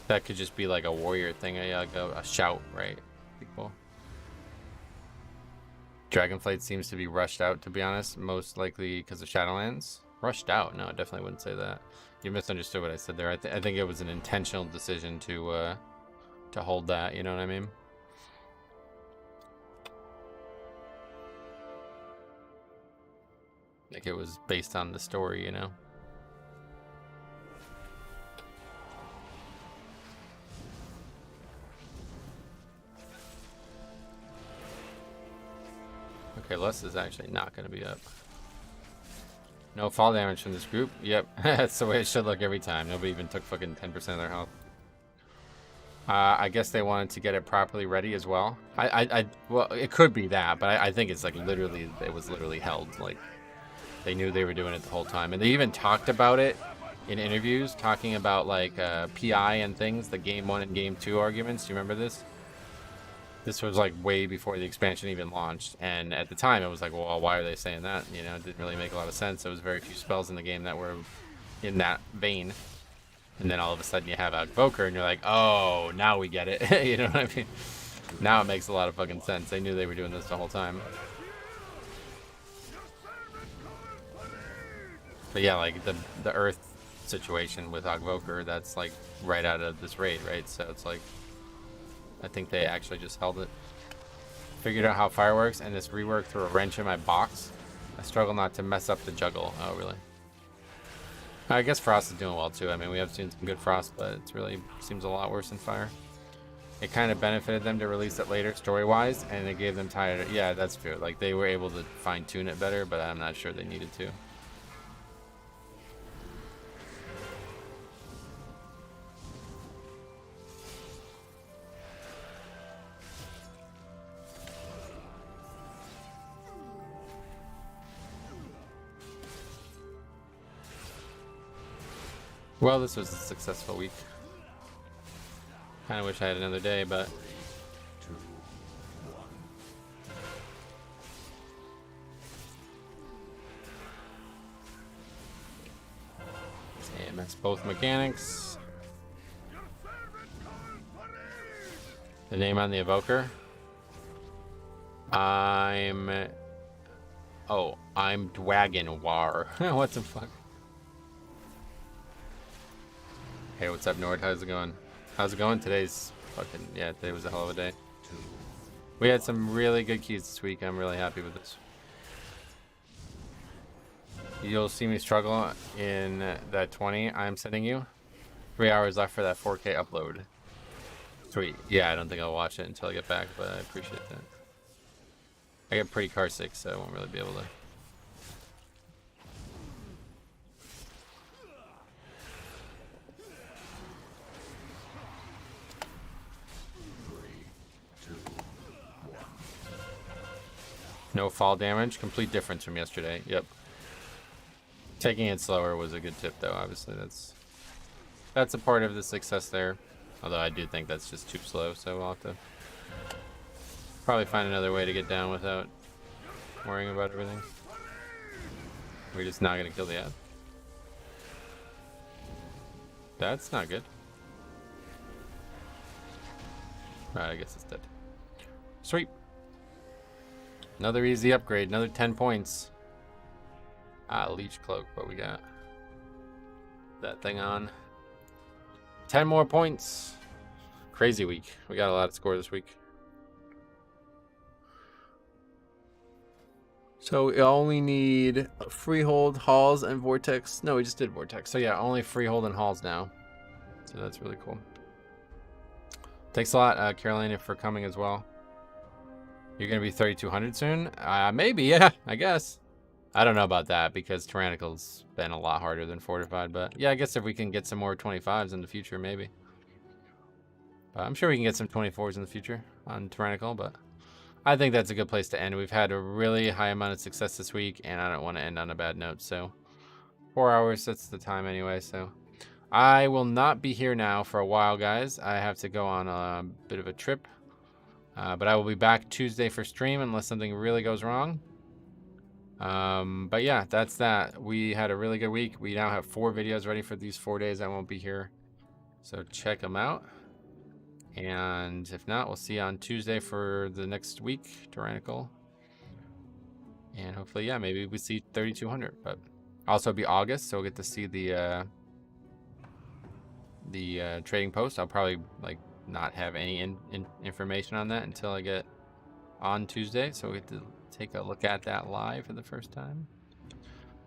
That could just be like a warrior thing, like a shout, right? Cool. Dragonflight seems to be rushed out, to be honest, most likely because of Shadowlands. Rushed out? No, I definitely wouldn't say that. You misunderstood what I said there. I think it was an intentional decision to hold that, you know what I mean? Like, it was based on the story, you know? Okay, Les is actually not going to be up. No fall damage from this group. Yep, that's the way it should look every time. Nobody even took fucking 10% of their health. I guess they wanted to get it properly ready as well. Well, it could be that, but I think it's like literally, it was literally held. Like, they knew they were doing it the whole time. And they even talked about it in interviews, talking about like PI and things, the game 1 and game 2 arguments. Do you remember this? This was like way before the expansion even launched, and at the time it was like, well, why are they saying that? You know, it didn't really make a lot of sense. There was very few spells in the game that were in that vein, and then all of a sudden you have Outvoker, and you're like, oh, now we get it. You know what I mean? Now it makes a lot of fucking sense. They knew they were doing this the whole time. But yeah, like the Earth situation with Outvoker, that's like right out of this raid, right? So it's like, I think they actually just held it. Figured out how fire works, and this rework threw a wrench in my box. I struggle not to mess up the juggle. Oh, really? I guess Frost is doing well, too. I mean, we have seen some good Frost, but it really seems a lot worse than Fire. It kind of benefited them to release it later, story-wise, and it gave them time to... Yeah, that's true. Like, they were able to fine-tune it better, but I'm not sure they needed to. Well, this was a successful week. Kind of wish I had another day, but... AMS both mechanics. The name on the evoker. I'm Dwagon War. What the fuck? Hey, what's up, Nord? How's it going? How's it going? Today's fucking... Yeah, today was a hell of a day. We had some really good keys this week. I'm really happy with this. You'll see me struggle in that 20 I'm sending you. 3 hours left for that 4K upload. Sweet. Yeah, I don't think I'll watch it until I get back, but I appreciate that. I get pretty car sick, so I won't really be able to... No fall damage. Complete difference from yesterday. Yep. Taking it slower was a good tip, though. Obviously, that's a part of the success there. Although I do think that's just too slow, so we'll have to probably find another way to get down without worrying about everything. We're just not going to kill the ad. That's not good. Right, I guess it's dead. Sweet. Another easy upgrade, another 10 points. Leech Cloak, but we got that thing on. 10 more points. Crazy week. We got a lot of score this week. So we only need Freehold, Halls, and Vortex. No, we just did Vortex. So yeah, only Freehold and Halls now. So that's really cool. Thanks a lot, Carolina, for coming as well. You're going to be 3,200 soon? Maybe, yeah, I guess. I don't know about that because Tyrannical's been a lot harder than Fortified. But yeah, I guess if we can get some more 25s in the future, maybe. I'm sure we can get some 24s in the future on Tyrannical, but I think that's a good place to end. We've had a really high amount of success this week, and I don't want to end on a bad note. So 4 hours, that's the time anyway. So I will not be here now for a while, guys. I have to go on a bit of a trip. But I will be back Tuesday for stream unless something really goes wrong. But yeah, that's that. We had a really good week. We now have 4 videos ready for these 4 days I won't be here. So check them out. And if not, we'll see you on Tuesday for the next week, Tyrannical. And hopefully, yeah, maybe we see 3,200. But also it'll be August, so we'll get to see the trading post. I'll probably like not have any information on that until I get on Tuesday, so we get to take a look at that live for the first time.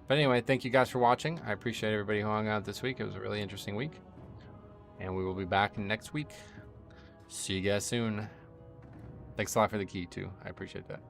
But anyway, thank you guys for watching. I appreciate everybody who hung out this week. It was a really interesting week, and we will be back next week. See you guys soon. Thanks a lot for the key too. I appreciate that.